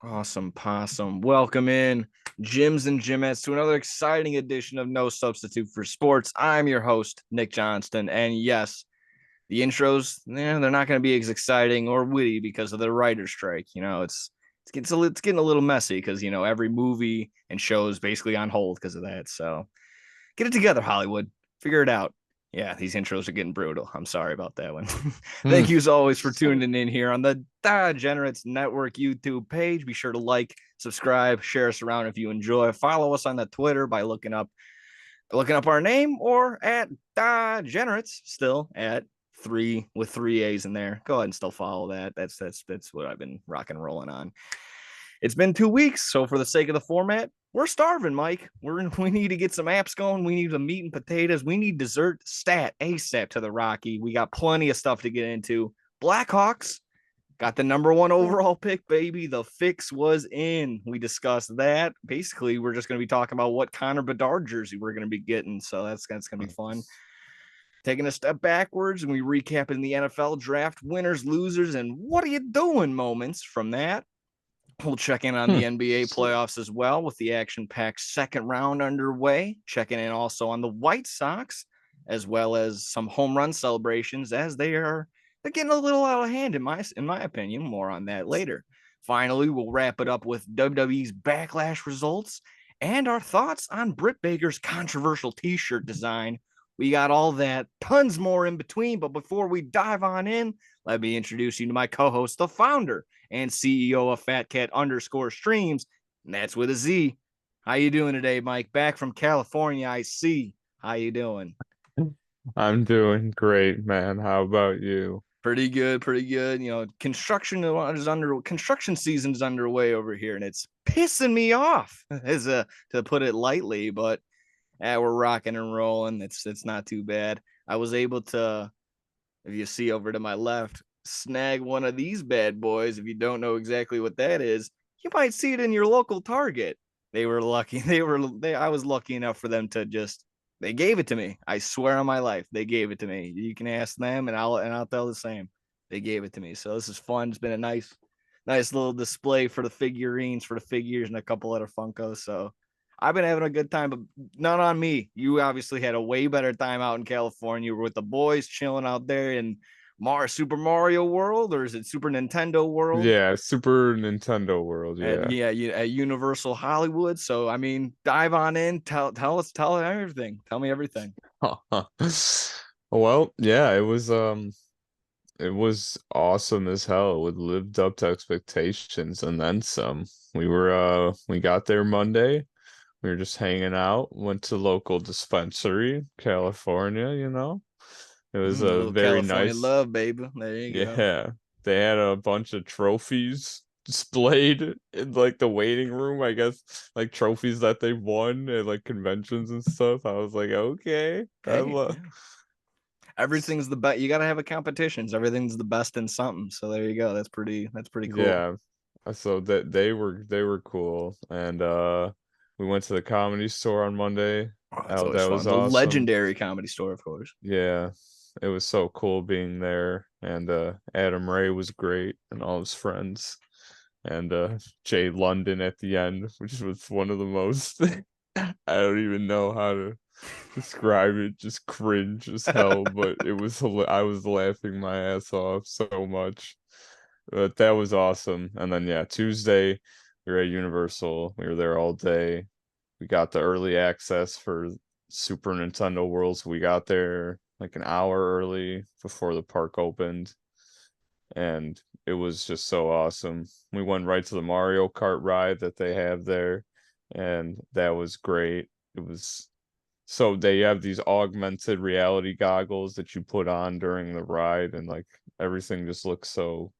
Awesome possum. Welcome in, gyms and gymettes, to another exciting edition of No Substitute for Sports. I'm your host, Nick Johnston. And yes, the intros, they're not going to be as exciting or witty because of the writer's strike. It's getting a little messy because, every movie and show is basically on hold because of that. So get it together, Hollywood. Figure it out. Yeah, these intros are getting brutal. I'm sorry about that one. Hmm. Thank you as always for tuning in here on the Degenerates Network YouTube page. Be sure to like, subscribe, share us around if you enjoy. Follow us on the Twitter by looking up our name or at Degenerates, still at three A's in there. Go ahead and still follow that. That's what I've been rock and rolling on. It's been 2 weeks, so for the sake of the format, we're starving, Mike. We need to get some apps going. We need some meat and potatoes. We need dessert stat ASAP to the Rocky. We got plenty of stuff to get into. Blackhawks got the number one overall pick, baby. The fix was in. We discussed that. Basically, we're just going to be talking about what Connor Bedard jersey we're going to be getting. So that's going to be fun. Taking a step backwards, and we recapping the NFL draft winners, losers, and what are you doing moments from that. We'll check in on Hmm. the NBA playoffs as well with the action-packed second round underway. Checking in also on the White Sox, as well as some home run celebrations as they're getting a little out of hand in my opinion. More on that later. Finally, we'll wrap it up with WWE's Backlash results and our thoughts on Britt Baker's controversial T-shirt design. We got all that, tons more in between. But before we dive on in, let me introduce you to my co-host, the founder and CEO of Fat Cat underscore streams, and that's with a Z. How you doing today, Mike? Back from California, I see. How you doing? I'm doing great, man. How about you? Pretty good, pretty good. Construction season is underway over here, and it's pissing me off, to put it lightly. But we're rocking and rolling. It's not too bad. I was able to, if you see over to my left, snag one of these bad boys. If you don't know exactly what that is, you might see it in your local Target. They were lucky. I was lucky enough for them to just, they gave it to me. I swear on my life, they gave it to me. You can ask them and I'll tell the same. They gave it to me. So this is fun. It's been a nice little display for the figurines, for the figures, and a couple other Funkos. So I've been having a good time, but not on me. You obviously had a way better time out in California. You were with the boys chilling out there in Super Mario World, or is it Super Nintendo World? Yeah, Super Nintendo World, At yeah. at Universal Hollywood. So I mean, dive on in. Tell everything. Tell me everything. Well, yeah, it was awesome as hell. It lived up to expectations and then some. We got there Monday. We were just hanging out, went to local dispensary, California. It was A a little very California nice. love, baby. There you go. Yeah, they had a bunch of trophies displayed in like the waiting room, I guess, like trophies that they won at like conventions and stuff. I was like, okay, I Hey, love. yeah. Everything's the best. You got to have a competitions. Everything's the best in something. So there you go. That's pretty cool. Yeah, so that they were cool, and we went to the comedy store on Monday. Oh, that's Oh, always that was fun. The awesome. legendary comedy store, of course. Yeah, it was so cool being there, and Adam Ray was great, and all his friends. And Jay London at the end, which was one of the most I don't even know how to describe it, just cringe as hell, but I was laughing my ass off so much. But that was awesome. And then yeah, Tuesday we were at Universal. We were there all day. We got the early access for Super Nintendo World, so we got there like an hour early before the park opened, and it was just so awesome. We went right to the Mario Kart ride that they have there, and that was great. It was so they have these augmented reality goggles that you put on during the ride, and like everything just looks so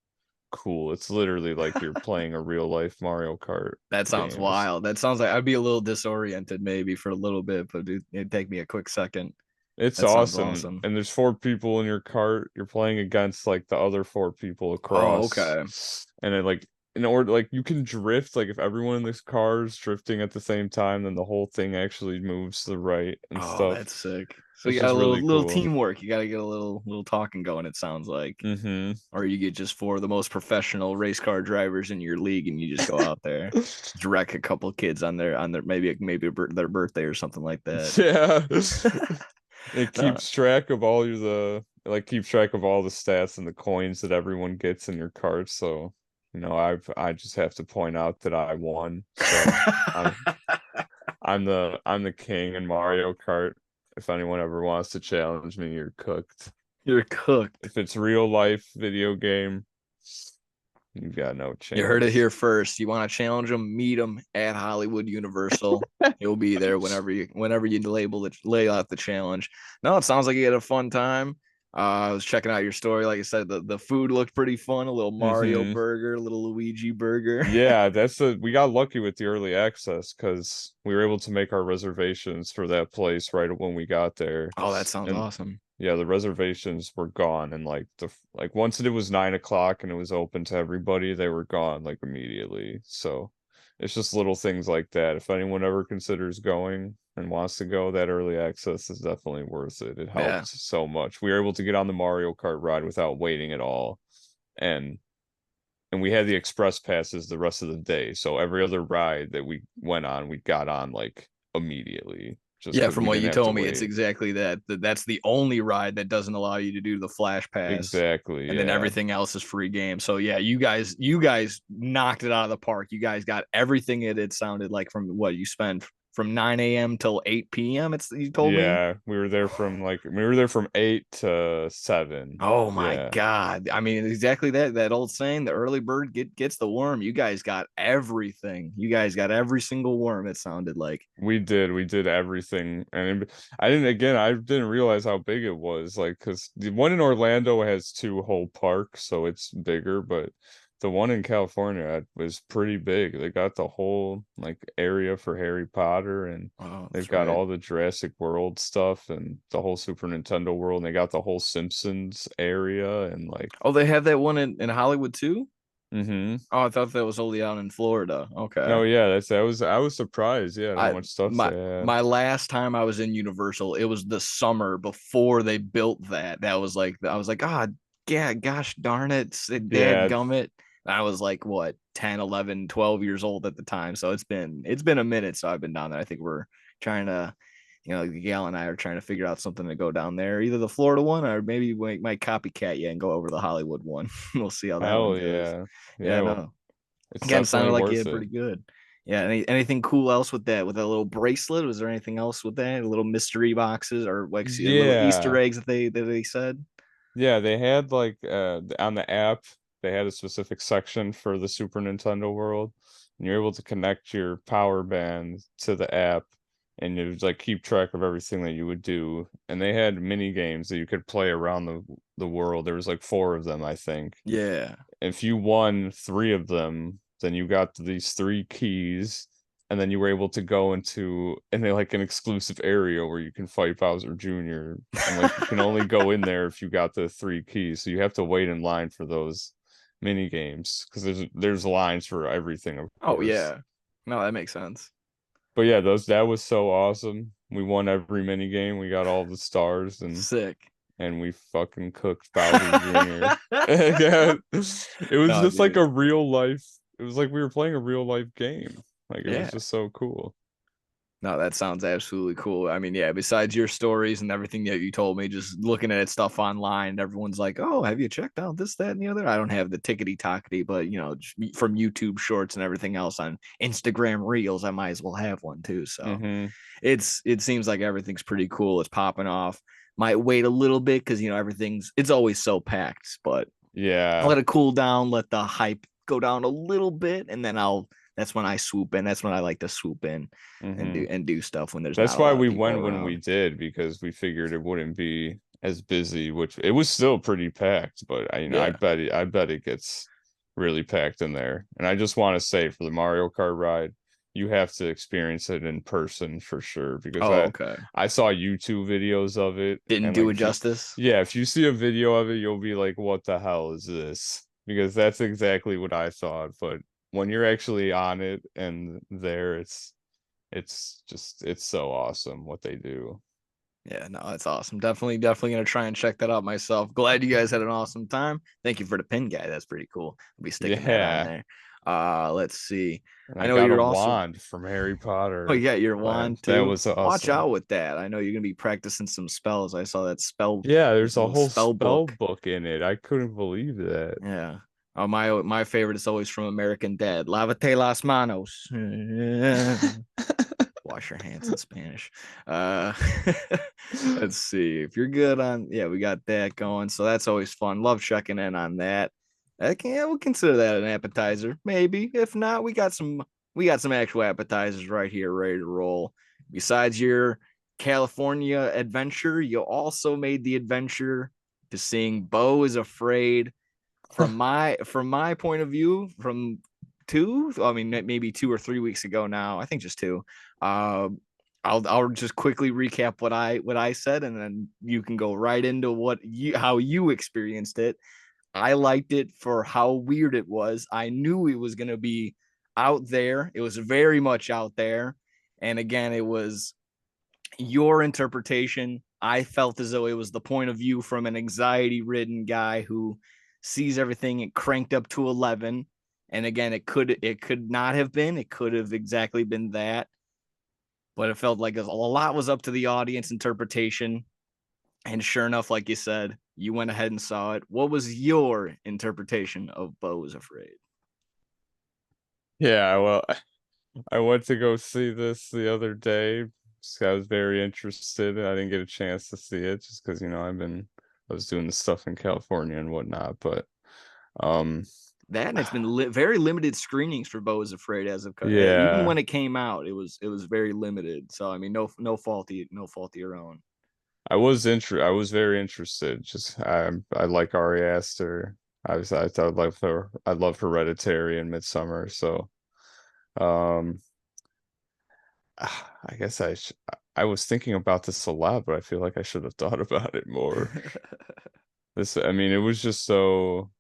cool. It's literally like you're playing a real life Mario Kart That sounds game. It's wild. That sounds like I'd be a little disoriented maybe for a little bit, but it'd take me a quick second. it's That sounds awesome. awesome. And there's four people in your cart. You're playing against like the other four people Oh, across. okay. And then like in order like you can drift, like if everyone in this car is drifting at the same time, then the whole thing actually moves to the right and Oh, stuff. that's sick. So It's you got just a really little cool. teamwork. You got to get a little talking going. It sounds like, or you get just four of the most professional race car drivers in your league, and you just go out there, just wreck a couple kids on their maybe their birthday or something like that. Yeah. It No, keeps track of all keeps track of all the stats and the coins that everyone gets in your cart. So, I just have to point out that I won. So I'm the king in Mario Kart. If anyone ever wants to challenge me, you're cooked. you're cooked. If it's real life video game, you've got no You heard it chance. here first. You want to challenge him? Meet him at Hollywood Universal. He'll be there whenever you lay out the challenge. No, it sounds like you had a fun time. I was checking out your story. Like I said, the food looked pretty fun. A little Mario Hmm. burger, a little Luigi burger. Yeah, we got lucky with the early access because we were able to make our reservations for that place right when we got there. Oh, that sounds And awesome. yeah, the reservations were gone, and once it was 9 o'clock and it was open to everybody, they were gone like immediately. So it's just little things like that. If anyone ever considers going and wants to go, that early access is definitely worth it. It Yeah. helped so much. We were able to get on the Mario Kart ride without waiting at all, and we had the express passes the rest of the day. So every other ride that we went on, we got on like immediately, just Yeah, because from we what you didn't have to told me, it's wait. exactly that. That's the only ride that doesn't allow you to do the flash pass, Exactly, and then yeah. everything else is free game. So yeah, you guys knocked it out of the park. You guys got everything it sounded like from what you spent from 9 a.m. till 8 p.m. It's you told me. Yeah, we were there from 8 to 7. Oh my Yeah. God. I mean, exactly that old saying, the early bird gets the worm. You guys got everything. You guys got every single worm, it sounded like. We did everything. And I didn't realize how big it was. Like, because the one in Orlando has two whole parks, so it's bigger, but the one in California was pretty big. They got the whole like area for Harry Potter, and Oh, they've that's got right. all the Jurassic World stuff and the whole Super Nintendo world, and they got the whole Simpsons area and like. Oh, they have that one in Hollywood too? Mm-hmm. Oh, I thought that was only out in Florida. Okay. No, yeah, I was surprised, yeah, how I much stuff my they had. my last time I was in Universal, it was the summer before they built that. That was like I was like, God, yeah, gosh darn it, dad Yeah, gummit. I was like what 10, 11, 12 years old at the time. So it's been a minute. So I've been down there. I think we're trying to, the gal and I are trying to figure out something to go down there, either the Florida one or maybe we might copycat you and go over to the Hollywood one. We'll see how that one hell goes. yeah. Yeah, Yeah, well, no. it's Again, it sounded definitely like you worth had it. pretty good. Yeah. Anything cool else with that? With that little bracelet? Was there anything else with that? Little mystery boxes or like see, little Easter Yeah. eggs that they said? Yeah, they had on the app, they had a specific section for the Super Nintendo world, and you're able to connect your power band to the app, and you like keep track of everything that you would do. And they had mini games that you could play around the world. There was like four of them, I think. Yeah. If you won three of them, then you got these three keys, and then you were able to go into and they like an exclusive area where you can fight Bowser Jr. and like you can only go in there if you got the three keys. So you have to wait in line for those mini games because there's lines for everything, of Oh course. yeah. No, that makes sense. But yeah, those that was so awesome. We won every mini game. We got all the stars Sick. and we fucking cooked Bowser Jr. Yeah, it was No, just like dude. a real life. It was like we were playing a real life game. Like it was Yeah. just so cool. No, that sounds absolutely cool. I mean, yeah, besides your stories and everything that you told me, just looking at stuff online, everyone's like, oh, have you checked out this, that, and the other? I don't have the tickety tockety, but, from YouTube shorts and everything else on Instagram Reels, I might as well have one too. So Hmm. it seems like everything's pretty cool. It's popping off. Might wait a little bit because, it's always so packed, but Yeah, let it cool down, let the hype go down a little bit, and then that's when I swoop in. That's when I like to swoop in and hmm. do stuff when there's That's not a why lot of we people went when we around. did because we figured it wouldn't be as busy, which it was still pretty packed. But I Yeah. bet it gets really packed in there. And I just want to say for the Mario Kart ride, you have to experience it in person for sure because Oh, I okay. I saw YouTube videos of it Didn't and do like it justice. yeah, if you see a video of it, you'll be like, what the hell is this? Because that's exactly what I thought. But when you're actually on it and there, it's so awesome what they do. Yeah, no, that's awesome. Definitely gonna try and check that out myself. Glad you guys had an awesome time. Thank you for the pin guy. That's pretty cool. I'll be sticking that on Yeah. there. Let's see. And I I know got a you're also wand from Harry oh Potter. yeah, your wand That too. was Watch awesome. out with that. I know you're gonna be practicing some spells. I saw that spell, Yeah, this there's a little whole spell spell book. book in it. I couldn't believe that. Yeah. My favorite is always from American Dad. Lavate las manos. Wash your hands in Spanish. Uh, let's see if you're good on. Yeah, we got that going. So that's always fun. Love checking in on that. Yeah, we'll consider that an appetizer, maybe. If not, we got some actual appetizers right here, ready to roll. Besides your California adventure, you also made the adventure to seeing Beau is Afraid. From my point of view, from I mean maybe 2 or 3 weeks ago now. I think just two. Uh, I'll just quickly recap what I said, and then you can go right into how you experienced it. I liked it for how weird it was. I knew it was gonna be out there. It was very much out there, and again, it was your interpretation. I felt as though it was the point of view from an anxiety ridden guy who sees everything cranked up to 11. And again, it could not have been. It could have exactly been that, but it felt like a lot was up to the audience interpretation. And sure enough, like you said, you went ahead and saw it. What was your interpretation of Beau is Afraid? Yeah, well, I went to go see this the other day. I was very interested. I didn't get a chance to see it just because, I was doing the stuff in California and whatnot. But um, That and it's been very limited screenings for Beau is Afraid as of even yeah, when it came out, it was very limited. So I mean, no fault of your own. I was very interested. Just I like Ari Aster. I love her. I love Hereditary and Midsummer. So um, I guess I was thinking about this a lot, but I feel like I should have thought about it more. I mean, it was just so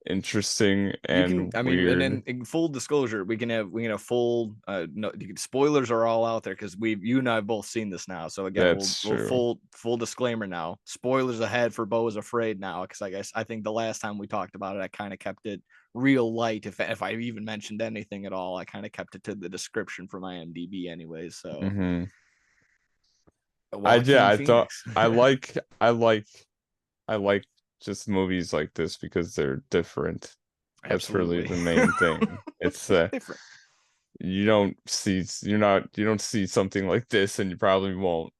interesting You can, and I mean, and then weird. in full disclosure, we can have full no spoilers are all out there because you and I have both seen this now. So again, we'll That's we'll true. full disclaimer now. Spoilers ahead for Beau is Afraid now, because I think the last time we talked about it, I kind of kept it real light. If I even mentioned anything at all, I kind of kept it to the description from IMDb anyways. So Hmm. Yeah, Joaquin I thought Phoenix. I like just movies like this because they're different. That's really Absolutely. the main thing. It's Different. you don't see something like this and you probably won't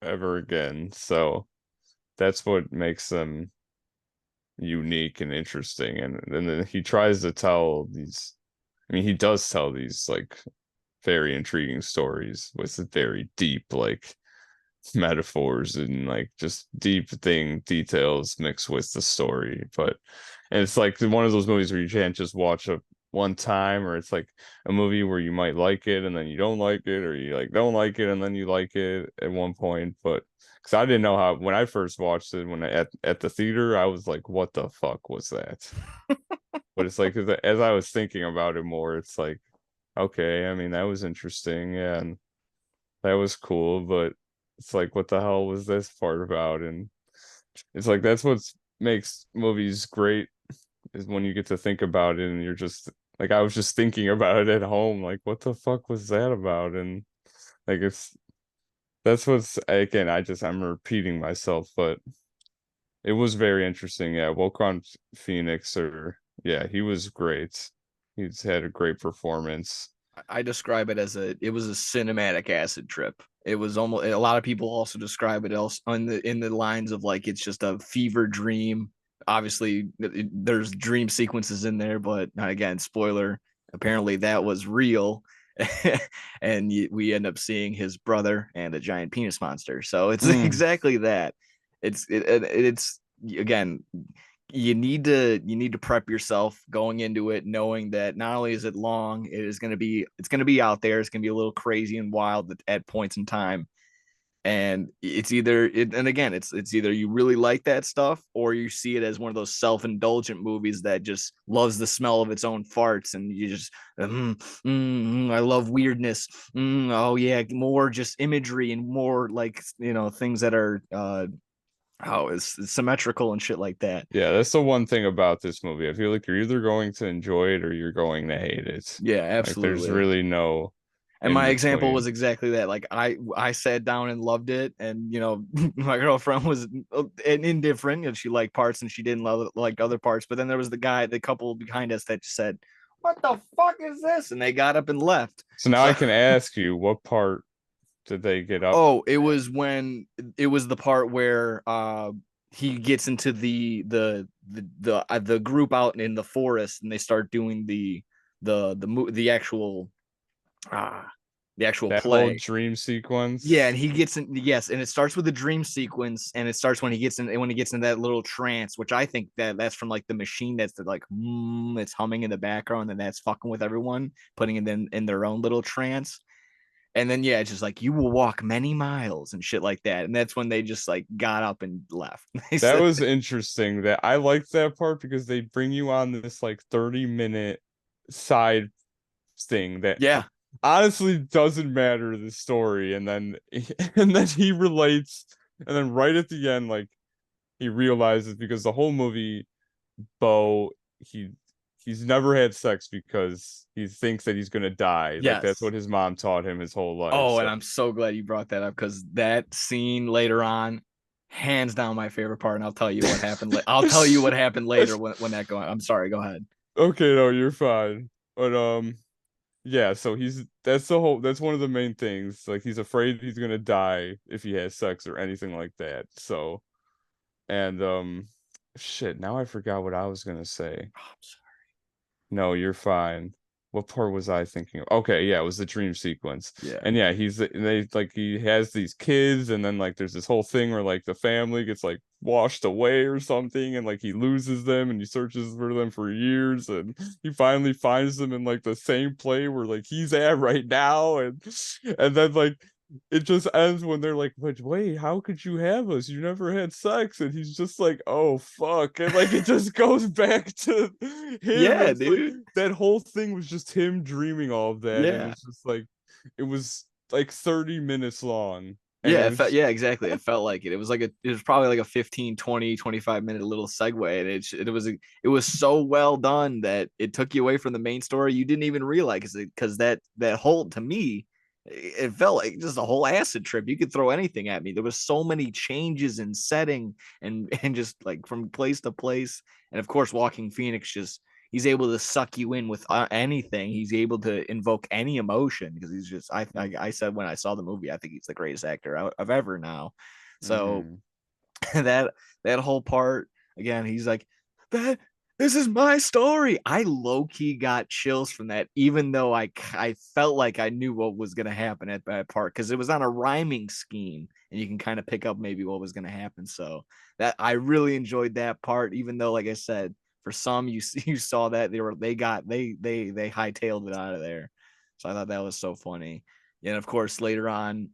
ever again. So that's what makes them unique and interesting. And then he tries to tell these, I mean, he does tell these like very intriguing stories with very deep like metaphors and like just deep details mixed with the story. And it's like one of those movies where you can't just watch it one time, or it's like a movie where you might like it and then you don't like it, or you like don't like it and then you like it at one point. But because I didn't know how when I first watched it at the theater, I was like, what the fuck was that? But it's like as I was thinking about it more, it's like, okay, I mean that was interesting, yeah, and that was cool, but it's like, what the hell was this part about? And it's like that's what makes movies great is when you get to think about it and you're just like I was just thinking about it at home, like what the fuck was that about? And like that's what's again, I'm repeating myself, but it was very interesting. Yeah, Wokan Phoenix or yeah, he was great. He's had a great performance. I describe it as it was a cinematic acid trip. It was almost a lot of people also describe it else in the lines of like it's just a fever dream. Obviously, there's dream sequences in there, but again, spoiler. Apparently, that was real, and we end up seeing his brother and a giant penis monster. So it's Mm, exactly that. It's again you need to prep yourself going into it knowing that not only is it long, it's going to be out there, it's going to be a little crazy and wild at points in time, And it's either and again, it's either you really like that stuff or you see it as one of those self-indulgent movies that just loves the smell of its own farts, and you just I love weirdness. Oh yeah, more just imagery and more like things that are it's symmetrical and shit like that. Yeah, that's the one thing about this movie. I feel like you're either going to enjoy it or you're going to hate it. Yeah, Like there's absolutely. really no And in my example between. was exactly that. Like I sat down and loved it, and my girlfriend was indifferent, and she liked parts and she didn't like other parts. But then there was the couple behind us that just said, "What the fuck is this?" And they got up and left. So now So I can ask you, what part did they get up oh, it at? was when it was the part where he gets into the group out in the forest, and they start doing the actual ah the actual That whole play. dream Yeah, and sequence? he gets in. Yes, and it starts with a dream sequence, and it starts when he gets in that little trance, which I think that's from like the machine that's like it's humming in the background, and that's fucking with everyone, putting it in their own little trance. And then yeah, it's just like you will walk many miles and shit like that, and that's when they just like got up and left. They That said, was interesting. That I liked that part because they bring you on this like 30-minute side thing that "Yeah, honestly doesn't matter to the story, and then and then he relates, and then right at the end, like he realizes because the whole movie, Beau, he he's never had sex because he thinks that he's gonna die. Like that's yes." what his mom taught him his whole life. Oh, and So I'm so glad you brought that up because that scene later on, hands down, my favorite part. And I'll tell you what happened. I'll tell you what happened later when that going. I'm sorry. Go ahead. okay, no, you're fine. But yeah, so that's one of the main things. Like he's afraid he's gonna die if he has sex or anything like that. So and shit, now I forgot what I was gonna say. Oh, I'm sorry. No, you're fine. What part was I thinking of? Okay, yeah, it was the dream sequence. Yeah. And yeah, he has these kids, and then like there's this whole thing where like the family gets like washed away or something, and like he loses them and he searches for them for years, and he finally finds them in like the same play where like he's at right now, and then like it just ends when they're like, but wait, how could you have us? You never had sex. And he's just like, oh fuck. And like it just goes back to him. Yeah, It's like dude. that whole thing was just him dreaming all of that. And Yeah. it's just like it was like 30 minutes long. And it Yeah, was yeah, exactly. It felt like it. It was probably like a 15, 20, 25 minute little segue. And it was so well done that it took you away from the main story. You didn't even realize it because that whole to me, it felt like just a whole acid trip. You could throw anything at me. There was so many changes in setting and just like from place to place. And of course, Walking Phoenix just he's able to suck you in with anything. He's able to invoke any emotion because he's just. I said when I saw the movie, I think he's the greatest actor of ever now. So Mhm. that that whole part again, he's like that. This is my story. I low key got chills from that, even though I felt like I knew what was gonna happen at that part because it was on a rhyming scheme, and you can kind of pick up maybe what was gonna happen. So that I really enjoyed that part, even though, like I said, for some you saw that they hightailed it out of there. So I thought that was so funny. And of course, later on,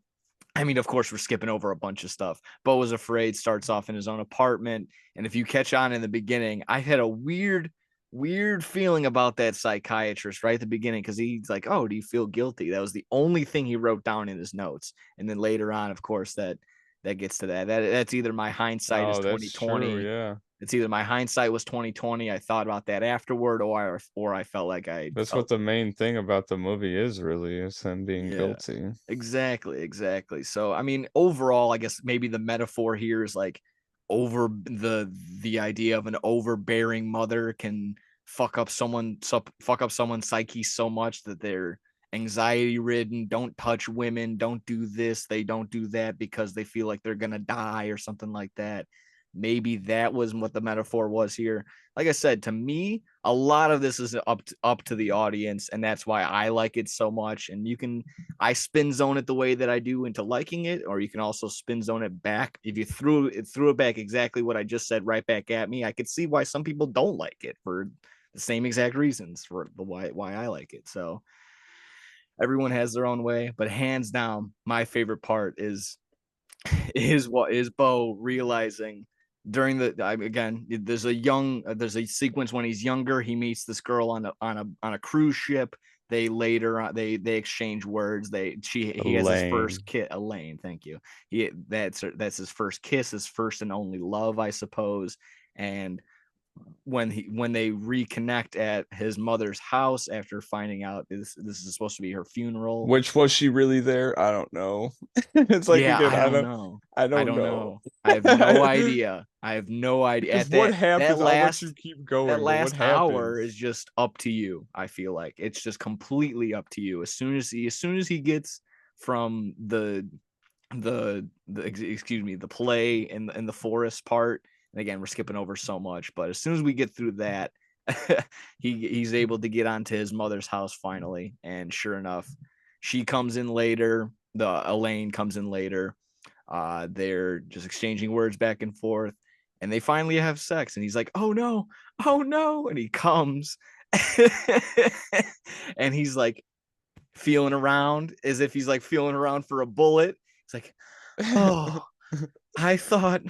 I mean, of course, we're skipping over a bunch of stuff. Beau was afraid starts off in his own apartment. And if you catch on in the beginning, I had a weird feeling about that psychiatrist right at the beginning because he's like, "Oh, do you feel guilty?" That was the only thing he wrote down in his notes. And then later on, of course, that gets to that's either my hindsight is Oh, that's true, 2020. yeah. It's either my hindsight was 2020. I thought about that afterward, or I felt like I That's what felt the main thing about the movie is really, is him being yeah. guilty. Exactly. So, I mean, overall, I guess maybe the metaphor here is like over the idea of an overbearing mother can fuck up someone's psyche so much that they're anxiety ridden, don't touch women, don't do this, they don't do that because they feel like they're gonna die or something like that. Maybe that was what the metaphor was here. Like I said, to me, a lot of this is up to the audience, and that's why I like it so much. And I spin zone it the way that I do into liking it, or you can also spin zone it back. If you threw it back exactly what I just said right back at me, I could see why some people don't like it for the same exact reasons for the why I like it. So everyone has their own way, but hands down, my favorite part is is Beau realizing during again, there's a sequence when he's younger. He meets this girl on a cruise ship. They later they exchange words. He has his first Elaine. kiss. Elaine, thank you. That's his first kiss, his first and only love, I suppose. And when they reconnect at his mother's house after finding out this is supposed to be her funeral. Which, was she really there? I don't know. It's like, Yeah, again, I don't know. I I don't don't know. know. I have no idea. I have no idea. Because At what that happens? I'll let you last keep that going, but what last hour is happens? just up to you. I feel like it's just completely up to you. As soon as he gets from excuse me, the play in the forest part. And again, we're skipping over so much, but as soon as we get through that, he's able to get onto his mother's house finally. And sure enough, she comes in later. The Elaine comes in later. They're just exchanging words back and forth, and they finally have sex. And he's like, "Oh no, oh no!" And he comes, and he's like feeling around as if he's like feeling around for a bullet. It's like, "Oh, I thought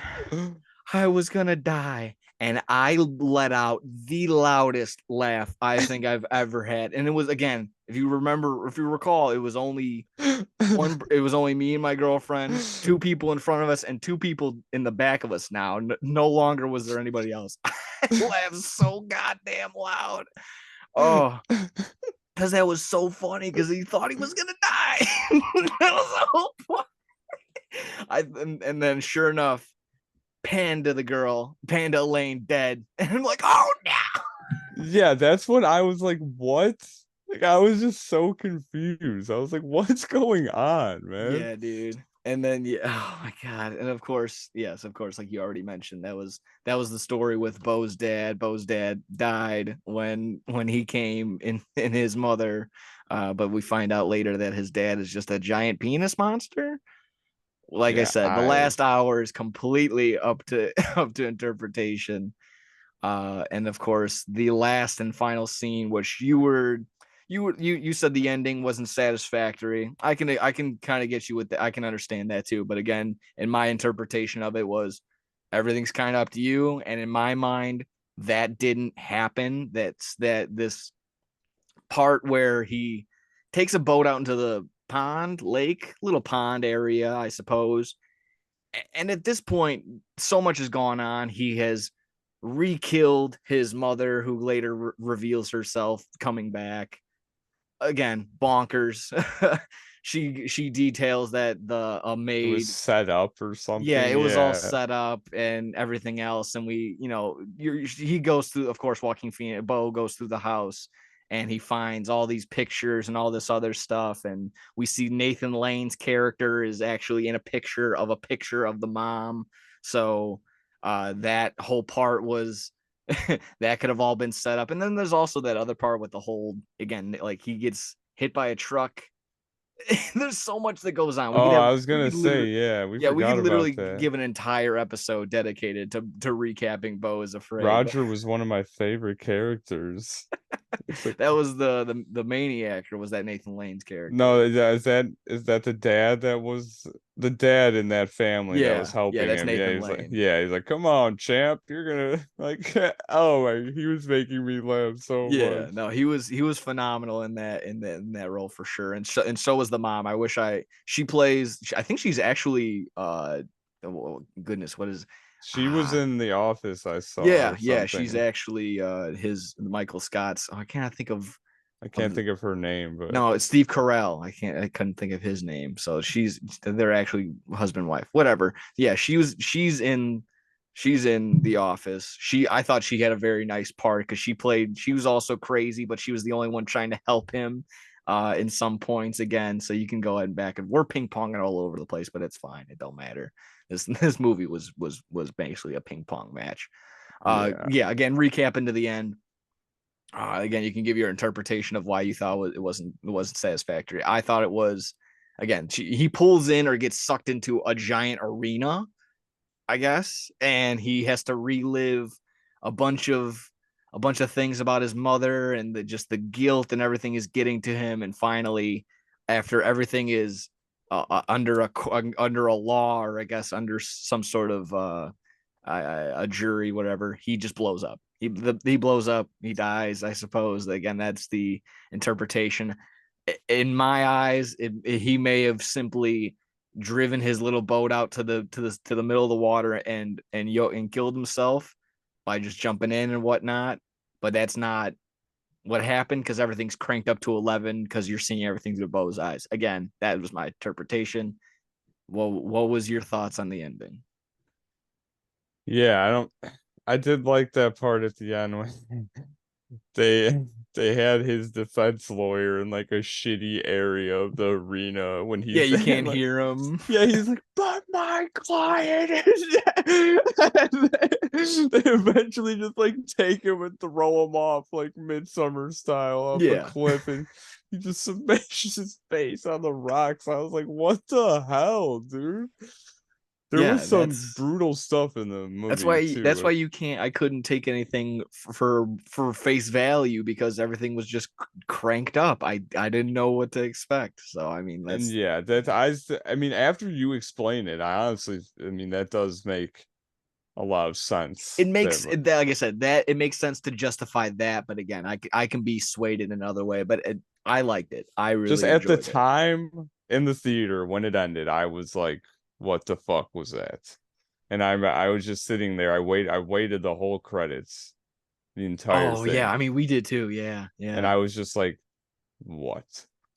I was gonna die." And I let out the loudest laugh I think I've ever had. And it was, again, if you recall, it was only me and my girlfriend, two people in front of us, and two people in the back of us now. No longer was there anybody else. I laughed so goddamn loud. Oh, because that was so funny, because he thought he was gonna die. That was the whole point. And then sure enough, Panda Elaine dead. And I'm like, oh no. Yeah, that's when I was like, what? Like, I was just so confused. I was like, what's going on, man? Yeah, dude. And then yeah, oh my god. And of course, yes, of course, like you already mentioned, that was the story with Beau's dad. Beau's dad died when he came in his mother. But we find out later that his dad is just a giant penis monster. Like I Yeah, said, the last hour is completely up to up to interpretation. And of course, the last and final scene, which you said the ending wasn't satisfactory. I can kind of get you with that. I can understand that too. But again, in my interpretation of it was everything's kind of up to you. And in my mind, that didn't happen. That this part where he takes a boat out into the little pond area, I suppose. And at this point, so much has gone on. He has re-killed his mother, who later reveals herself coming back. Again, bonkers. She details that the it was maid, set up or yeah, it something. was all Yeah. set up and everything else. And he goes through, of course, Joaquin Phoenix, Beau goes through the house, and he finds all these pictures and all this other stuff. And we see Nathan Lane's character is actually in a picture of the mom. So that whole part was that could have all been set up. And then there's also that other part with the whole, again, like he gets hit by a truck. There's so much that goes on. Oh, I was We gonna could say, literally, yeah, we yeah, we could forgot literally about that. give an entire episode dedicated to recapping Beau is Afraid. But Roger was one of my favorite characters. It's like, that was the maniac, or was that Nathan Lane's character? no, is that the dad that was the dad in that family that was Yeah, helping that's him? Nathan Lane. Yeah, he's like, come on, champ, you're gonna like, oh my, he was making me laugh so Yeah, much. no, he was phenomenal in that role for sure. And so was the mom. I think she's actually oh, goodness, what is She was ah in The Office, I saw, or yeah, she's something. actually his Michael Scott's. Oh, I can't think I of can't think of her name, but no, it's Steve Carell. I couldn't think of his name. So they're actually husband and wife, whatever. Yeah, she's in The Office. I thought she had a very nice part, because she was also crazy, but she was the only one trying to help him in some points again. So you can go ahead and back, and we're ping ponging all over the place, but it's fine. It don't matter. This movie was basically a ping pong match. yeah. Yeah, again, recap into the end. Again, you can give your interpretation of why you thought it wasn't satisfactory. I thought it was. Again, he pulls in or gets sucked into a giant arena, I guess, and he has to relive a bunch of things about his mother, and just the guilt and everything is getting to him. And finally, after everything is under a law, or I guess under some sort of a jury, whatever. He just blows up. He blows up. He dies. I suppose. Again, that's the interpretation. In my eyes, he may have simply driven his little boat out to the middle of the water and killed himself by just jumping in and whatnot. But that's not what happened, because everything's cranked up to 11 because you're seeing everything through Beau's eyes. Again, that was my interpretation. Well, what was your thoughts on the ending? Yeah, I did like that part at the end when they they had his defense lawyer in like a shitty area of the arena when Yeah, he's you can't like, hear him. yeah, he's like, but my client is they eventually just like take him and throw him off like Midsummer style off a Yeah. cliff, and he just smashes his face on the rocks. I was like, what the hell, dude? There Yeah, was some brutal stuff in the movie that's why too. you can't. I couldn't take anything for face value because everything was just cranked up. I didn't know what to expect. So I mean, And that's yeah, I mean, after you explain it, I honestly, I mean, that does make a lot of sense. it makes it, like I said, that it makes sense to justify that. But again, I can be swayed in another way. But I liked it. I Just really at the enjoyed it. time in the theater when it ended, I was like, "What the fuck was that?" And I was just sitting there. I waited the whole credits, the entire Oh yeah, thing, I mean we did too. Yeah, and yeah. I was just like, "What?"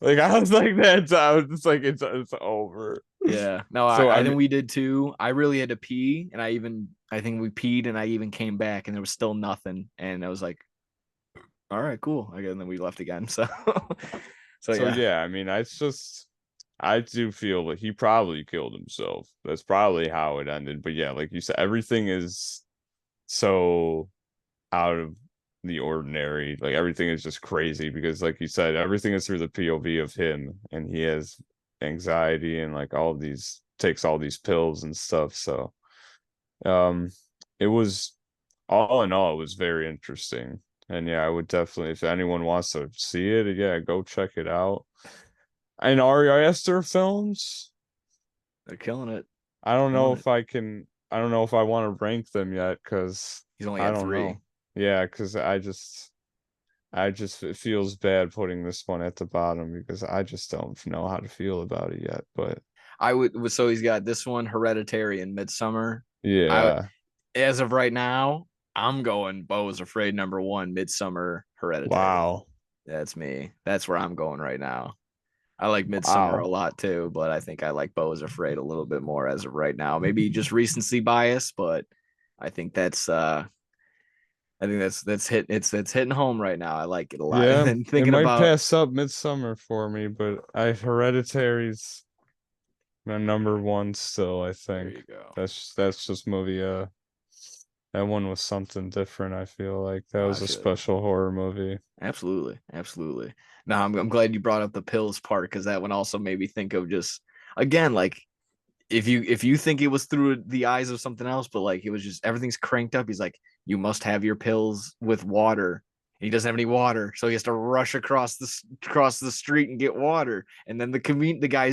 Like I was like that. I was just like, "It's over." Yeah. No, So I I think mean, we did too. I really had to pee, and I think we peed, and I even came back, and there was still nothing, and I was like, all right, cool. Again, then we left again. So, so so yeah. yeah, I mean, I do feel that he probably killed himself. That's probably how it ended. But yeah, like you said, everything is so out of the ordinary. Like everything is just crazy because, like you said, everything is through the POV of him, and he has anxiety and like all of these takes all these pills and stuff. So, um, it was all in all, it was very interesting. And yeah, I would definitely, if anyone wants to see it, yeah, go check it out. And Ari Aster films, They're killing it. I don't know Killing it. if I can, I don't know if I want to rank them yet because He's only I at don't three. know. Yeah, because it feels bad putting this one at the bottom because I just don't know how to feel about it yet. But I would so he's got this one, Hereditary and Midsummer. I yeah, as of right now, I'm going Beau is Afraid number one, Midsummer, Hereditary. wow, That's me. That's where I'm going right now. I like Midsummer a wow. lot too, but I think I like Beau is Afraid a little bit more as of right now. Maybe just recency bias, but I think that's hitting home right now. I like it a lot. And Yeah, then it thinking might about pass up Midsummer for me, but Hereditary's my number one still, I there think. you go. That's just movie that one was something different, I feel like. That Oh, I was a feel you. special horror movie. Absolutely, absolutely. Now I'm glad you brought up the pills part because that one also made me think of just again like if you think it was through the eyes of something else, but like it was just everything's cranked up. He's like, you must have your pills with water. He doesn't have any water, so he has to rush across the street and get water. And then the guy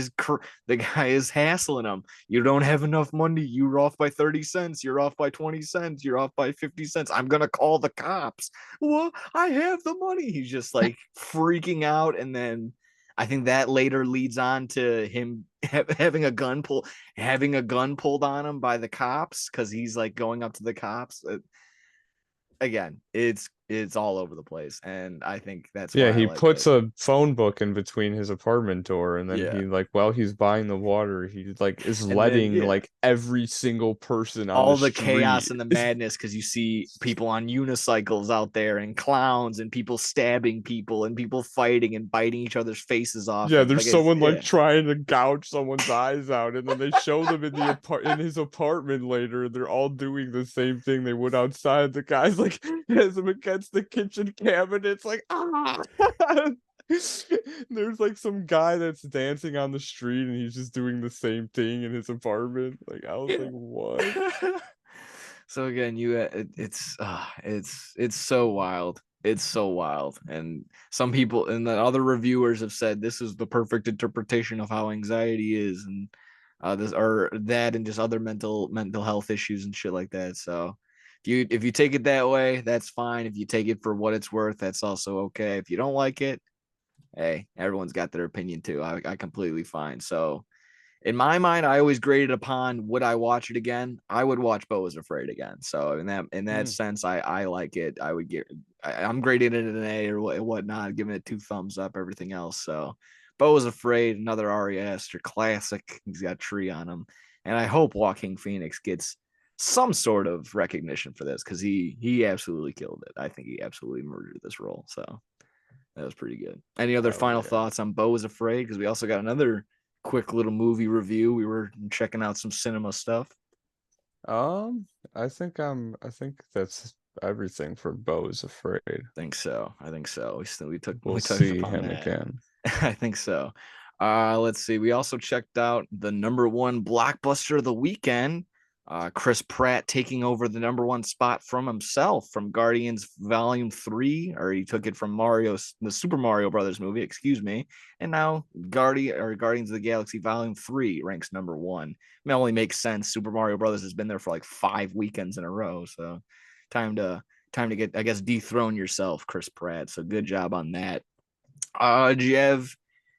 is hassling him. You don't have enough money. You're off by 30 cents. You're off by 20 cents. You're off by 50 cents. I'm gonna call the cops. Well, I have the money. He's just like freaking out, and then I think that later leads on to him having a gun pulled on him by the cops because he's like going up to the cops. Again, it's all over the place, and I think that's Yeah, why I he like puts it. a phone book in between his apartment door, and then Yeah, he like while he's buying the water, he like is and then letting yeah, like every single person on the all the chaos street. and the madness because you see people on unicycles out there and clowns and people stabbing people and people fighting and biting each other's faces off Yeah, and there's like it's someone like yeah. trying to gouge someone's eyes out, and then they show them in the in his apartment later. They're all doing the same thing they would outside. The guy's like has him against the kitchen cabinet. It's like ah. There's like some guy that's dancing on the street, and he's just doing the same thing in his apartment. Like I was like, what? So again, it's so wild. It's so wild. And some people and the other reviewers have said this is the perfect interpretation of how anxiety is, and this or that, and just other mental health issues and shit like that. So if you take it that way, that's fine. If you take it for what it's worth, that's also okay. If you don't like it, hey, everyone's got their opinion too. I completely fine. So in my mind, I always graded upon would I watch it again? I would watch Beau is Afraid again. So in that sense, I like it. I would I'm grading it an A or whatnot, giving it 2 thumbs up. Everything else. So Beau is Afraid, another Ari Aster classic. He's got a tree on him, and I hope Joaquin Phoenix gets some sort of recognition for this because he absolutely killed it. I think he absolutely murdered this role. So that was pretty good. Any other Oh final yeah. thoughts on Beau is Afraid? Because we also got another quick little movie review. We were checking out some cinema stuff. I think that's everything for Beau is Afraid. I think so. We We'll touched see upon him that. again. I think so. Let's see. We also checked out the number one blockbuster of the weekend. Chris Pratt taking over the number one spot from himself from Guardians Volume 3, or he took it from the Super Mario Brothers movie, excuse me. And now Guardians of the Galaxy Volume 3 ranks number one. It only makes sense. Super Mario Brothers has been there for like 5 weekends in a row. So time to get, I guess, dethrone yourself, Chris Pratt. So good job on that. Do you have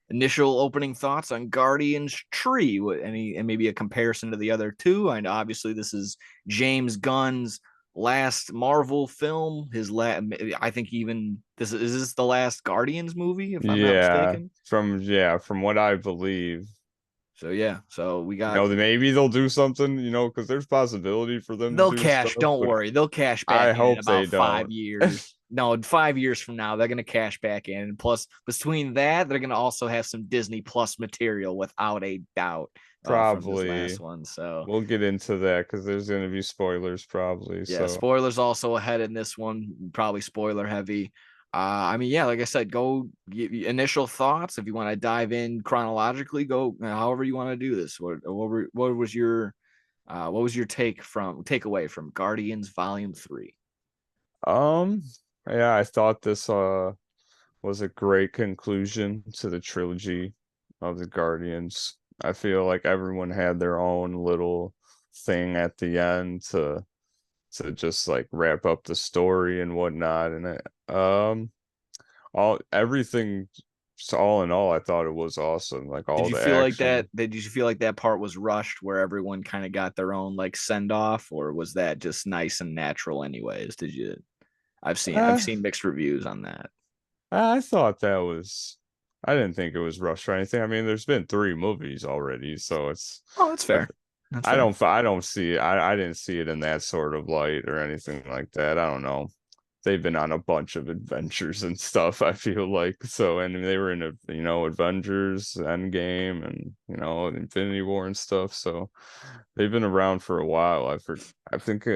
initial opening thoughts on Guardians Tree? And maybe a comparison to the other two? And obviously, this is James Gunn's last Marvel film. I think even is this the last Guardians movie, if I'm not Yeah, mistaken. from what I believe. So yeah, so we You got know, maybe they'll do something, because there's possibility for them to they'll do stuff, cash. Don't but worry, they'll cash I back in hope about they 5 don't. years. No, 5 years from now, they're gonna cash back in. And plus, between that, they're gonna also have some Disney Plus material without a doubt from this last Probably. one. So We'll get into that because there's going to be spoilers probably. yeah, So, spoilers also ahead in this one, probably spoiler heavy. I mean, yeah, like I said, go initial thoughts. If you want to dive in chronologically, go however you want to do this. What was your takeaway from Guardians Volume 3? um, yeah, I thought this was a great conclusion to the trilogy of the Guardians. I feel like everyone had their own little thing at the end to just like wrap up the story and whatnot. And all everything, so all in all, I thought it was awesome. Like Did all you the feel like action. that? Did you feel like that part was rushed, where everyone kind of got their own like send off, or was that just nice and natural? Anyways, did you? I've Uh, seen mixed reviews on that. I thought that was. I didn't think it was rushed or anything. I mean, there's been 3 movies already, so it's. Oh, that's I, fair. That's fair. I don't see. I didn't see it in that sort of light or anything like that. I don't know. They've been on a bunch of adventures and stuff, I feel like. So, and they were in Avengers Endgame and Infinity War and stuff. So they've been around for a while. I think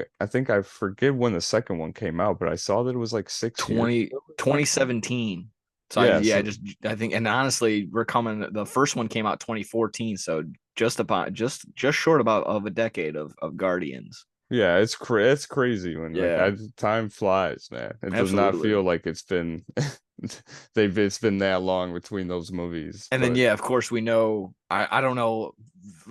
I forget when the second one came out, but I saw that it was like 6 years 20 ago, the second one. 2017. So Yeah, so I think, and honestly, the first one came out 2014. So just short about of a decade of Guardians. yeah, it's crazy when like Yeah, time flies, man. It does not absolutely. feel like it's been it's been that long between those movies, And then but yeah, of course we know. I don't know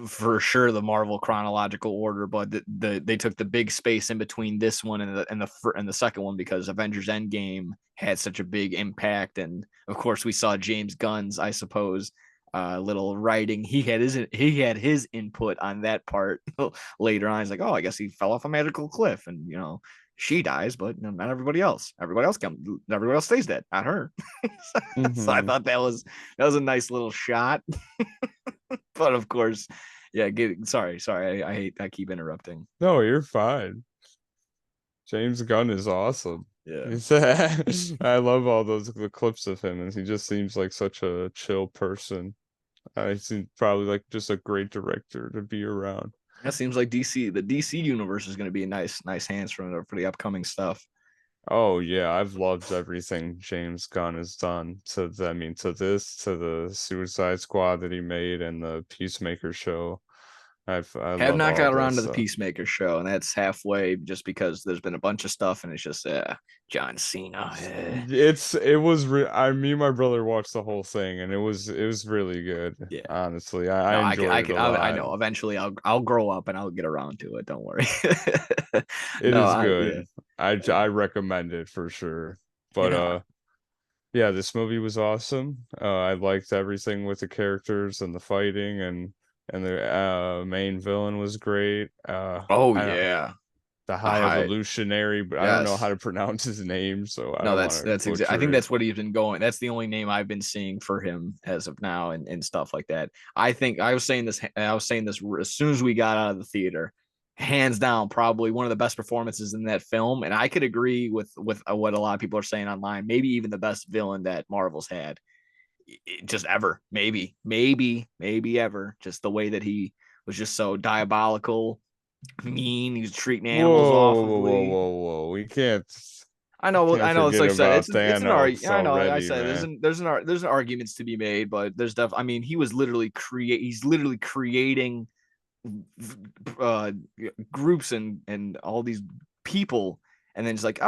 for sure the Marvel chronological order, but they took the big space in between this one and the second one because Avengers Endgame had such a big impact, and of course we saw James Gunn's, I suppose, little writing. He had his input on that part later on. He's like, oh, I guess he fell off a magical cliff, and she dies, but not everybody else. Everybody else stays dead, not her. So I hmm. thought that was a nice little shot. But of course, yeah. Sorry. I keep interrupting. No, you're fine. James Gunn is awesome. Yeah, I love all the clips of him, and he just seems like such a chill person. I seem probably like just a great director to be around. that seems like the DC universe is going to be a nice hands for the upcoming stuff. Oh yeah, I've loved everything James Gunn has done to this, to the Suicide Squad that he made and the Peacemaker show. I Have love not all got that around to the stuff. Peacemaker show, and that's halfway just because there's been a bunch of stuff, and it's just John Cena. Me and my brother watched the whole thing, and it was really good. Yeah. Honestly, No, I enjoyed it a I lot. know. Eventually, I'll grow up and I'll get around to it. Don't worry. It No, is yeah, good. I recommend it for sure. But yeah. yeah, this movie was awesome. I liked everything with the characters and the fighting, and the main villain was great. Oh I don't yeah, the the High high. Evolutionary, but I don't know how Yes. to pronounce his name, so I No, don't want to that's exactly. I think butcher it. that's what he's been going. That's the only name I've been seeing for him as of now, and stuff like that. I think I was saying this. I was saying this as soon as we got out of the theater. Hands down, probably one of the best performances in that film, and I could agree with what a lot of people are saying online. Maybe even the best villain that Marvel's had, just ever. Maybe ever. Just the way that he was just so diabolical, mean. He was treating animals Whoa, whoa, whoa, awfully. whoa, whoa. I can't know. It's forget like I said, about it's an argument. Thanos I know. I already, said man. there's an arguments to be made, but there's def. I mean, he was literally create. He's literally creating uh groups and all these people, and then it's like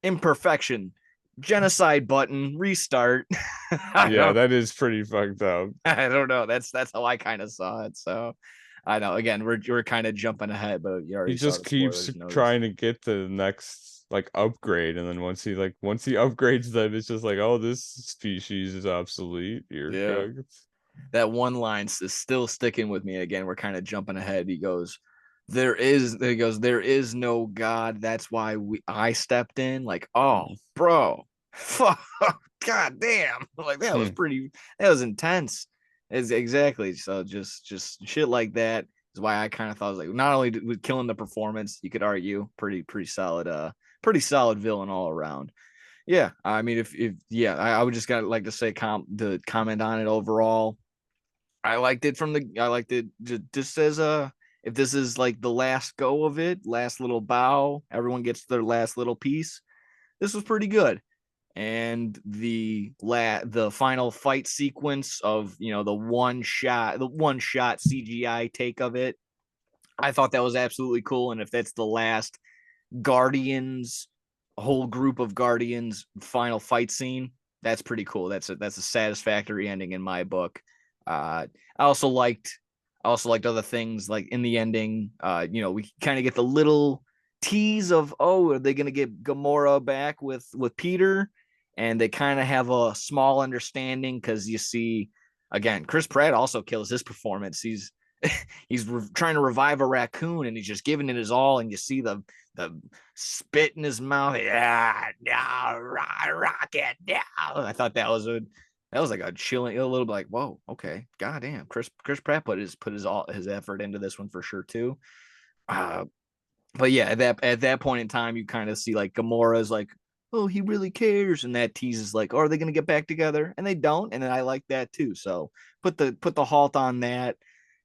imperfection, genocide button, restart. I Yeah, don't. that is pretty fucked up. I don't know. That's how I kind of saw it. So I know. Again, we're kind of jumping ahead, but you He already saw just the keeps spoilers. You know this. trying to get the next like upgrade, and then once he upgrades them, it's just like, oh, this species is obsolete. You're Yeah. cooked. That one line is still sticking with me. Again, we're kind of jumping ahead. He goes, there is no God. That's why I stepped in. Like, oh, bro, fuck, god damn. Like Hmm. that was intense. It's exactly. So just shit like that is why I kind of thought, was like, not only with killing the performance, you could argue pretty solid villain all around. Yeah, I mean, if yeah, I would just got like to say the comment on it overall. I liked it just as if this is like the last go of it, last little bow, everyone gets their last little piece. This was pretty good. And the final fight sequence of, the one shot CGI take of it, I thought that was absolutely cool. And if that's the last Guardians, a whole group of Guardians final fight scene, that's pretty cool. That's a satisfactory ending in my book. I also liked other things like in the ending. We kind of get the little tease of, oh, are they going to get Gamora back with Peter? And they kind of have a small understanding because you see, again, Chris Pratt also kills his performance. Trying to revive a raccoon and he's just giving it his all, and you see the spit in his mouth. Yeah, no, rock it down. I thought that was like a chilling, a little bit like, whoa, okay, goddamn. Chris Pratt put his effort into this one for sure too. Uh, but yeah, at that point in time, you kind of see like Gamora's like, oh, he really cares, and that teases like, oh, are they gonna get back together? And they don't, and then I like that too. So put the halt on that.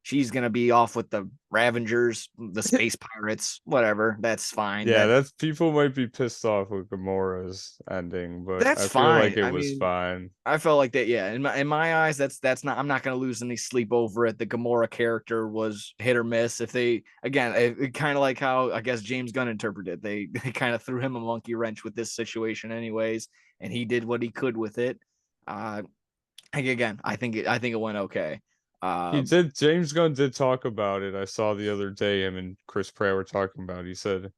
She's gonna be off with the Ravengers, the space pirates, whatever. That's fine. Yeah, that's people might be pissed off with Gamora's ending, but That's I feel like fine. it I was mean, fine. I felt like that. Yeah, in my eyes, that's not. I'm not going to lose any sleep over it. The Gamora character was hit or miss. If they again, it kind of like how I guess James Gunn interpreted. They kind of threw him a monkey wrench with this situation, anyways, and he did what he could with it. Again, I think it went okay. He Uh, did. James Gunn did talk about it. I saw the other day him and Chris Pratt were talking about it. He said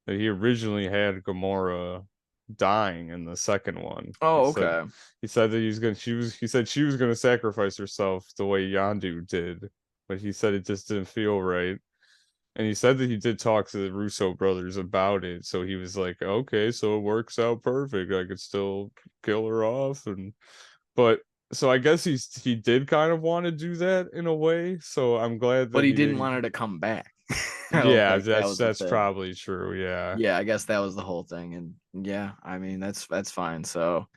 that he originally had Gamora dying in the second one. oh, okay. He said that he said she was gonna sacrifice herself the way Yandu did, but he said it just didn't feel right. And he said that he did talk to the Russo brothers about it, so he was like, okay, so it works out perfect. I could still kill her off, and but so I guess he did kind of want to do that in a way. So I'm glad But that he he didn't didn't. want her to come back. I don't Yeah, think that was the that's thing. probably true. Yeah. Yeah, I guess that was the whole thing, and yeah, I mean that's fine. So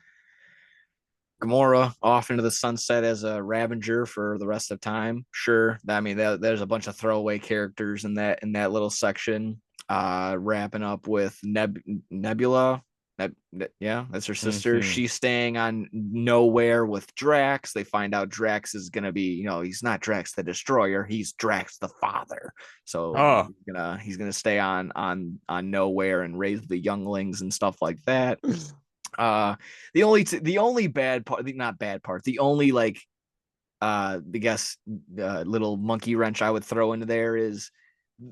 Gamora off into the sunset as a Ravenger for the rest of time. Sure. I mean, there's a bunch of throwaway characters in that little section. Wrapping up with Nebula. That's her sister. Mm-hmm. She's staying on Nowhere with Drax. They find out Drax is gonna be, he's not Drax the Destroyer, he's Drax the father. So Oh. he's gonna stay on Nowhere and raise the younglings and stuff like that. The only bad part, not bad part, the only like I guess little monkey wrench I would throw into there is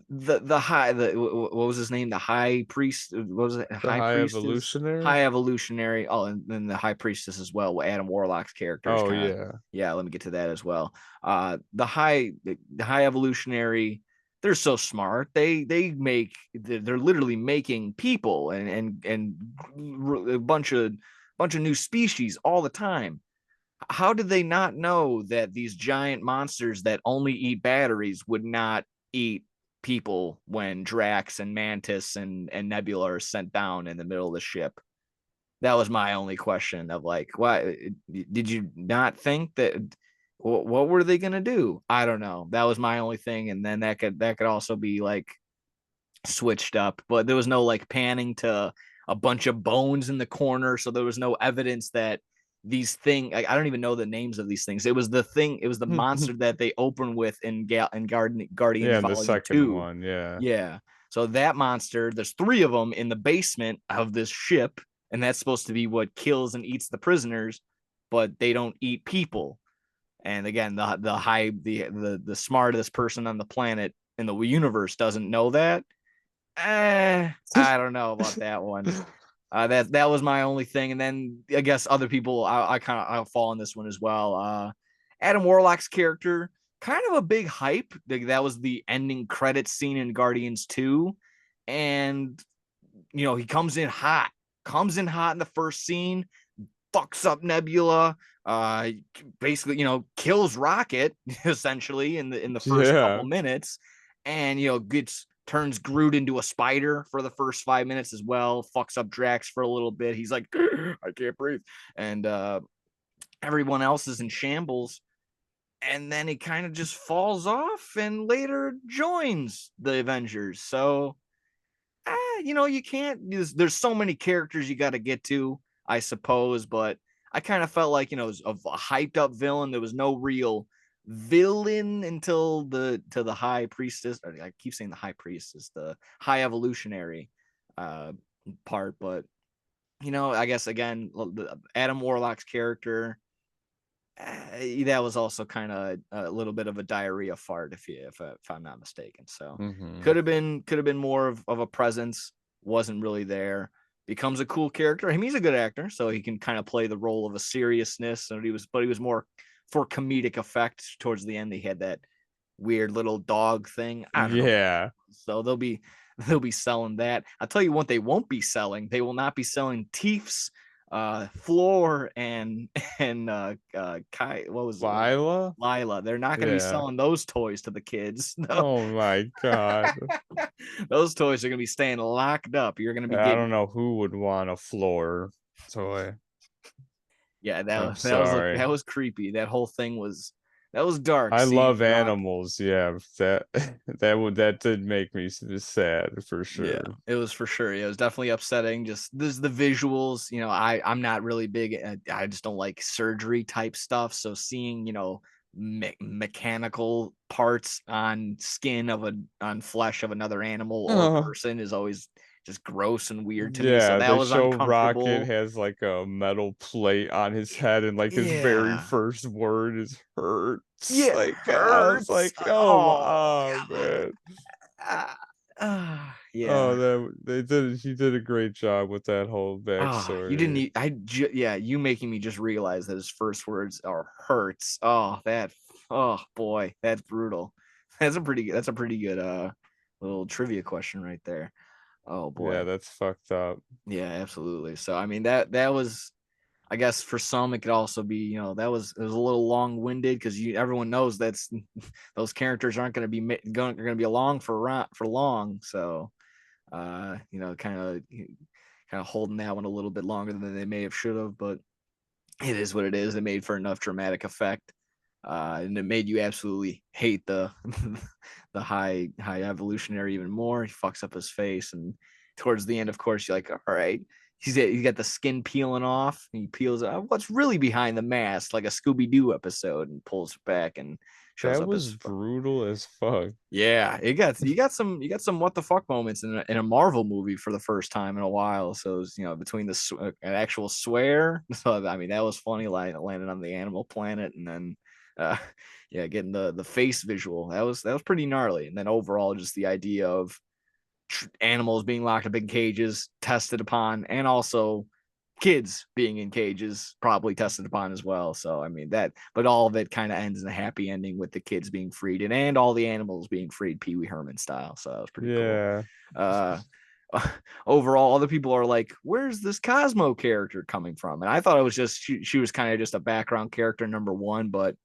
what was his name, the high priest, what was it, The high High priestess, Evolutionary? high evolutionary. Oh, and then the high priestess as well. Adam Warlock's character is Oh, kind of, yeah. yeah, let me get to that as well. The high evolutionary, they're so smart. They're literally making people and a bunch of new species all the time. How did they not know that these giant monsters that only eat batteries would not eat people when Drax and Mantis and Nebula are sent down in the middle of the ship? That was my only question of like, why did you not think that? What were they gonna do? I don't know. That was my only thing, and then that could also be like switched up, but there was no like panning to a bunch of bones in the corner, so there was no evidence that these things, I don't even know the names of these things. It was the monster that they open with in Guardians Yeah, and the Volume second 2. one, yeah. Yeah. So that monster, there's three of them in the basement of this ship, and that's supposed to be what kills and eats the prisoners, but they don't eat people. And again, the smartest person on the planet in the universe doesn't know that. I don't know about that one. That was my only thing, and then I guess other people I'll fall in this one as well. Adam Warlock's character, kind of a big hype. That was the ending credits scene in Guardians 2, and he comes in hot in the first scene, fucks up Nebula, basically, kills Rocket essentially in the first couple Yeah. minutes, and gets turns Groot into a spider for the first 5 minutes as well, fucks up Drax for a little bit. He's like, I can't breathe. And everyone else is in shambles. And then he kind of just falls off and later joins the Avengers. So you can't. There's so many characters you got to get to, I suppose, but I kind of felt like it was a hyped up villain. There was no real villain until the high priestess. I keep saying the high priestess, the high evolutionary uh, part, but I guess again, Adam Warlock's character. That was also kind of a little bit of a diarrhea fart, if I'm not mistaken. So Mm-hmm. could have been more of a presence. Wasn't really there. Becomes a cool character. I mean, he's a good actor, so he can kind of play the role of a seriousness. And but he was more for comedic effect towards the end. He had that weird little dog thing. I don't know. Yeah. So they'll be selling that. I'll tell you what they won't be selling. They will not be selling Teefs, Floor, and Kai. What was it? Lila? Lila. They're not going to be Yeah. selling those toys to the kids. No. Oh my god. Those toys are going to be staying locked up. You're going to be I getting. don't know who would want a floor toy. Yeah, I'm that sorry. was creepy. That was dark. I Seeing love animals. Yeah, that that did make me sad for Yeah, sure. it was for sure. Yeah, it was definitely upsetting. Just this the visuals. I'm not really big. I just don't like surgery type stuff. So seeing mechanical parts on skin on flesh of another animal or Oh, person is always just gross and weird to me. So yeah, that they was show Rocket uncomfortable. has like a metal plate on his head, and like his very Yeah, first word is hurts. yeah, Like I was hurts. like, oh my, Oh, oh man. Oh, yeah. that they did. He did a great job with that whole You didn't. backstory. Yeah, you making me just realize that his first words are hurts. Oh, that. Oh boy, that's brutal. That's a pretty good little trivia question right there. Oh Yeah, boy. that's fucked up. Yeah, absolutely. So I mean that was, I guess for some it could also be, it was a little long-winded because everyone knows that's those characters aren't going to be going to be along for long. So kind of holding that one a little bit longer than they may have should have, but it is what it is. It made for enough dramatic effect, and it made you absolutely hate the the high evolutionary even more. He fucks up his face, and towards the end, of course, you're like, all right, he's got the skin peeling off. And he peels out what's really behind the mask, like a Scooby-Doo episode, and pulls it back and shows That up was as brutal as fuck. yeah. You got some what the fuck moments in a Marvel movie for the first time in a while. So it was, between an actual swear. So I mean that was funny, like landing on the Animal Planet, and then uh yeah, getting the face visual. That was pretty gnarly. And then overall, just the idea of animals being locked up in cages, tested upon, and also kids being in cages, probably tested upon as well. So I mean but all of it kind of ends in a happy ending with the kids being freed and all the animals being freed, Pee Wee Herman style. So that was pretty cool. Yeah. Uh, Overall, other people are like, "Where's this Cosmo character coming from?" And I thought it was just she was kind of just a background character, number one, but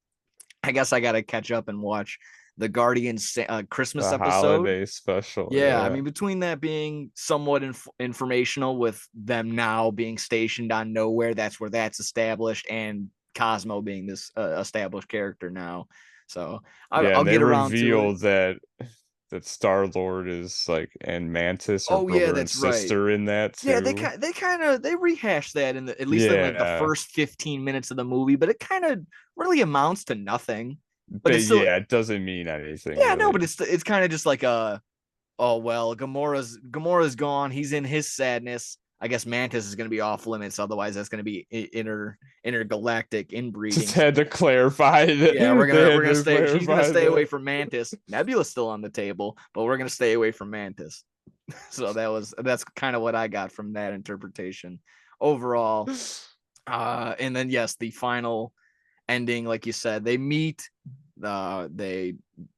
I guess I got to catch up and watch the Guardians Christmas The episode. holiday special. Yeah, I Yeah. mean, between that being somewhat informational with them now being stationed on nowhere, that's where that's established, and Cosmo being this established character now. So Yeah, I'll and they get around to it. revealed that Star-Lord is like, and Mantis are Oh yeah, brother and that's right. sister in that Yeah, too. they kind of they rehashed that in at least in like the Yeah. first 15 minutes of the movie, but it kind of really amounts to nothing. But But it's still, yeah, it doesn't mean anything yeah, no, but really. it's kind of just like a, oh well, Gamora's gone. He's in his sadness. I guess Mantis is going to be off limits. Otherwise, that's going to be intergalactic Just inbreeding. had to clarify Yeah, that. They we're had gonna to stay. She's gonna clarify stay away that. from Mantis. Nebula's still on the table, but we're gonna stay away from Mantis. So that's kind of what I got from that interpretation overall. And then yes, the final ending, like you said, they meet. They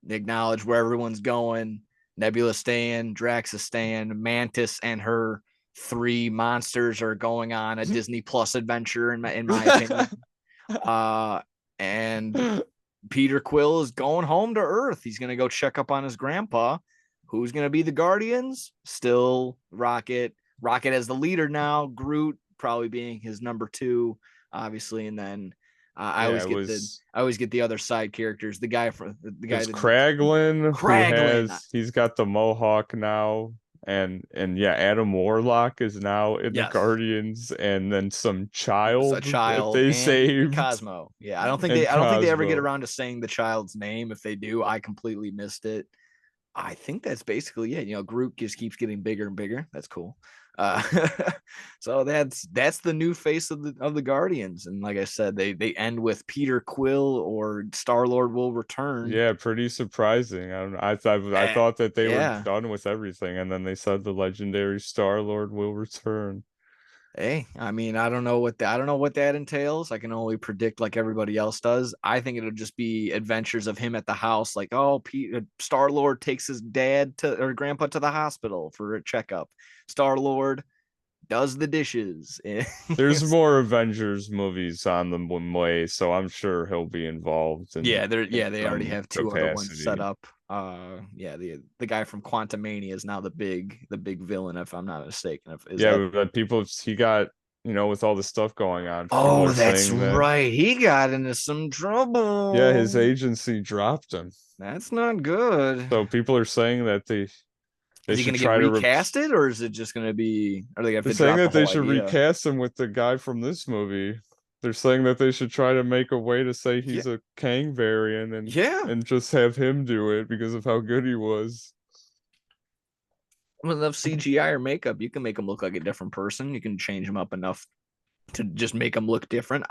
acknowledge where everyone's going. Nebula staying, Drax is staying, Mantis and her three monsters are going on a Disney Plus adventure, in my opinion. And Peter Quill is going home to Earth. He's gonna go check up on his grandpa. Who's gonna be the Guardians? Still Rocket. Rocket as the leader now. Groot probably being his number two, obviously, and then Yeah, it was I always get the other side characters. The it guy was that Kraglin who Kraglin. he's got the mohawk now, and yeah, Adam Warlock is now in the Yes, Guardians, and then some was a child that child they and saved, Cosmo. Yeah, and I don't think they ever get Cosmo. around to saying the child's name. If they do, I completely missed it. I think that's basically it. Groot just keeps getting bigger and bigger. That's cool. Uh, so that's the new face of the Guardians. And like I said, they end with Peter Quill or Star-Lord will return. Yeah, pretty surprising. I Eh, thought that they were yeah. done with everything, and then they said the legendary Star-Lord will return. Hey, I mean, I don't know what that entails. I can only predict like everybody else does. I think it'll just be adventures of him at the house, like, oh, Star Lord takes his dad to or grandpa to the hospital for a checkup. Star Lord does the dishes. There's more Avengers movies on the way, so I'm sure he'll be involved in they already some have two other ones set capacity. up. Yeah, the guy from Quantumania is now the big villain, if I'm not mistaken. If is that Yeah, but people he got, with all the stuff going on, people Oh, are that's saying that, right. He got into some yeah, his trouble. agency dropped him. That's not good. So people are saying that they Is he going should to get try to recasted, or is it just going to be? Are they going to they're have to saying drop the that they whole should idea? recast him with the guy from this movie. They're saying that they should try to make a way to say Yeah, he's a Kang variant and yeah. and just have him do it because of how good he was. With enough CGI or makeup, you can make him look like a different person. You can change him up enough to just make him look different.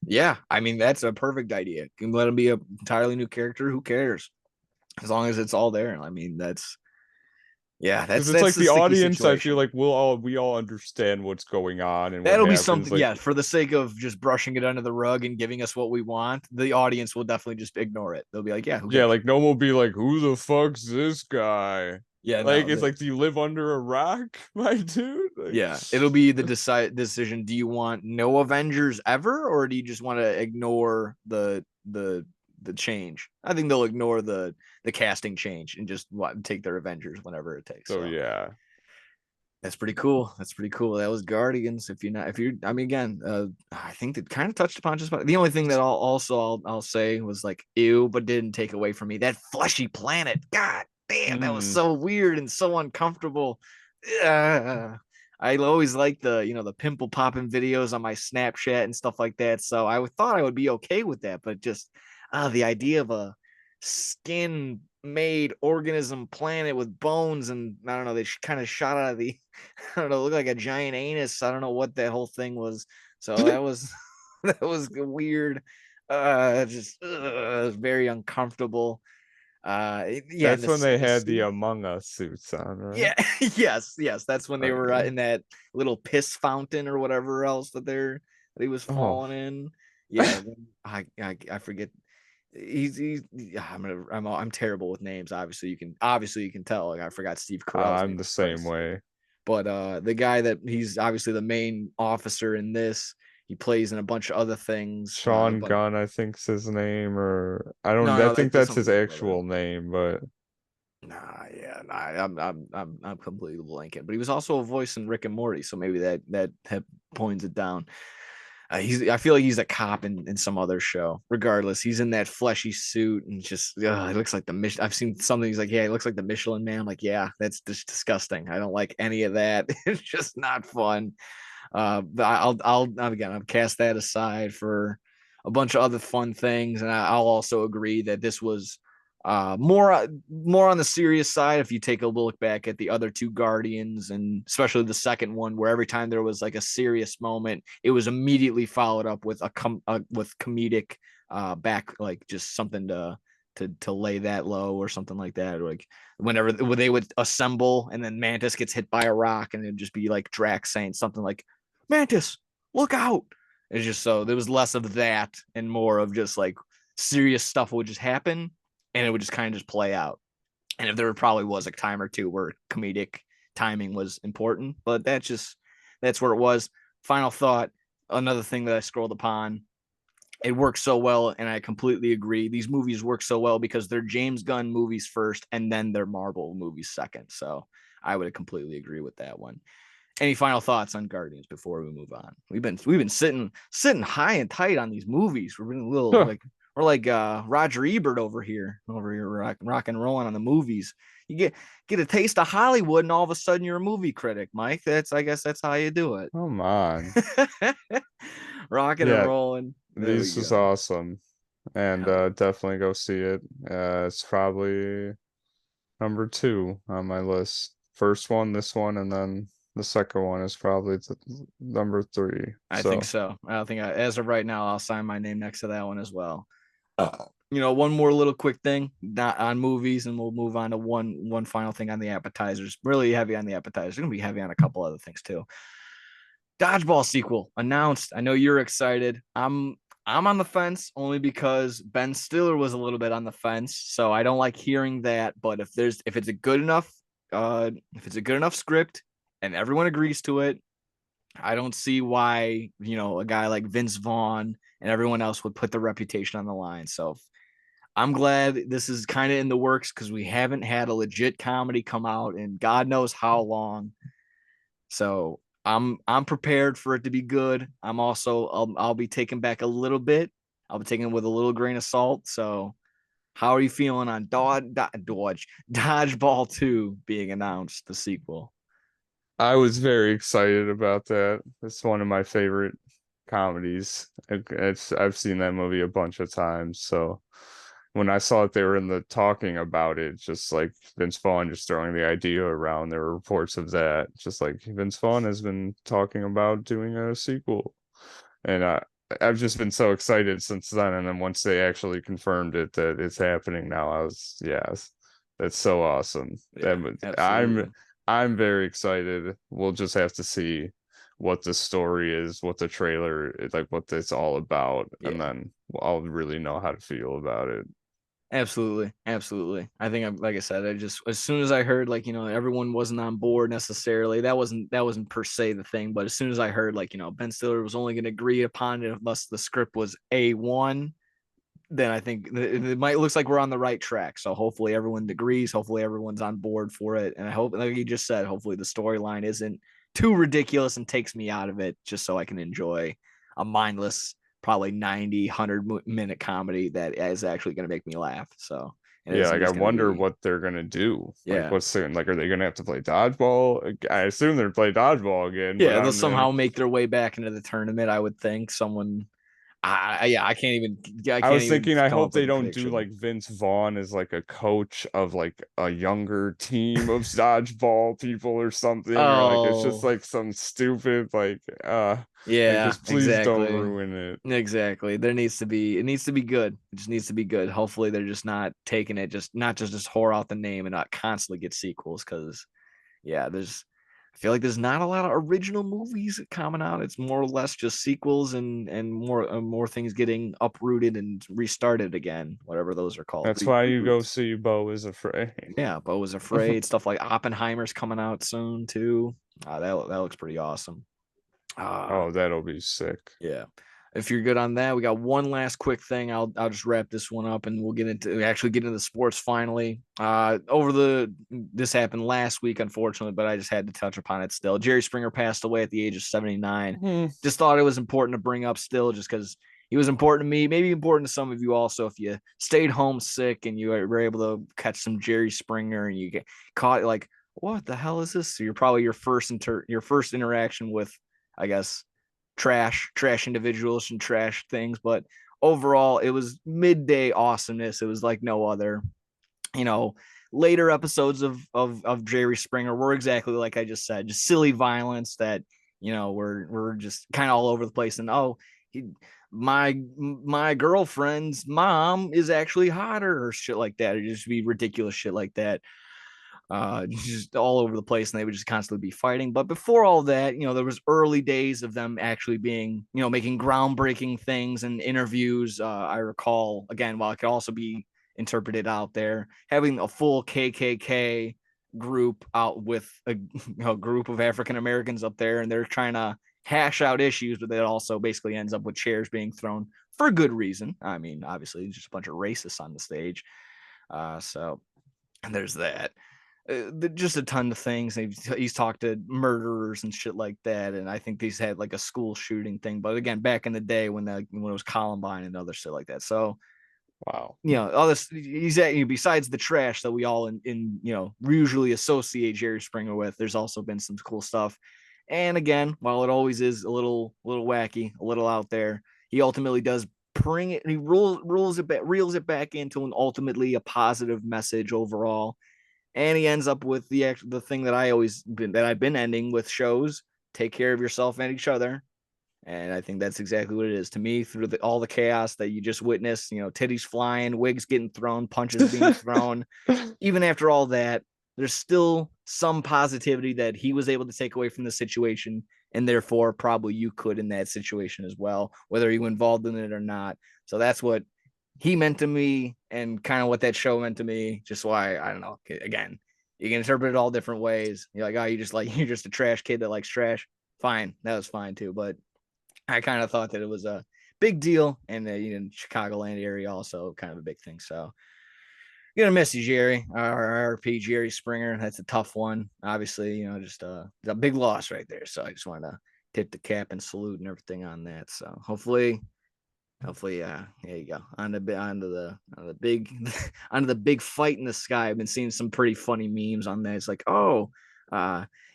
Yeah. I mean, that's a perfect idea. You can let him be a entirely new character. Who cares? As long as it's all there. I mean, Because it's that's like the the sticky audience, I feel situation. like we all understand what's going on and what That'll be happens. something, Like, yeah, for the sake of just brushing it under the rug and giving us what we want, the audience will definitely just ignore it. They'll be like, yeah, who yeah, cares? like no one will be like, who the fuck's this guy? Yeah, Like, no, it's like, do you live under a rock, my dude? Like, yeah, it'll be the decision. Do you want no Avengers ever, or do you just want to ignore the change? I think they'll ignore the casting change and just take their Avengers whenever it takes. so So yeah. that's pretty cool. That's pretty cool. That was Guardians. If you're, I mean, again, I think that kind of touched upon just about the only thing that I'll say was like ew, but didn't take away from me that fleshy planet. God damn, that was Hmm. so weird and so uncomfortable. Uh, I always like the pimple popping videos on my Snapchat and stuff like that. So I thought I would be okay with that, but just the idea of a skin made organism planet with bones and I don't know, they kind of shot out of the I don't know, look like a giant anus. I don't know what that whole thing was. So that was that was weird. Just very uncomfortable. Yeah, and That's when they and the had the suit. Among Us suits on, right? Yeah, yes. That's when they were Okay. in that little piss fountain or whatever else that he was Oh, falling in. Yeah, I forget. Yeah, I'm terrible with names. Obviously you can tell. Like I forgot Steve Carell's I'm name the at same first. way. But the guy that he's obviously the main officer in this. He plays in a bunch of other things. Sean But Gunn, I think's his name, or I no, don't. I no, think that's that's his something other. actual name, but Nah, yeah, nah, I'm completely blanking. But he was also a voice in Rick and Morty, so maybe that points it down. I feel like he's a cop in some other show. Regardless, he's in that fleshy suit and just it looks like the Mich. I've seen something. He's like, yeah, it looks like the Michelin Man. I'm like, yeah, that's just disgusting. I don't like any of that. It's just not fun. But I'll cast that aside for a bunch of other fun things, and I'll also agree that this was more on the serious side. If you take a look back at the other two Guardians, and especially the second one, where every time there was like a serious moment, it was immediately followed up with with comedic back, like just something to lay that low or something like that. Or like whenever they would assemble and then Mantis gets hit by a rock and it'd just be like Drax saying something like, Mantis, look out. It's just so there was less of that and more of just like serious stuff would just happen and it would just kind of just play out. And if there probably was a time or two where comedic timing was important, but that's where it was. Final thought, another thing that I scrolled upon, it works so well, and I completely agree. These movies work so well because they're James Gunn movies first, and then they're Marvel movies second. So I would completely agree with that one. Any final thoughts on Guardians before we move on? We've been sitting high and tight on these movies. We're been a little like we're like Roger Ebert over here rock and rolling on the movies. You get a taste of Hollywood, and all of a sudden you're a movie critic, Mike. I guess that's how you do it. come on. Rocking and Yeah, rolling. There we this is go. awesome, and Hell definitely go see it. It's probably number two on my list. First one, this one, and then the second one is probably number three. I think So, so. I think as of right now, I'll sign my name next to that one as well. One more little quick thing, not on movies, and we'll move on to one final thing on the appetizers. Really heavy on the appetizers. Gonna be heavy on a couple other things too. Dodgeball sequel announced. I know you're excited. I'm on the fence only because Ben Stiller was a little bit on the fence, so I don't like hearing that. But if it's a good enough script and everyone agrees to it, I don't see why a guy like Vince Vaughn and everyone else would put their reputation on the line. So I'm glad this is kind of in the works because we haven't had a legit comedy come out in God knows how long. So I'm prepared for it to be good. I'll be taken back a little bit. I'll be taking it with a little grain of salt. So how are you feeling on Dodgeball 2 being announced, the sequel? I was very excited about that. It's one of my favorite comedies. I've seen that movie a bunch of times, so when I saw that they were in the talking about it, just like Vince Vaughn just throwing the idea around, there were reports of that. Just like Vince Vaughn has been talking about doing a sequel. And I've just been so excited since then. And then once they actually confirmed it that it's happening now, I was, yes, that's so awesome. Yeah, absolutely. I'm very excited. We'll just have to see what the story is, what the trailer is, like what it's all about, and Yeah. then I'll really know how to feel about it. Absolutely. I think like I said, I just as soon as I heard like everyone wasn't on board necessarily, that wasn't per se the thing, but as soon as I heard like Ben Stiller was only going to agree upon it unless the script was A1, then I think it might looks like we're on the right track. So hopefully everyone agrees, hopefully everyone's on board for it, and I hope like you just said, hopefully the storyline isn't too ridiculous and takes me out of it just so I can enjoy a mindless probably 90 100 minute comedy that is actually going to make me laugh. So And Yeah, it's like I just gonna wonder be what they're gonna do. Like, yeah. what's the, like? Are they gonna have to play dodgeball? I assume they're play dodgeball again, but Yeah, I they'll don't know. somehow make their way back into the tournament. I would think someone. Yeah, I I can't was even thinking, I come hope up with they a don't do prediction. like Vince Vaughn as like a coach of like a younger team of dodgeball people or something, or like it's just Oh, like some stupid like yeah, just please don't exactly. ruin it. Exactly. There needs to be it needs to be good. It just needs to be good. Hopefully they're just not taking it just not just whore out the name and not constantly get sequels because yeah, I feel like there's not a lot of original movies coming out. It's more or less just sequels and more things getting uprooted and restarted again, whatever those are called. That's why you go Reboots. see Beau is afraid. Yeah, Beau was afraid. Stuff like Oppenheimer's coming out soon too. That looks pretty awesome. Uh Oh, that'll be sick. yeah. If you're good on that, we got one last quick thing. I'll just wrap this one up and we'll get into the sports finally. This happened last week, unfortunately, but I just had to touch upon it still. Jerry Springer passed away at the age of 79. Hmm. Just thought it was important to bring up still, just because he was important to me, maybe important to some of you also. If you stayed home sick and you were able to catch some Jerry Springer and you get caught like, what the hell is this? So you're probably your first interaction with, I guess, trash individuals and trash things, but overall it was midday awesomeness. It was like no other. you know Later episodes of Jerry Springer were exactly like I just said, just silly violence that we're just kind of all over the place. And he, my girlfriend's mom is actually hotter or shit like that. It just be ridiculous shit like that, just all over the place, and they would just constantly be fighting. But before all that, there was early days of them actually being, making groundbreaking things and interviews. I recall, again, while it could also be interpreted out there, having a full KKK group out with a group of African Americans up there, and they're trying to hash out issues, but it also basically ends up with chairs being thrown for good reason. I mean, obviously, just a bunch of racists on the stage. So and there's that. Just a ton of things. He's talked to murderers and shit like that, and I think he's had like a school shooting thing. But again, back in the day when it was Columbine and other shit like that. So Wow. all this he's at besides the trash that we all in usually associate Jerry Springer with. There's also been some cool stuff. And again, while it always is a little wacky, a little out there, he ultimately does bring it. He reels it back into an ultimately a positive message overall, and he ends up with the thing that I've been ending with shows: take care of yourself and each other. And I think that's exactly what it is to me through all the chaos that you just witnessed. Titties flying, wigs getting thrown, punches being thrown. Even after all that, there's still some positivity that he was able to take away from the situation, and therefore probably you could in that situation as well, whether you were involved in it or not. So that's what he meant to me, and kind of what that show meant to me. Just why, I don't know. Again, you can interpret it all different ways. You're like, oh, you're just a trash kid that likes trash. Fine, that was fine too. But I kind of thought that it was a big deal, and in Chicagoland area also kind of a big thing. So gonna miss you, Jerry. RP Jerry Springer. That's a tough one. Obviously, just a big loss right there. So I just want to tip the cap and salute and everything on that. So hopefully, there you go. On the big onto the big fight in the sky. I've been seeing some pretty funny memes on that. It's like, oh,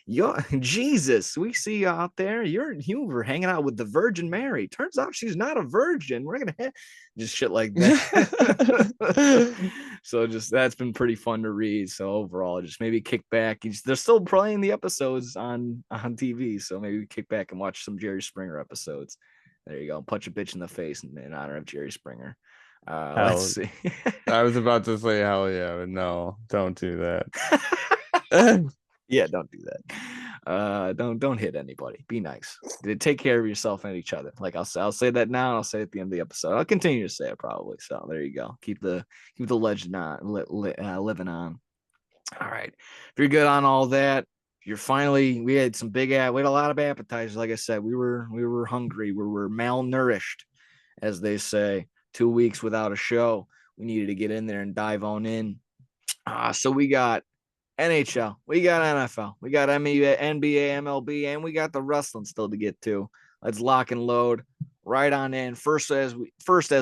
yo, Jesus, we see you out there. You were hanging out with the Virgin Mary. Turns out she's not a virgin. We're gonna just shit like that. So just that's been pretty fun to read. So overall, just maybe kick back. They're still playing the episodes on TV, so maybe kick back and watch some Jerry Springer episodes. There you go. Punch a bitch in the face in honor of Jerry Springer. Let's Hell, see. I was about to say hell yeah, but no, don't do that. Yeah, don't do that. Don't hit anybody. Be nice. Take care of yourself and each other. Like I'll say that now. And I'll say it at the end of the episode. I'll continue to say it probably. So there you go. Keep the legend on living on. All right. If you're good on all that, we had we had a lot of appetizers. Like I said, we were hungry. We were malnourished, as they say. 2 weeks without a show. We needed to get in there and dive on in. So we got NHL, we got NFL, we got NBA, MLB, and we got the wrestling still to get to. Let's lock and load right on in. First, as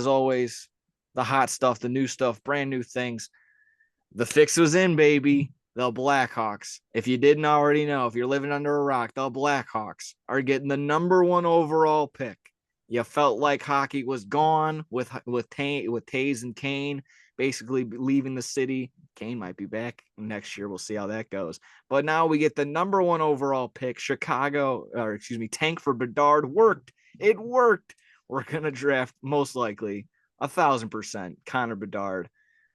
always, the hot stuff, the new stuff, brand new things. The fix was in, baby. The Blackhawks. If you didn't already know, if you're living under a rock, the Blackhawks are getting the #1 overall pick. You felt like hockey was gone with Taze and Kane basically leaving the city. Kane might be back next year. We'll see how that goes. But now we get the #1 overall pick. Tank for Bedard worked. It worked. We're gonna draft most likely 1,000% Connor Bedard.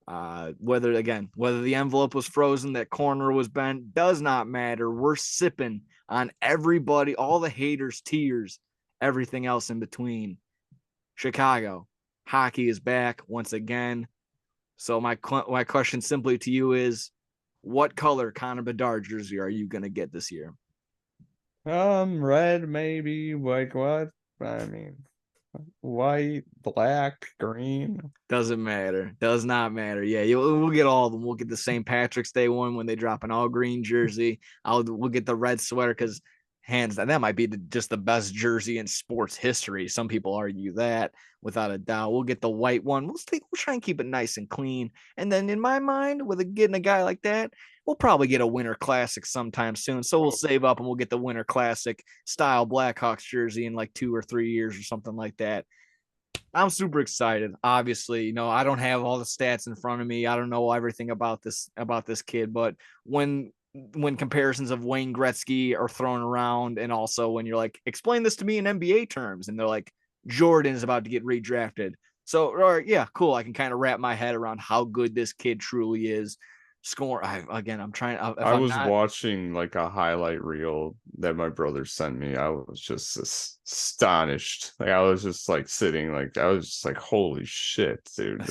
Whether the envelope was frozen, that corner was bent, does not matter. We're sipping on everybody, all the haters' tears, everything else in between. Chicago, hockey is back once again. So my question simply to you is, what color Connor Bedard jersey are you gonna get this year? Red maybe. Like what? I mean, white, black, green. Doesn't matter. Does not matter. Yeah, we'll get all of them. We'll get the St. Patrick's Day one when they drop an all green jersey. We'll get the red sweater because hands down, that might be just the best jersey in sports history. Some people argue that without a doubt. We'll get the white one. We'll try and keep it nice and clean. And then in my mind, getting a guy like that, we'll probably get a Winter Classic sometime soon. So we'll save up and we'll get the Winter Classic style Blackhawks jersey in like 2 or 3 years or something like that. I'm super excited. Obviously, I don't have all the stats in front of me. I don't know everything about this kid, but when comparisons of Wayne Gretzky are thrown around, and also when you're like, explain this to me in NBA terms, and they're like, Jordan is about to get redrafted. So, all right, yeah, cool. I can kind of wrap my head around how good this kid truly is. I'm trying. If I I'm was not, watching like a highlight reel that my brother sent me. I was just astonished. Like I was just like sitting, like I was just like, holy shit, dude!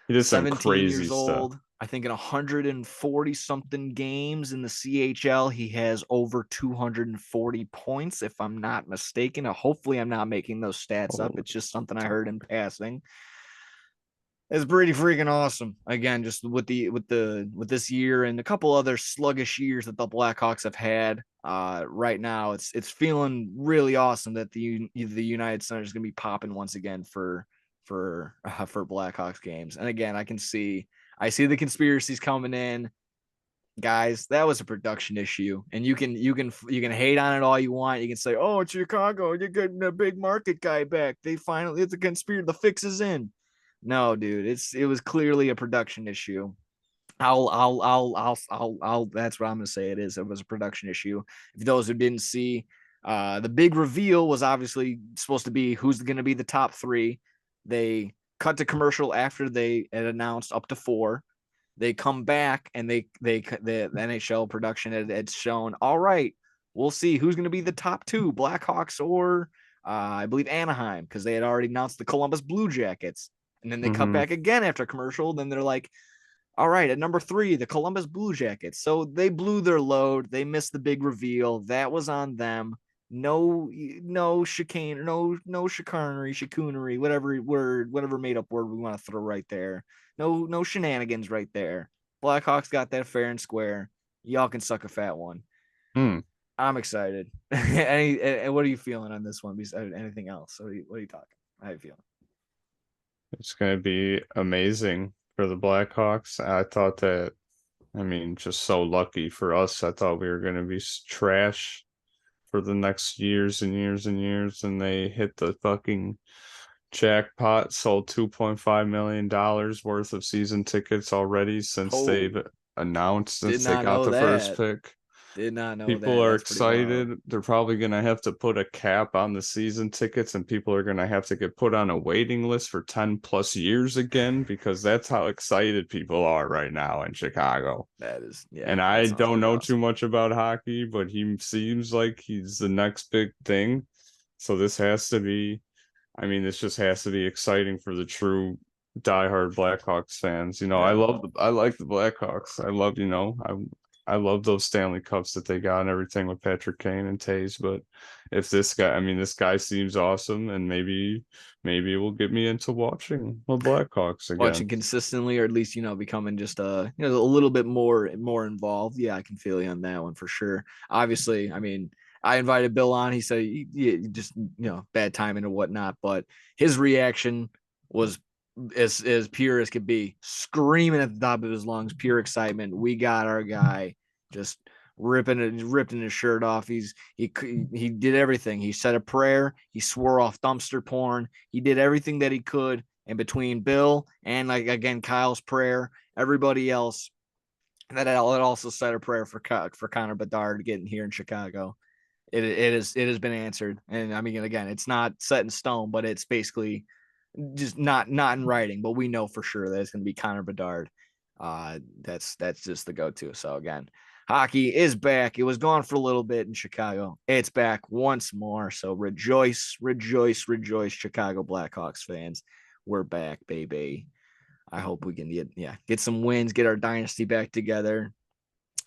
He did some 17 crazy years stuff. old. I think in 140 something games in the CHL, he has over 240 points, if I'm not mistaken. Hopefully, I'm not making those stats up. Holy It's just something I heard in passing. It's pretty freaking awesome. Again, just with this year and a couple other sluggish years that the Blackhawks have had. Right now, it's feeling really awesome that the United Center is going to be popping once again for Blackhawks games. And again, I see the conspiracies coming in, guys. That was a production issue, and you can hate on it all you want. You can say, "Oh, it's Chicago. You're getting a big market guy back. It's a conspiracy. The fix is in." No, dude, it was clearly a production issue. That's what I'm gonna say. It was a production issue. If those who didn't see, the big reveal was obviously supposed to be who's going to be the top three. They cut to commercial after they had announced up to four. They come back and the NHL production had shown, all right, we'll see who's going to be the top two, Blackhawks or I believe Anaheim, because they had already announced the Columbus Blue Jackets. And then they cut back again after commercial. Then they're like, all right, at number 3, the Columbus Blue Jackets. So they blew their load. They missed the big reveal. That was on them. No chicane, no chicanery, whatever made up word we want to throw right there. No shenanigans right there. Blackhawks got that fair and square. Y'all can suck a fat one. I'm excited. And what are you feeling on this one? Besides anything else? What are you talking? How are you feeling? It's going to be amazing for the Blackhawks. I thought that, I mean, just so lucky for us. I thought we were going to be trash for the next years and years and years, and they hit the fucking jackpot, sold $2.5 million worth of season tickets already since they've announced, since they got the first pick. Did not know that. People are excited. They're probably going to have to put a cap on the season tickets, and people are going to have to get put on a waiting list for 10 plus years again, because that's how excited people are right now in Chicago. That is, yeah. And I don't know too much about hockey, but he seems like he's the next big thing. So this has to be, I mean, this just has to be exciting for the true diehard Blackhawks fans. You know, Yeah. I like the Blackhawks. I love those Stanley Cups that they got and everything with Patrick Kane and Taze. But if this guy seems awesome, and maybe it will get me into watching the Blackhawks again. Watching consistently, or at least, becoming just a little bit more involved. Yeah, I can feel you on that one for sure. Obviously, I mean, I invited Bill on. He said, just, bad timing or whatnot, but his reaction was as pure as could be, screaming at the top of his lungs, pure excitement. We got our guy, just ripping his shirt off. He did everything. He said a prayer. He swore off dumpster porn. He did everything that he could. And between Bill and, like, again, Kyle's prayer, everybody else that also said a prayer for Connor Bedard getting here in Chicago. It has been answered. And I mean, again, it's not set in stone, but it's basically just not in writing, but we know for sure that it's going to be Connor Bedard. That's just the go-to. So again, hockey is back. It was gone for a little bit in Chicago. It's back once more. So rejoice, rejoice, rejoice, Chicago Blackhawks fans. We're back, baby. I hope we can get some wins, get our dynasty back together.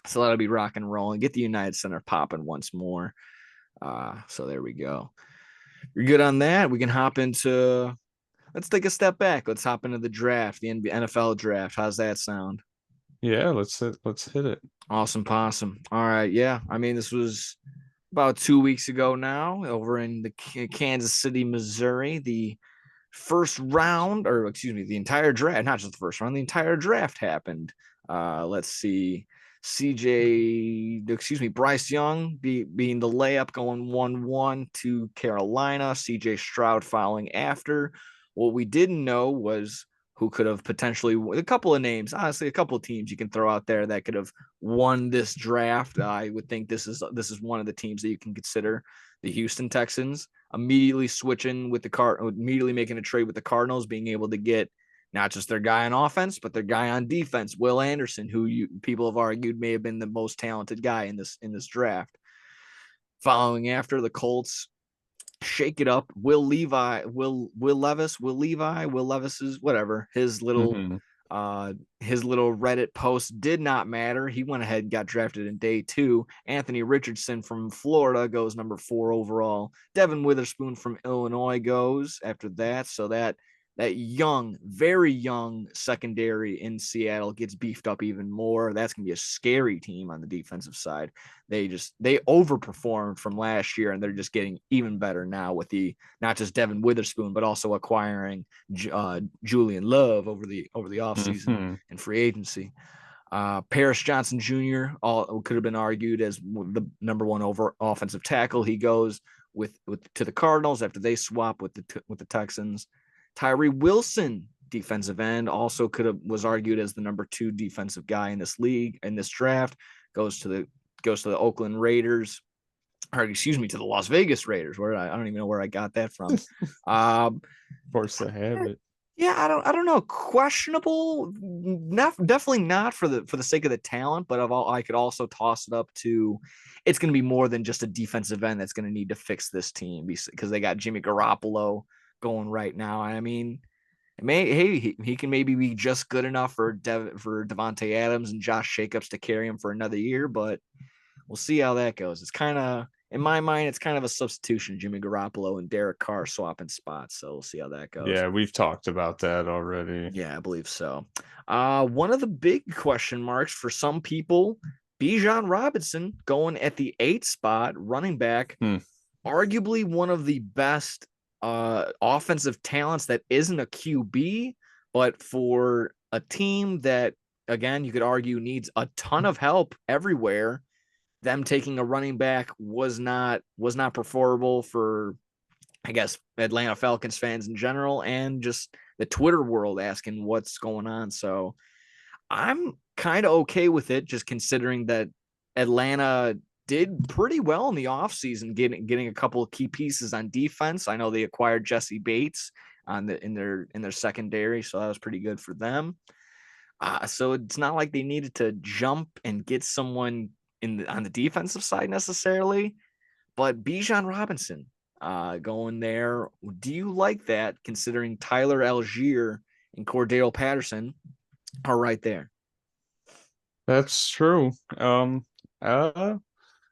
So that'll be rock and roll and get the United Center popping once more. So there we go. You're good on that. We can hop into. Let's take a step back. Let's hop into the draft, the NFL draft. How's that sound? Yeah, let's hit it. Awesome possum. All right. Yeah. I mean, this was about 2 weeks ago now over in the Kansas City, Missouri. The first round, or excuse me, the entire draft, not just the first round, the entire draft happened. Let's see. Bryce Young being the layup going 1-1 to Carolina. CJ Stroud following after. What we didn't know was who could have potentially, a couple of names, honestly, a couple of teams you can throw out there that could have won this draft. I would think this is one of the teams that you can consider. The Houston Texans immediately switching with immediately making a trade with the Cardinals, being able to get not just their guy on offense, but their guy on defense, Will Anderson, who people have argued may have been the most talented guy in this draft. Following after, the Colts shake it up. Will Levis's whatever his little Reddit post did not matter. He went ahead and got drafted in day 2. Anthony Richardson from Florida goes number 4 overall. Devin Witherspoon from Illinois goes after that. So that young, very young secondary in Seattle gets beefed up even more. That's going to be a scary team on the defensive side. They overperformed from last year, and they're just getting even better now with not just Devin Witherspoon, but also acquiring Julian Love over the offseason and free agency. Paris Johnson Jr. could have been argued as the number 1 over offensive tackle. He goes to the Cardinals after they swap with the Texans. Tyree Wilson, defensive end, also was argued as the number 2 defensive guy in this league, in this draft, goes to the Oakland Raiders, or excuse me, to the Las Vegas Raiders. I don't even know where I got that from. Of course I have it. Yeah, I don't know. Questionable, definitely not for the sake of the talent, but I could also toss it up to it's going to be more than just a defensive end that's going to need to fix this team because they got Jimmy Garoppolo going right now. I mean, he can maybe be just good enough for Devontae Adams and Josh Jacobs to carry him for another year, but we'll see how that goes. It's kind of, in my mind, it's kind of a substitution, Jimmy Garoppolo and Derek Carr swapping spots. So we'll see how that goes. Yeah, we've talked about that already. Yeah, I believe so. One of the big question marks for some people, Bijan Robinson going at the 8th spot, running back, arguably one of the best offensive talents that isn't a QB, but for a team that, again, you could argue needs a ton of help everywhere, them taking a running back was not preferable for, I guess, Atlanta Falcons fans in general and just the Twitter world asking what's going on. So I'm kind of okay with it, just considering that Atlanta did pretty well in the offseason, getting a couple of key pieces on defense. I know they acquired Jesse Bates in their secondary, so that was pretty good for them. So it's not like they needed to jump and get someone on the defensive side necessarily, but Bijan Robinson going there. Do you like that, considering Tyler Algier and Cordell Patterson are right there? That's true.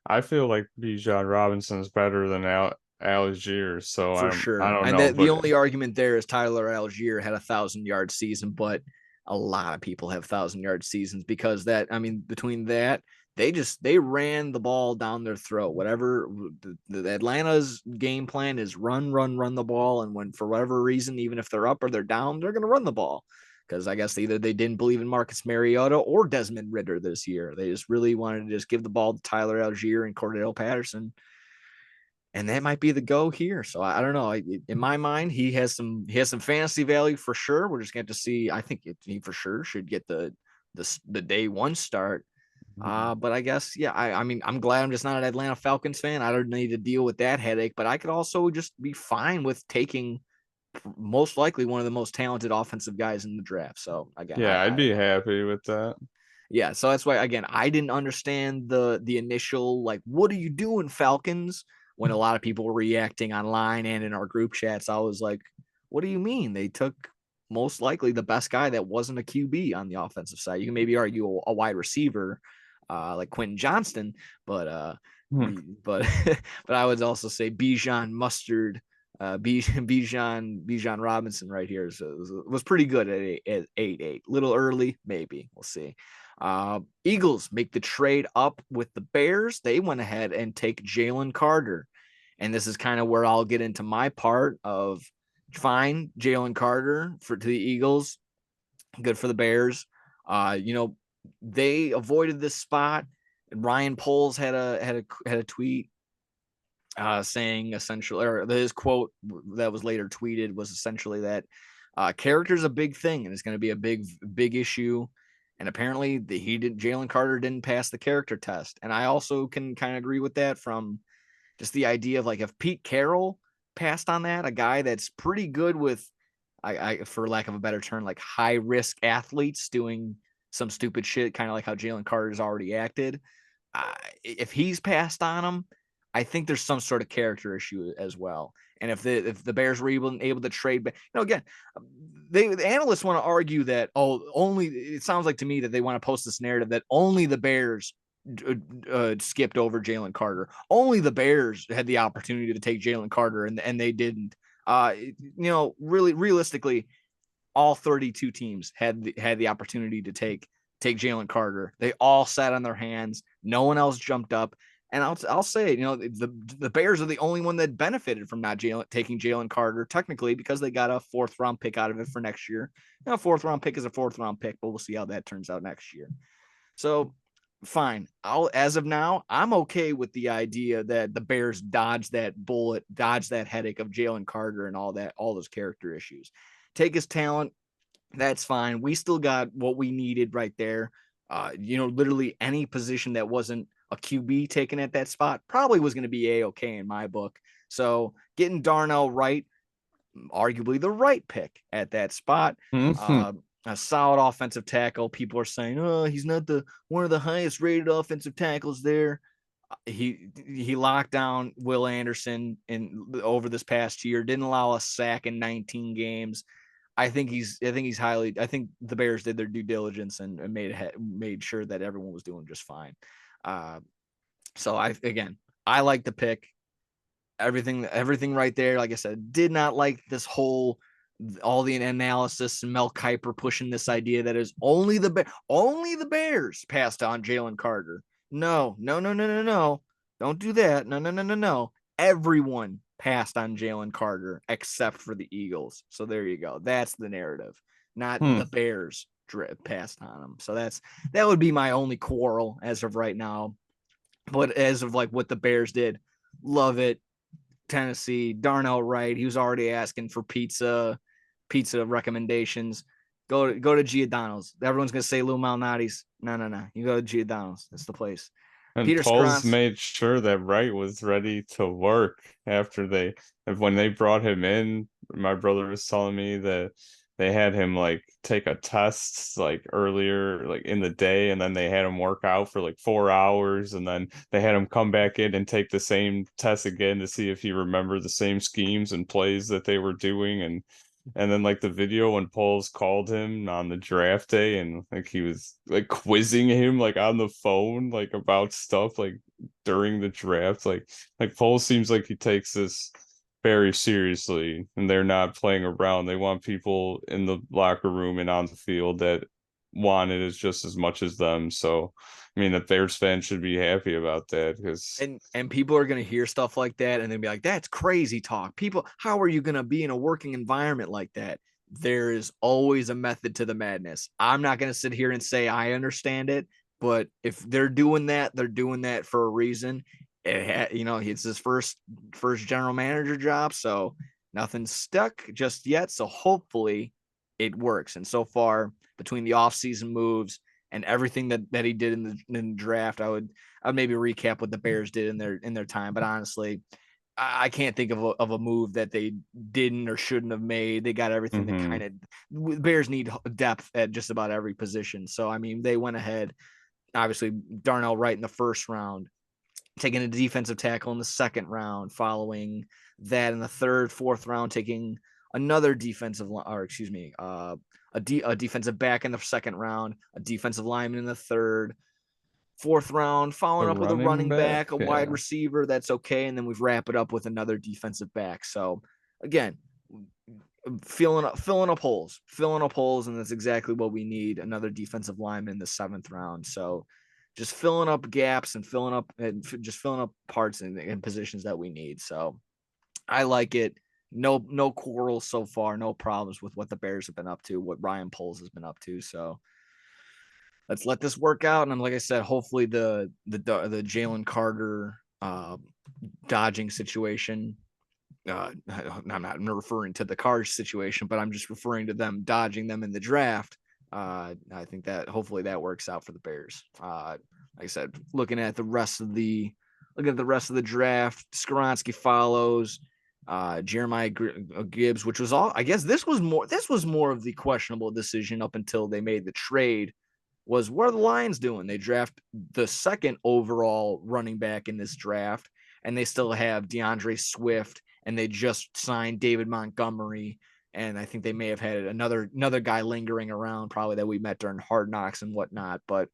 I feel like Bijan Robinson is better than Algier, so for sure. I don't and know. The only argument there is Tyler Algier had 1,000-yard season, but a lot of people have 1,000-yard seasons because between that, they ran the ball down their throat. Whatever the Atlanta's game plan is, run the ball, and when for whatever reason, even if they're up or they're down, they're going to run the ball. Because I guess either they didn't believe in Marcus Mariota or Desmond Ritter this year. They just really wanted to just give the ball to Tyler Algier and Cordell Patterson, and that might be the go here. So I don't know. In my mind, he has some fantasy value for sure. We're just going to see. I think he for sure should get the day one start. But I guess, yeah, I mean, I'm glad I'm just not an Atlanta Falcons fan. I don't need to deal with that headache, but I could also just be fine with taking most likely one of the most talented offensive guys in the draft. So again, Yeah, I'd be happy with that. yeah, so that's why again, I didn't understand the initial like, what are you doing, Falcons? When a lot of people were reacting online and in our group chats, I was like, what do you mean? They took most likely the best guy that wasn't a QB on the offensive side. You can maybe argue a wide receiver, like Quentin Johnston, but but but I would also say Bijan Mustard, Bijan Robinson right here was pretty good at 8-8. Little early, maybe we'll see. Eagles make the trade up with the Bears. They went ahead and take Jalen Carter, and this is kind of where I'll get into my part of fine Jalen Carter to the Eagles, good for the Bears. They avoided this spot. Ryan Poles had a tweet saying essentially, or his quote that was later tweeted was essentially that character is a big thing and it's going to be a big issue. And apparently Jalen Carter didn't pass the character test. And I also can kind of agree with that from just the idea of like, if Pete Carroll passed on that, a guy that's pretty good with, for lack of a better term, like high risk athletes doing some stupid shit, kind of like how Jalen Carter's already acted. If he's passed on him, I think there's some sort of character issue as well. And if the Bears were able to trade, but again, the analysts want to argue that only it sounds like to me that they want to post this narrative that only the Bears skipped over Jalen Carter. Only the Bears had the opportunity to take Jalen Carter, and they didn't. Really realistically, all 32 teams had the opportunity to take Jalen Carter. They all sat on their hands. No one else jumped up. And I'll say, the Bears are the only one that benefited from not taking Jalen Carter, technically, because they got a 4th round pick out of it for next year. 4th round pick is a 4th round pick, but we'll see how that turns out next year. So fine. As of now, I'm okay with the idea that the Bears dodged that bullet, dodged that headache of Jalen Carter and all those character issues. Take his talent. That's fine. We still got what we needed right there. Literally any position that wasn't a QB taken at that spot probably was going to be A-okay in my book. So getting Darnell Wright, arguably the right pick at that spot. A solid offensive tackle. People are saying, oh, he's not one of the highest rated offensive tackles there. He locked down Will Anderson over this past year, didn't allow a sack in 19 games. I think the Bears did their due diligence and made sure that everyone was doing just fine. So I like the pick. Everything right there. Like I said, did not like this all the analysis and Mel Kiper pushing this idea that is only the Bears passed on Jalen Carter. No. Don't do that. No. Everyone passed on Jalen Carter except for the Eagles. So there you go. That's the narrative, not the Bears passed on him. So that would be my only quarrel as of right now. But as of like what the Bears did, love it. Tennessee, Darnell Wright, he was already asking for pizza recommendations. Go to Giordano's. Everyone's gonna say Lou Malnati's. No. You go to Giordano's. That's the place. And Peter Paul's Skronz made sure that Wright was ready to work when they brought him in. My brother was telling me that they had him like take a test like earlier, like in the day, and then they had him work out for like 4 hours, and then they had him come back in and take the same test again to see if he remembered the same schemes and plays that they were doing. And then like the video when Pauls called him on the draft day and like he was like quizzing him like on the phone like about stuff like during the draft, like Pauls seems like he takes this very seriously and they're not playing around. They want people in the locker room and on the field that wanted it just as much as them. So, I mean, the Bears fans should be happy about that because And people are gonna hear stuff like that and then be like, "That's crazy talk." People, how are you gonna be in a working environment like that? There is always a method to the madness. I'm not gonna sit here and say I understand it, but if they're doing that, they're doing that for a reason. It's his first general manager job, so nothing's stuck just yet. So hopefully it works. And so far, between the offseason moves and everything that he did in the draft, I'd maybe recap what the Bears did in their time. But honestly, I can't think of a move that they didn't or shouldn't have made. They got everything that kind of Bears need depth at just about every position. So I mean, they went ahead. Obviously, Darnell Wright in the first round, taking a defensive tackle in the second round, following that in the third, fourth round, taking another defensive, or excuse me, a defensive back in the second round, a defensive lineman in the third, fourth round, a following up with a running running back. back, a wide Yeah. receiver. That's okay. And then we've wrap it up with another defensive back. So again, filling up holes, and that's exactly what we need. Another defensive lineman in the seventh round. So just filling up gaps and filling up parts and positions that we need. So I like it. No quarrels so far, no problems with what the Bears have been up to, what Ryan Poles has been up to. So let's let this work out. And like I said, hopefully the Jalen Carter dodging situation. I'm not referring to the Cards situation, but I'm just referring to them dodging them in the draft. I think that hopefully that works out for the Bears. Like I said, looking at the rest of the draft, Skoronski follows. Jeremiah Gibbs, which was all. I guess this was more of the questionable decision up until they made the trade. Was what are the Lions doing? They draft the second overall running back in this draft, and they still have DeAndre Swift, and they just signed David Montgomery, and I think they may have had another guy lingering around, probably that we met during Hard Knocks and whatnot. But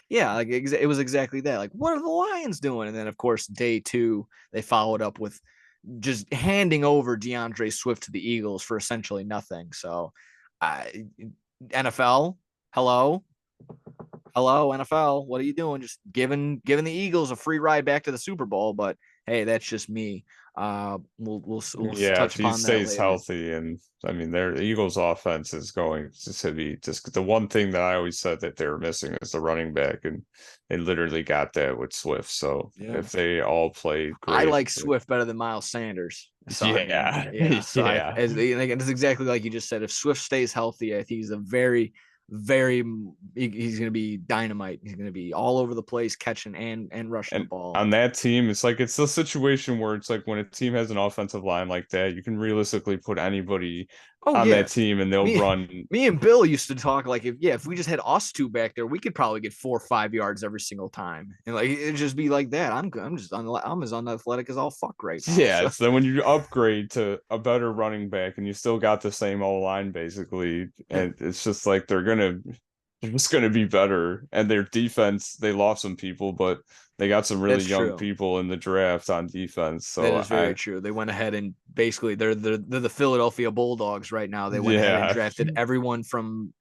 yeah, like it was exactly that. Like, what are the Lions doing? And then of course, day two, they followed up with just handing over DeAndre Swift to the Eagles for essentially nothing. So, NFL, hello, NFL, what are you doing? Just giving the Eagles a free ride back to the Super Bowl. But hey, that's just me. We'll Yeah, touch if he upon that stays later. healthy, and I mean, their Eagles' offense is going to be just the one thing that I always said that they were missing is the running back, and they literally got that with Swift. So Yeah, if they all play I great, like Swift better than Miles Sanders. So I mean, yeah, yeah. So yeah, it's exactly like you just said. If Swift stays healthy, I think he's a very, very. He's going to be dynamite. He's going to be all over the place, catching and rushing the and ball. on that team, it's a situation where it's like when a team has an offensive line like that, you can realistically put anybody Oh on yeah, that team, and they'll me run. me and Bill used to talk like if we just had us two back there, we could probably get 4 or 5 yards every single time, and like it'd just be like that. I'm as unathletic as all fuck right now. Yeah, So so then when you upgrade to a better running back and you still got the same O line basically, yeah, and it's just like they're just gonna be better. And their defense, they lost some people, but they got some really that's young true. people in the draft on defense. That So is very true. They went ahead and basically they're the Philadelphia Bulldogs right now. They went ahead and yeah. drafted everyone from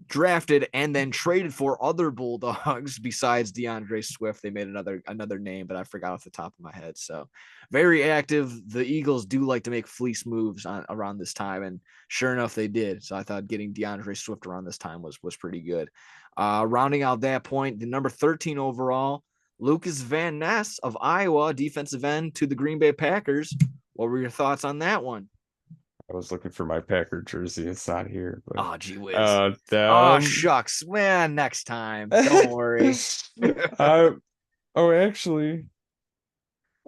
drafted and then traded for other Bulldogs besides DeAndre Swift. They made another name, but I forgot off the top of my head. So very active. The Eagles do like to make fleece moves around this time, and sure enough, they did. So I thought getting DeAndre Swift around this time was pretty good. Rounding out that point, the number 13 overall, Lucas Van Ness of Iowa, defensive end to the Green Bay Packers. What were your thoughts on that one? I was looking for my Packer jersey. It's not here, but Oh, gee whiz. uh Oh, um shucks. Man, next time. Don't worry. I oh actually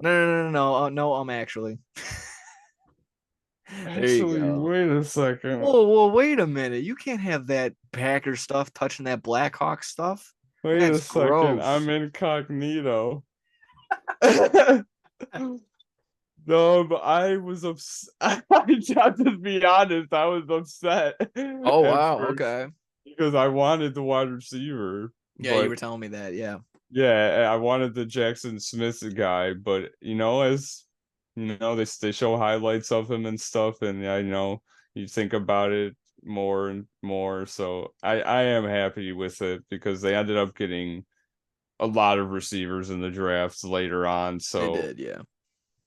No. Oh, no, actually. There you go. wait a second. Whoa, wait a minute. You can't have that Packer stuff touching that Blackhawks stuff. Wait a That's second. I'm gross. incognito. No, but I was upset. I have to be honest, I was upset Oh, at wow. first Okay. because I wanted the wide receiver, Yeah, you but were telling me that. Yeah. yeah, I wanted the Jackson Smith guy. But as they show highlights of him and stuff, and yeah, you think about it, more and more. So I am happy with it because they ended up getting a lot of receivers in the drafts later on. They So did, yeah.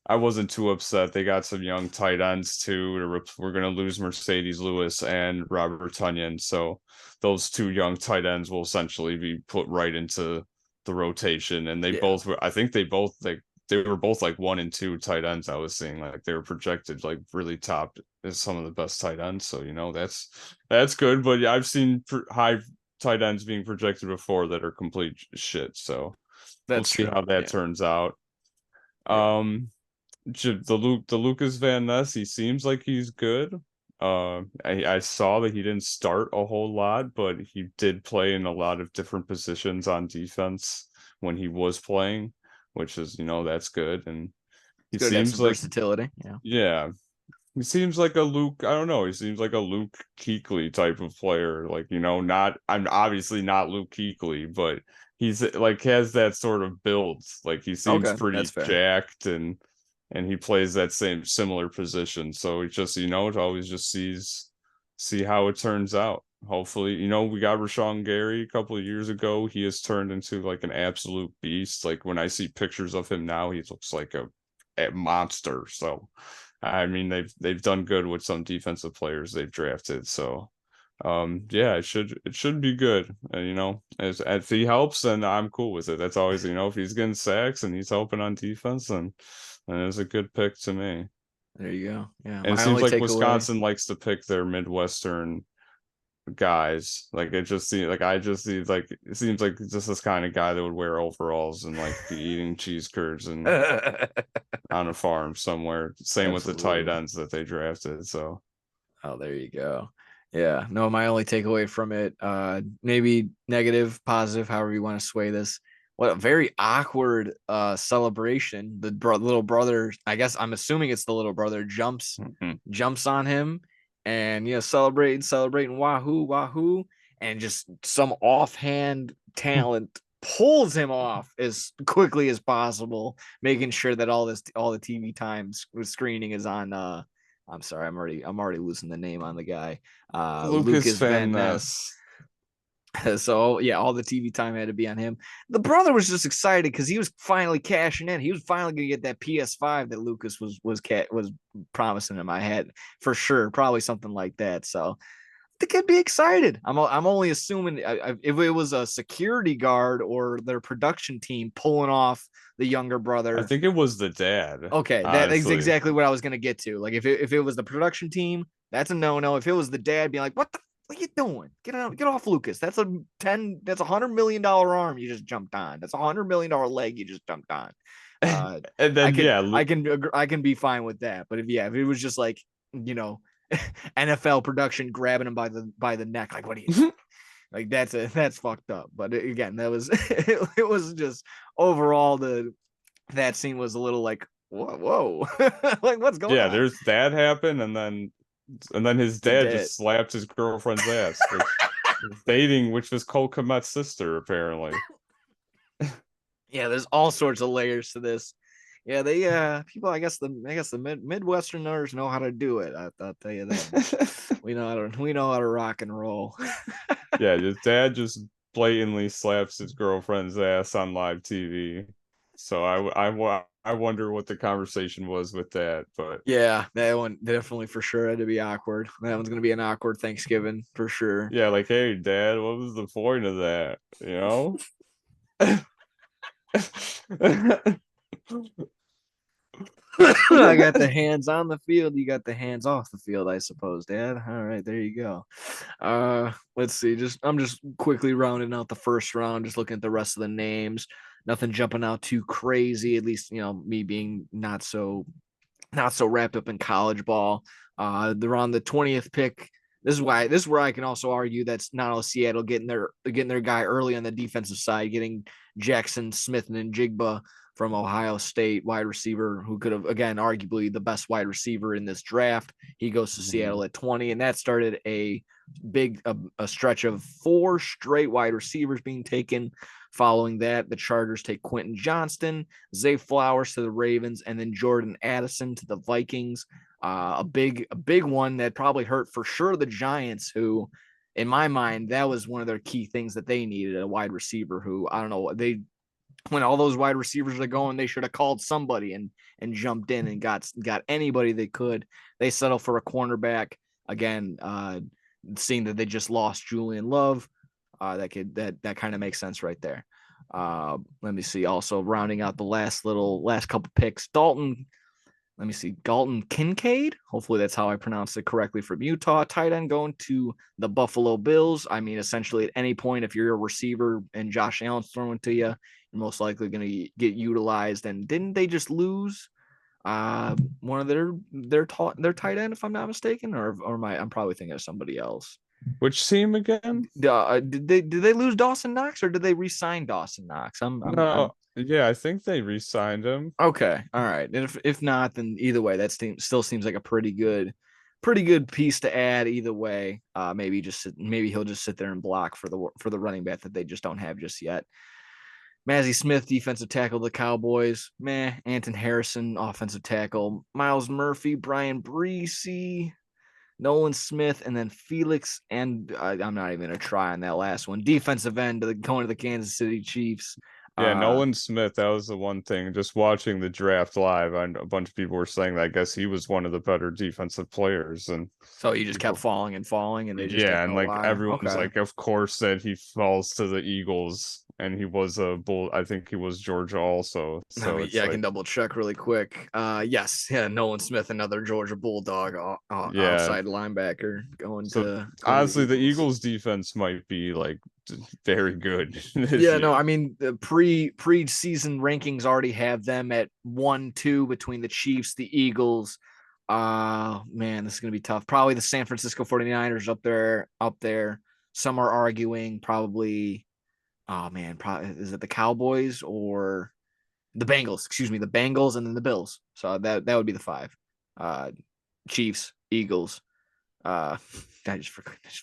I wasn't too upset. They got some young tight ends too. We're going to lose Mercedes Lewis and Robert Tunyon. So those two young tight ends will essentially be put right into the rotation. And they Yeah. both were, I think they were both like 1 and 2 tight ends. I was seeing like they were projected like really top as some of the best tight ends. So, that's good. But yeah, I've seen high tight ends being projected before that are complete shit. So we'll That's see true. how that Yeah. turns out. Yeah. Um, the Lucas Van Ness, he seems like he's good. I saw that he didn't start a whole lot, but he did play in a lot of different positions on defense when he was playing, which is, that's good. And he It's good to have seems some like, versatility. Yeah. yeah, he seems like a Luke. I don't know. He seems like a Luke Kuechly type of player. Like, I'm obviously not Luke Kuechly, but he's like has that sort of build. Like he seems Okay. That's pretty fair. jacked and he plays that same similar position. So it just, it always just see how it turns out. Hopefully, we got Rashawn Gary a couple of years ago. He has turned into like an absolute beast. Like when I see pictures of him now, he looks like a monster. So I mean, they've done good with some defensive players they've drafted. So, yeah, it should be good. And as if he helps, then I'm cool with it. That's always, if he's getting sacks and he's helping on defense, then it's a good pick to me. There you go. Yeah. And it My seems only like takeaway. Wisconsin likes to pick their Midwestern guys. Like I just see like it seems like just this kind of guy that would wear overalls and like be eating cheese curds and on a farm somewhere. Same with the tight Absolutely. ends that they drafted. So Oh, there you go. Yeah. No, my only takeaway from it, maybe negative, positive, however you want to sway this. What a very awkward celebration. The little brother, I guess I'm assuming it's the little brother, jumps on him and celebrating wahoo, wahoo, and just some offhand talent pulls him off as quickly as possible, making sure that all the TV times screening is on I'm sorry, I'm already losing the name on the guy. Lucas Lucas Van Van Ness. Ness. So yeah, all the TV time had to be on him. The brother was just excited because he was finally cashing in. He was finally gonna get that PS5 that Lucas was promising him. I had for sure, probably something like that. So the kid be excited. I'm only assuming if it was a security guard or their production team pulling off the younger I brother. think it was the dad, Okay, that is honestly. exactly what I was gonna get to. Like if it was the production team, that's a no. If it was the dad being like, what are you doing? Get off Lucas. That's $100 million arm you just jumped on. That's $100 million leg you just jumped on. And I then could yeah, I can be fine with that. But if it was just like, you know, NFL production grabbing him by the neck, like what are you doing? Like that's fucked up. But again, that was it was just overall that scene was a little like whoa, like what's going yeah, on? there's that happened and then his The dad dad. just slapped his girlfriend's ass, which is dating, which was Cole Komet's sister, apparently. Yeah, there's all sorts of layers to this. Yeah, they people. I guess the Midwesterners know how to do it. I'll tell you that. We know how to rock and roll. Yeah, his dad just blatantly slaps his girlfriend's ass on live TV. So I wonder what the conversation was with that, but Yeah, that one definitely for sure had to be awkward. That one's gonna be an awkward Thanksgiving for sure. yeah, like, hey, dad, what was the point of that? I got the hands on the field. You got the hands off the field, I suppose, Dad. All right, there you go. Let's see. I'm just quickly rounding out the first round, just looking at the rest of the names. Nothing jumping out too crazy, at least, me being not so wrapped up in college ball. They're on the 20th pick. This is where I can also argue that's not only Seattle getting their guy early on the defensive side, getting Jackson Smith and Jigba from Ohio State, wide receiver, who could have, again, arguably the best wide receiver in this draft. He goes to Seattle at 20, and that started a stretch of 4 straight wide receivers being taken. Following that, the Chargers take Quentin Johnston, Zay Flowers to the Ravens, and then Jordan Addison to the Vikings. A big one that probably hurt for sure the Giants, who, in my mind, that was one of their key things that they needed, a wide receiver who, I don't know, when all those wide receivers are going, they should have called somebody and jumped in and got anybody they could. They settled for a cornerback again, seeing that they just lost Julian Love. That kind of makes sense right there. Let me see. Also rounding out the last couple picks, Dalton Kincaid. Hopefully that's how I pronounced it correctly, from Utah. Tight end going to the Buffalo Bills. I mean, essentially at any point, if you're a receiver and Josh Allen's throwing to you, you're most likely going to get utilized. And didn't they just lose one of their tight end, if I'm not mistaken, or I'm probably thinking of somebody else. Which team again? Did they lose Dawson Knox, or did they re-sign Dawson Knox? Yeah, I think they re-signed him. Okay, all right. And if not, then either way, that still seems like a pretty good piece to add. Either way, maybe he'll just sit there and block for the running back that they just don't have just yet. Mazzie Smith, defensive tackle, the Cowboys. Anton Harrison, offensive tackle. Miles Murphy, Brian Breesy, Nolan Smith, and then Felix. And I'm not even going to try on that last one. Defensive end going to the Kansas City Chiefs. Yeah, Nolan Smith, that was the one thing. Just watching the draft live, a bunch of people were saying that I guess he was one of the better defensive players. And so he just kept falling, and they just and like everyone's like, of course that he falls to the Eagles, and he was a bull. I think he was Georgia also. So I can double check really quick. Yes, Nolan Smith, another Georgia Bulldog, outside linebacker going to. Honestly, the Eagles defense might be like very good. No, I mean the pre-season rankings already have them at 1-2 between the Chiefs, the Eagles. Man, this is gonna be tough. Probably the San Francisco 49ers up there. Some are arguing probably. Oh man, probably is it the Cowboys or the Bengals? Excuse me, the Bengals and then the Bills. So that would be the 5. Chiefs, Eagles. I just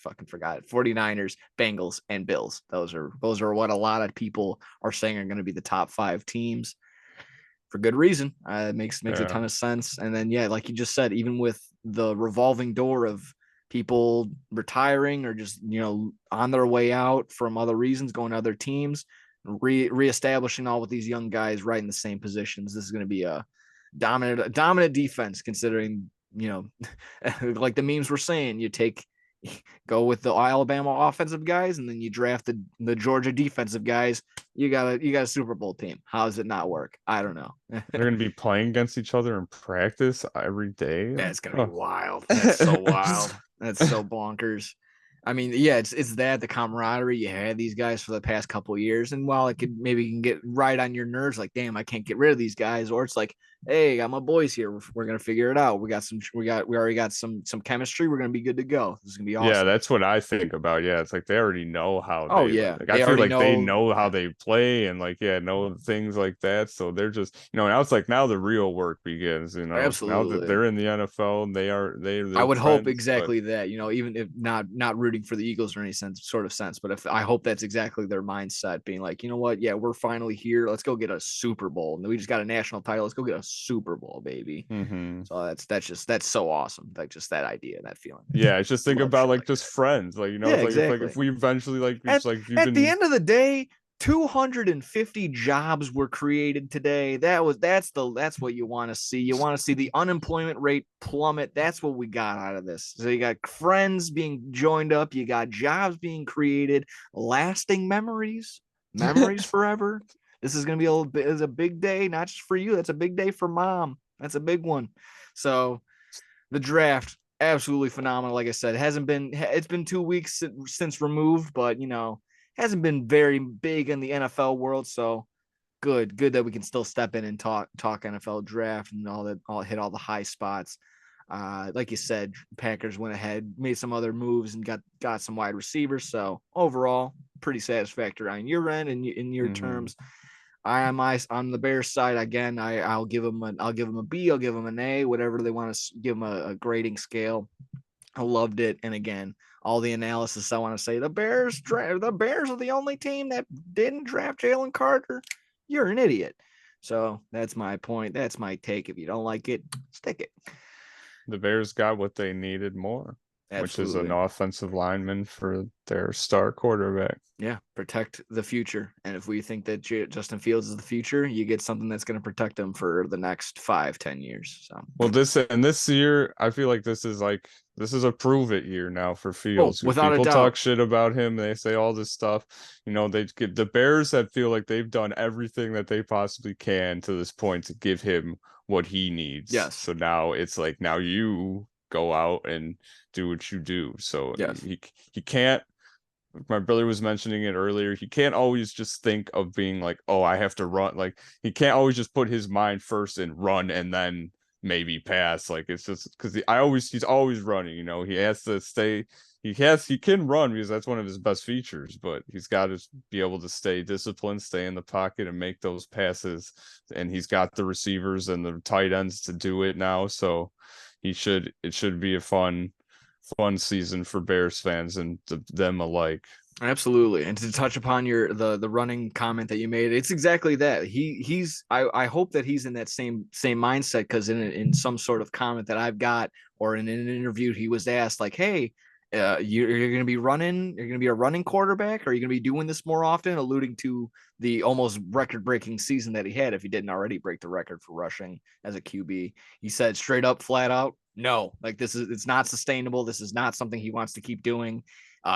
fucking forgot it. 49ers, Bengals, and Bills. Those are what a lot of people are saying are going to be the top 5 teams, for good reason. It makes a ton of sense. And then like you just said, even with the revolving door of people retiring or just on their way out from other reasons, going to other teams, reestablishing all with these young guys right in the same positions, this is going to be a dominant defense, considering like the memes were saying, go with the Alabama offensive guys and then you draft the Georgia defensive guys, you got a Super Bowl team. How does it not work? I don't know. They're going to be playing against each other in practice every day. That's going to be wild. That's so wild. That's so bonkers. I mean, it's that the camaraderie you had these guys for the past couple of years, and while it could maybe can get right on your nerves, like damn, I can't get rid of these guys, or it's like, hey, I got my boys here, we're gonna figure it out. We already got some chemistry. We're gonna be good to go. This is gonna be awesome. Yeah, that's what I think about. Yeah, it's like they already know how. Oh yeah, like, I feel like they know how they play and know things like that. So they're just now it's like now the real work begins. Absolutely. Now that they're in the NFL, and they're I would hope exactly that. Even if not rooting for the Eagles or any sense, but if I hope that's exactly their mindset, being like, you know what, we're finally here. Let's go get a Super Bowl. And we just got a national title. Let's go get a Super Bowl, baby. Mm-hmm. So that's so awesome. Like just that idea, that feeling. Yeah, it's just think about like just friends. Like exactly. if we eventually at the end of the day, 250 jobs were created today. That's what you want to see. You want to see the unemployment rate plummet. That's what we got out of this. So you got friends being joined up, you got jobs being created, lasting memories forever. This is going to be a big day, not just for you. That's a big day for mom. That's a big one. So the draft, absolutely phenomenal. Like I said, it's been 2 weeks since removed, but hasn't been very big in the NFL world. So good that we can still step in and talk NFL draft and hit all the high spots. Like you said, Packers went ahead, made some other moves and got some wide receivers. So overall, pretty satisfactory on your end and in your terms. On the Bears side again. I'll give them a B. I'll give them an A. Whatever they want to give them a grading scale. I loved it, and again, all the analysis. I want to say the Bears are the only team that didn't draft Jalen Carter. You're an idiot. So that's my point. That's my take. If you don't like it, stick it. the Bears got what they needed more, which is an Absolutely. offensive lineman for their star quarterback. Yeah, protect the future. And if we think that Justin Fields is the future, you get something that's going to protect him for the next 5-10 years. So, Well, this year, I feel like this is a prove it year now for oh, Fields. Because without a people doubt. talk shit about him, they say all this stuff. They get the Bears that feel like they've done everything that they possibly can to this point to give him what he needs. Yes. So now it's like now you go out and do what you do. So Yes. he can't. My brother was mentioning it earlier. He can't always just think of being like, oh, I have to run. Like he can't always just put his mind first and run and then maybe pass. Like it's just because he's always running. He has to stay. He can run because that's one of his best features. But he's got to be able to stay disciplined, stay in the pocket, and make those passes. And he's got the receivers and the tight ends to do it now. So it should be a fun season for Bears fans and them alike. Absolutely. And to touch upon the running comment that you made, it's exactly that. I hope that he's in that same mindset, because in some sort of comment that I've got, or in an interview, he was asked like, hey, you're going to be running, you're going to be a running quarterback, or are you going to be doing this more often, alluding to the almost record-breaking season that he had, if he didn't already break the record for rushing as a QB. He said straight up, flat out, no, like it's not sustainable. This is not something he wants to keep doing.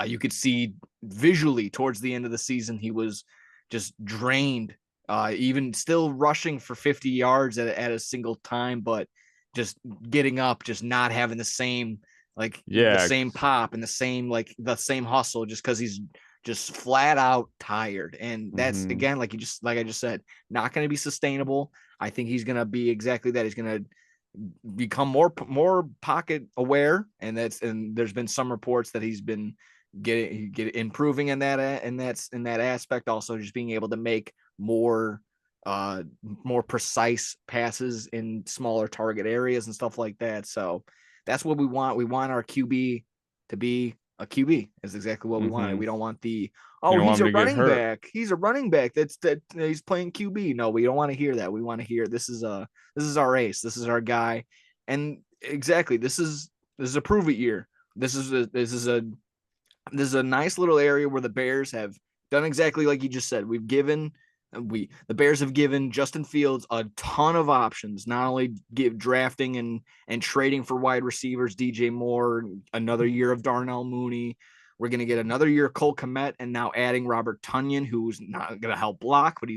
You could see visually towards the end of the season, he was just drained, even still rushing for 50 yards at a single time, but just getting up, just not having the same, like the Yeah. same pop and the same hustle, just because he's just flat out tired. And that's, Mm-hmm. again, like I just said, not going to be sustainable. I think he's going to be exactly that. He's going to become more pocket aware, and there's been some reports that he's been get improving in that aspect. Also, just being able to make more precise passes in smaller target areas and stuff like that. So that's what we want. We want our QB to be a QB. Is exactly what we wanted. Mm-hmm. We don't want the, You oh, don't he's want him a to get running hurt. back. He's a running back. That he's playing QB. No, we don't want to hear that. We want to hear this is our ace. This is our guy. And exactly, this is a prove it year. This is a nice little area where the Bears have done exactly like you just said. The Bears have given Justin Fields a ton of options, not only drafting and trading for wide receivers, DJ Moore, another year of Darnell Mooney. We're going to get another year of Cole Kmet, and now adding Robert Tonyan, who's not going to help block, but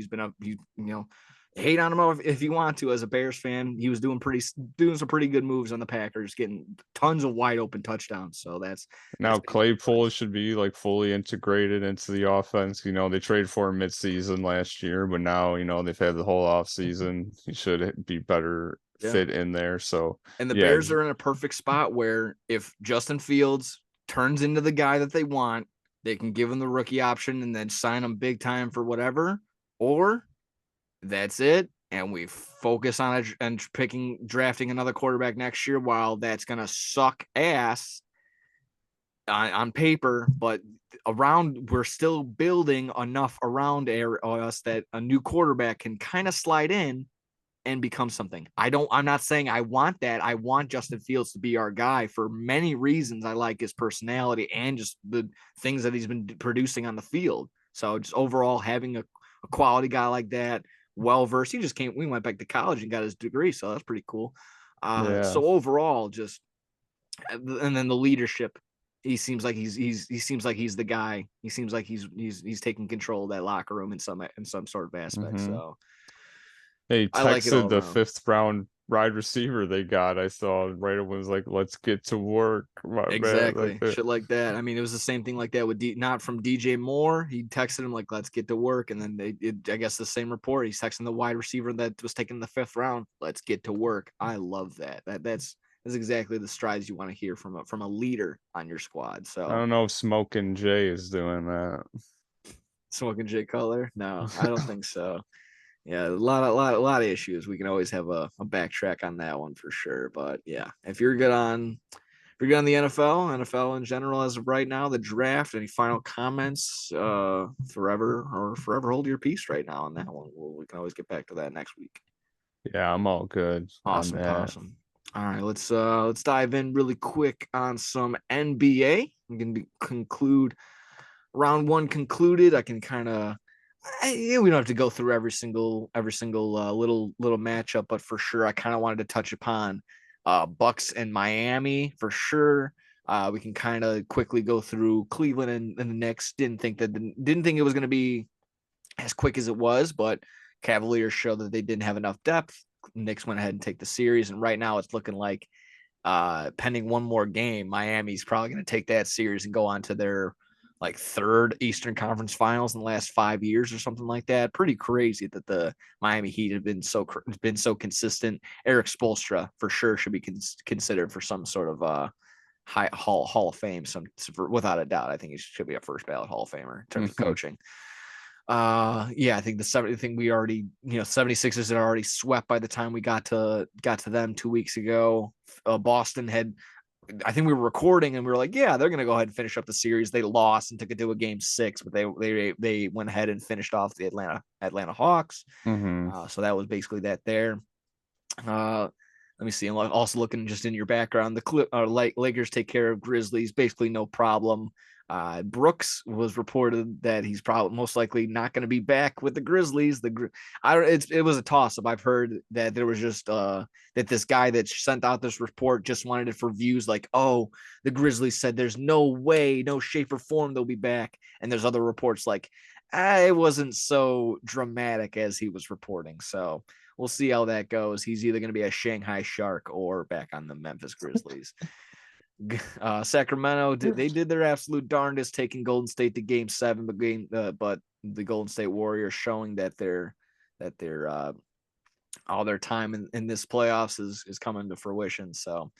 hate on him if you want to as a Bears fan. He was doing some pretty good moves on the Packers, getting tons of wide open touchdowns. So that's Now been good. Claypool should be like fully integrated into the offense. They traded for him midseason last year, but now, they've had the whole off season. He should be better Yeah. fit in there. So And the yeah. Bears are in a perfect spot where if Justin Fields turns into the guy that they want, they can give him the rookie option and then sign him big time for whatever, or that's it. And we focus on drafting another quarterback next year, while that's going to suck ass on paper, but we're still building enough around us that a new quarterback can kind of slide in and become something. I'm not saying I want that. I want Justin Fields to be our guy for many reasons. I like his personality and just the things that he's been producing on the field. So just overall having a quality guy like that, well versed. We went back to college and got his degree, so that's pretty cool. Yeah. So overall, and then the leadership. He seems like he's the guy. He seems like he's taking control of that locker room in some sort of aspect. Mm-hmm. So They I like it all texted the around. 5th round wide receiver they got. I saw right it was like, let's get to work, my man. Like Exactly. Shit like that. I mean, it was the same thing like that with not from DJ Moore. He texted him like, let's get to work. And then I guess the same report. He's texting the wide receiver that was taken in the 5th round. Let's get to work. I love that. That's exactly the strides you want to hear from a leader on your squad. I So don't know if Smoking Jay is doing that. Smoking Jay Cutler? No, I don't think so. Yeah, a lot of issues. We can always have a backtrack on that one for sure. But yeah, if you're good on the NFL in general as of right now, the draft, any final comments? Forever hold your peace right now on that one. We can always get back to that next week. Yeah, I'm all good on Awesome, that. awesome. All right, let's dive in really quick on some NBA. I'm going to conclude round one concluded. I can kind of we don't have to go through every single little matchup, but for sure I kind of wanted to touch upon Bucks and Miami for sure. We can kind of quickly go through Cleveland and the Knicks. Didn't think it was going to be as quick as it was, but Cavaliers showed that they didn't have enough depth. Knicks went ahead and take the series, and right now it's looking like pending one more game, Miami's probably going to take that series and go on to their like third Eastern Conference Finals in the last 5 years or something like that. Pretty crazy that the Miami Heat have been so consistent. Eric Spoelstra for sure should be considered for some sort of high Hall of Fame. Without a doubt, I think he should be a first ballot Hall of Famer in terms of coaching. Yeah, I think the 70 thing we already, 76ers had already swept by the time we got to them 2 weeks ago. Boston had, I think we were recording and we were like, yeah, they're gonna go ahead and finish up the series. They lost and took it to a game 6, but they went ahead and finished off the Atlanta Hawks. So that was basically that there. Let me see. I'm also looking just in your background. The Lakers take care of Grizzlies, basically no problem. Brooks was reported that he's probably most likely not going to be back with the Grizzlies. It was a toss up. I've heard that there was just that this guy that sent out this report just wanted it for views, like, oh, the Grizzlies said there's no way, no shape or form they'll be back, and there's other reports like it wasn't so dramatic as he was reporting. So we'll see how that goes. He's either going to be a Shanghai Shark or back on the Memphis Grizzlies. Sacramento, they did their absolute darndest taking Golden State to Game 7, but the Golden State Warriors showing that they're all their time in this playoffs is coming to fruition. So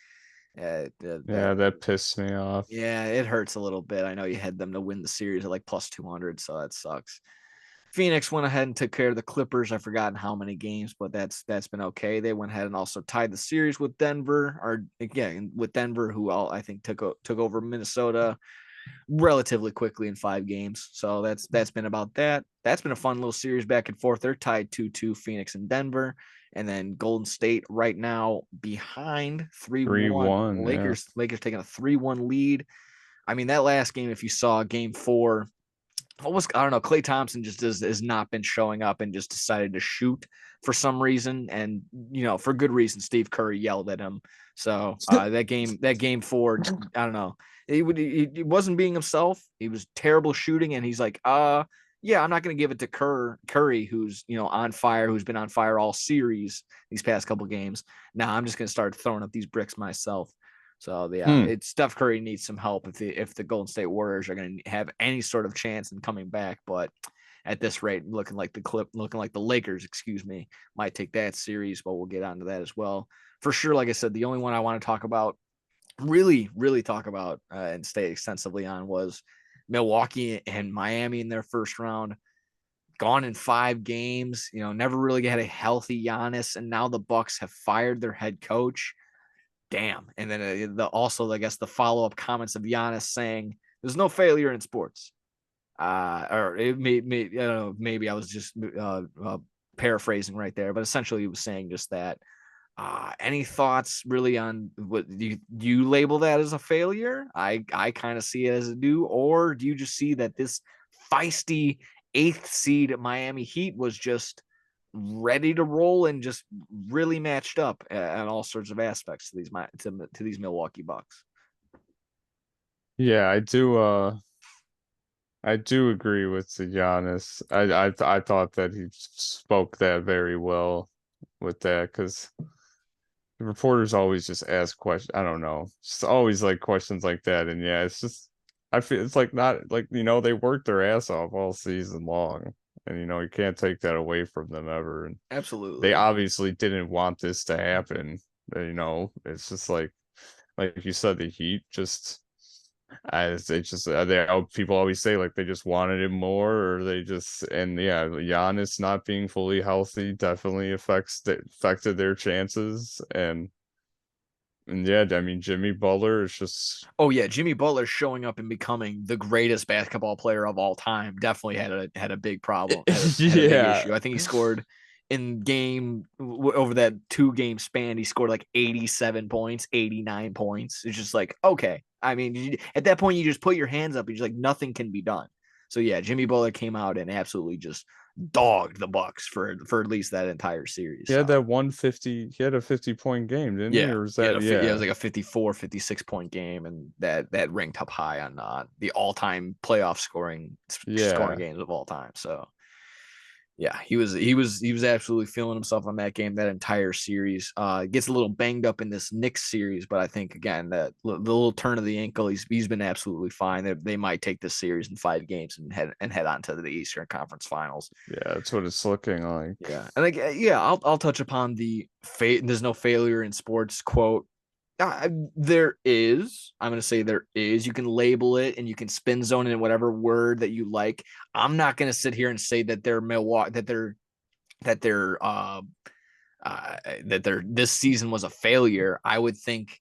that pissed me off. Yeah, it hurts a little bit. I know you had them to win the series at like plus 200, so that sucks. Phoenix went ahead and took care of the Clippers. I've forgotten how many games, but that's been okay. They went ahead and also tied the series with Denver, who I think took over Minnesota relatively quickly in 5 games. So that's been about that. That's been a fun little series back and forth. They're tied 2-2, Phoenix and Denver, and then Golden State right now behind 3-1. 3-1. Yeah. Lakers taking a 3-1 lead. I mean, that last game, if you saw Game 4. I don't know. Klay Thompson just has not been showing up and just decided to shoot for some reason, and for good reason. Steve Curry yelled at him. So that game 4, I don't know. He wasn't being himself. He was terrible shooting, and he's like, yeah, I'm not going to give it to Curry, who's on fire, who's been on fire all series these past couple games. Now I'm just going to start throwing up these bricks myself. So yeah, it's Steph Curry needs some help if the Golden State Warriors are going to have any sort of chance in coming back. But at this rate, looking like the Lakers, might take that series. But we'll get onto that as well for sure. Like I said, the only one I want to talk about, really talk about and stay extensively on, was Milwaukee and Miami in their first round. Gone in 5 games. Never really had a healthy Giannis, and now the Bucks have fired their head coach. Damn. And then also, I guess, the follow-up comments of Giannis saying there's no failure in sports. Or it I don't know, maybe I was just paraphrasing right there, but essentially he was saying just that. Any thoughts really on what do you label that as a failure? I kind of see it as a do, or do you just see that this feisty 8th seed Miami Heat was just ready to roll and just really matched up on all sorts of aspects to these Milwaukee Bucks? Yeah, I do agree with the Giannis. I thought that he spoke that very well with that, because the reporters always just ask questions. I don't know, just always like questions like that, and yeah, it's just, I feel it's like, not like, they worked their ass off all season long, and you can't take that away from them ever. And Absolutely. they obviously didn't want this to happen. It's just like you said, the Heat just, people always say like they just wanted it more, or and yeah, Giannis not being fully healthy definitely affected their chances. And yeah, I mean, Jimmy Butler is just, oh yeah, Jimmy Butler showing up and becoming the greatest basketball player of all time definitely had a big problem, had a big yeah, issue. I think he scored over that 2-game span, he scored like 87 points, 89 points. It's just like, okay. I mean, at that point, you just put your hands up and you're like, nothing can be done. So yeah, Jimmy Butler came out and absolutely just dogged the Bucks for at least that entire series. He had that 150. He had a 50-point game, didn't he? Yeah, Or was that it was like a 54, 56-point game, and that ranked up high on the all-time playoff scoring games of all time. So yeah, he was absolutely feeling himself on that game, that entire series. Gets a little banged up in this Knicks series, but I think again that the little turn of the ankle, he's been absolutely fine. They might take this series in 5 games and head on to the Eastern Conference Finals. Yeah, that's what it's looking like. Yeah, and like I'll touch upon the there's no failure in sports quote. There is. I'm going to say there is. You can label it and you can spin zone it in whatever word that you like. I'm not going to sit here and say that they're Milwaukee, that they're this season was a failure. I would think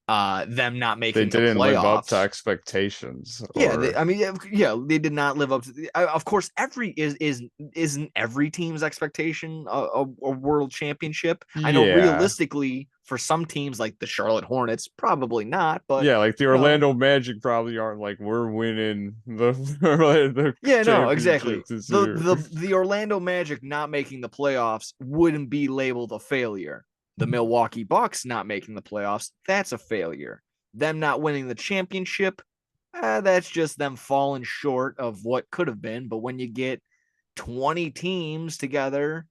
them not making they didn't the playoffs live up to expectations. Yeah, they did not live up to. Of course, isn't every team's expectation a world championship? I know realistically, for some teams like the Charlotte Hornets, probably not. But yeah, like the Orlando Magic probably aren't like we're winning the exactly. The Orlando Magic not making the playoffs wouldn't be labeled a failure. The Milwaukee Bucks not making the playoffs, that's a failure. Them not winning the championship, that's just them falling short of what could have been. But when you get 20 teams together,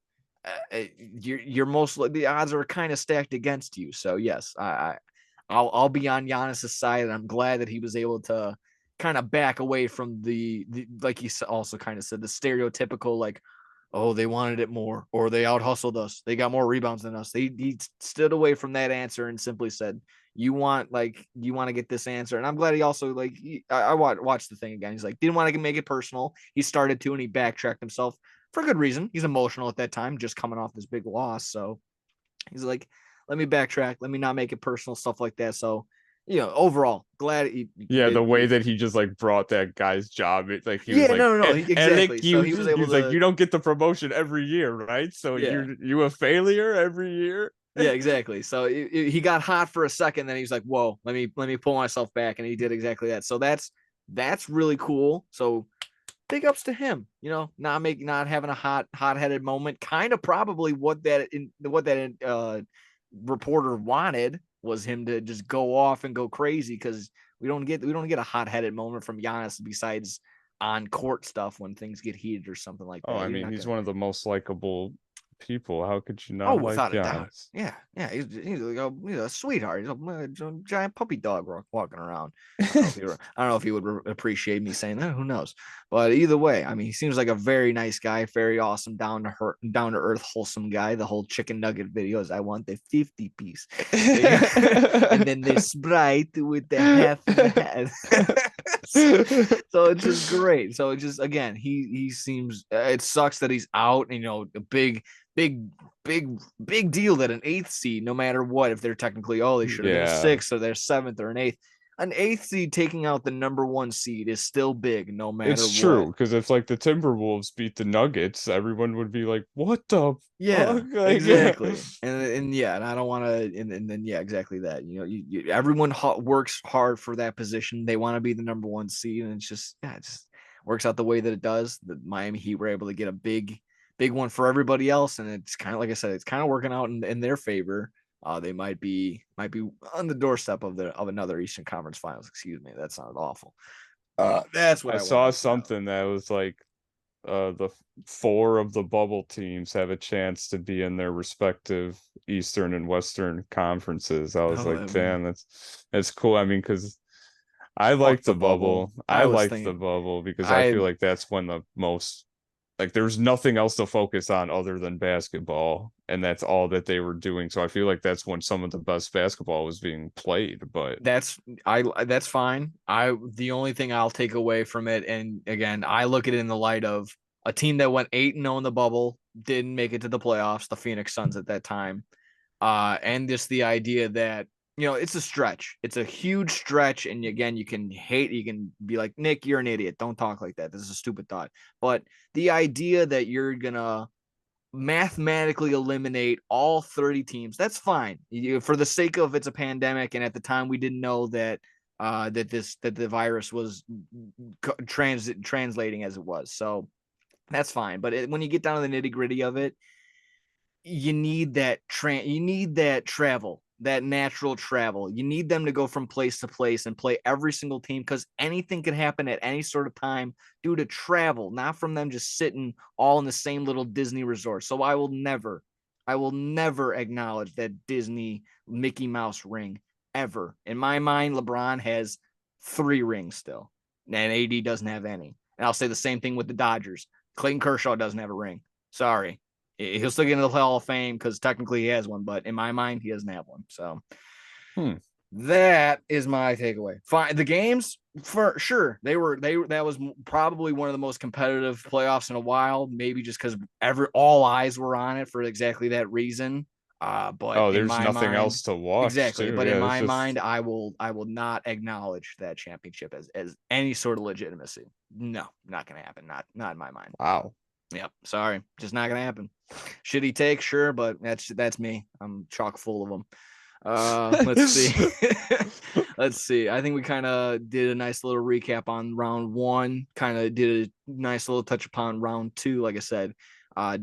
you're mostly the odds are kind of stacked against you. So yes, I'll be on Giannis's side, and I'm glad that he was able to kind of back away from the like he also kind of said, the stereotypical like, oh, they wanted it more, or they out hustled us. They got more rebounds than us. He stood away from that answer and simply said, you want to get this answer. And I'm glad he also I watched the thing again. He's like, didn't want to make it personal. He started to, and he backtracked himself for good reason. He's emotional at that time, just coming off this big loss. So he's like, let me backtrack. Let me not make it personal, stuff like that. So, overall, glad. The way that he just like brought that guy's job, like he was like, no, exactly. So he was able to, like, you don't get the promotion every year, right? So you a failure every year. Yeah, exactly. So he got hot for a second, then he was like, "Whoa, let me pull myself back," and he did exactly that. So that's really cool. So big ups to him. Not having a hot-headed moment. Kind of probably what that reporter wanted was him to just go off and go crazy, because we don't get a hot-headed moment from Giannis besides on court stuff when things get heated or something like that. Oh, I mean, he's one of the most likable people. How could you not? Without a doubt. Yeah. He's a sweetheart. He's a giant puppy dog walking around. I don't know if he would appreciate me saying that. Who knows? But either way, I mean, he seems like a very nice guy, very awesome, down to earth, wholesome guy. The whole chicken nugget videos. I want the 50 piece, and then the Sprite with the half of the head. So it's just great. So it just, again, he seems. It sucks that he's out. A big deal that an 8th seed, no matter what, if they're technically, they should have been a 6th or they're 7th or an 8th. An 8th seed taking out the number 1 seed is still big, no matter what. It's true, because if like the Timberwolves beat the Nuggets, everyone would be like, "What the?" Yeah, exactly. And I don't want to. And then exactly that. Everyone works hard for that position. They want to be the number 1 seed, and it just works out the way that it does. The Miami Heat were able to get a big one for everybody else, and it's kind of, like I said, it's kind of working out in their favor. They might be on the doorstep of another Eastern Conference Finals. Excuse me, that sounded awful. That's what I saw something that was like, the 4 of the bubble teams have a chance to be in their respective Eastern and Western conferences. I was damn, that's cool. I mean, because I like the bubble. I like the bubble because I feel like that's when the most, like, there's nothing else to focus on other than basketball, and that's all that they were doing. So I feel like that's when some of the best basketball was being played. But that's fine. The only thing I'll take away from it, and again, I look at it in the light of a team that went 8-0 in the bubble, didn't make it to the playoffs, the Phoenix Suns at that time, and just the idea that, it's a stretch. It's a huge stretch. And again, you can be like, Nick, you're an idiot. Don't talk like that. This is a stupid thought. But the idea that you're going to mathematically eliminate all 30 teams. That's fine. For the sake of it's a pandemic, and at the time we didn't know that that the virus was translating as it was. So that's fine. But when you get down to the nitty gritty of it, you need that travel, that natural travel. You need them to go from place to place and play every single team, because anything can happen at any sort of time due to travel, not from them just sitting all in the same little Disney resort. So I will never acknowledge that Disney Mickey Mouse ring ever. In my mind, LeBron has 3 rings still, and AD doesn't have any. And I'll say the same thing with the Dodgers. Clayton Kershaw doesn't have a ring. Sorry. He'll still get into the Hall of Fame because technically he has one, but in my mind, he doesn't have one. So that is my takeaway. Fine. The games, for sure, that was probably one of the most competitive playoffs in a while. Maybe just because all eyes were on it for exactly that reason. But there's nothing mind, else to watch. Exactly. Too. But yeah, in my mind, I will not acknowledge that championship as any sort of legitimacy. No, not gonna happen. Not in my mind. Wow. Yep. Sorry. Just not gonna happen. Shitty take, sure, but that's me. I'm chock full of them. Let's see. Let's see. I think we kind of did a nice little recap on round 1. Kind of did a nice little touch upon round 2. Like I said,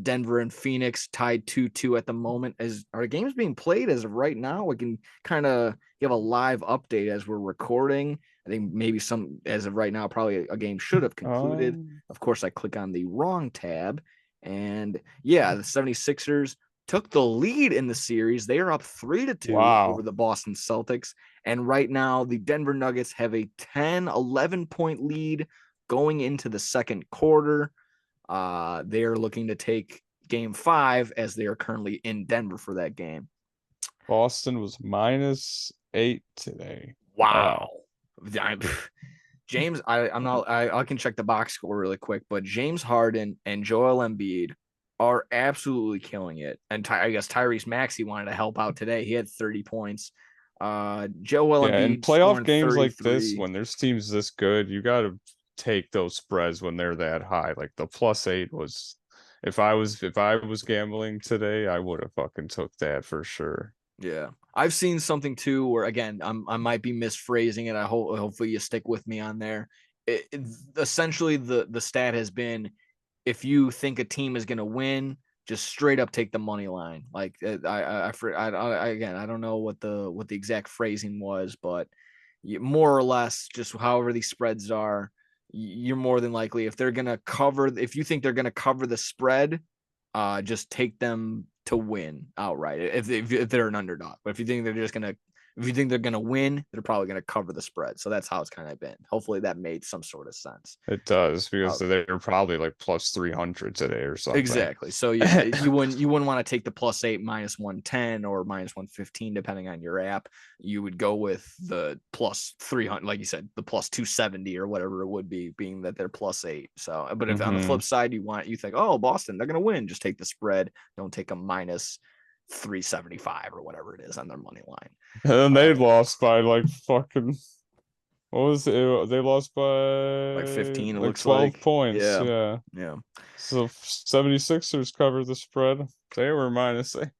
Denver and Phoenix tied 2-2 at the moment. As our games being played as of right now, we can kind of give a live update as we're recording. I think maybe some, as of right now, probably a game should have concluded. Of course, I click on the wrong tab. And yeah, the 76ers took the lead in the series. They are up 3-2 over the Boston Celtics. And right now, the Denver Nuggets have a 10-11 point lead going into the second quarter. They are looking to take game 5 as they are currently in Denver for that game. Boston was -8 today. Wow. James, I can check the box score really quick, but James Harden and Joel Embiid are absolutely killing it. And I guess Tyrese Maxey wanted to help out today. He had 30 points. Joel Embiid in playoff games 33. like this, when there's teams this good, you got to take those spreads when they're that high. Like the +8 was, if I was gambling today, I would have fucking took that for sure. Yeah, I've seen something too where, again, I might be misphrasing it. Hopefully you stick with me on there. Essentially, the stat has been, if you think a team is going to win, just straight up take the money line. Like I again, I don't know what the exact phrasing was, but more or less, just however these spreads are, you're more than likely, if you think they're going to cover the spread, just take them to win outright if they're an underdog. But if you think they're gonna win, they're probably gonna cover the spread. So that's how it's kind of been. Hopefully that made some sort of sense. It does, because they're probably like +300 today or something. Exactly. So yeah, you wouldn't want to take the +8 -110 or -115 depending on your app. You would go with the +300, like you said, the +270 or whatever it would be, being that they're +8. So, but if on the flip side you think, oh, Boston, they're gonna win, just take the spread. Don't take a -375 or whatever it is on their money line. And they lost by like fucking, what was it? They lost by like 15, it like looks 12 like. points. Yeah. So 76ers covered the spread. They were -8.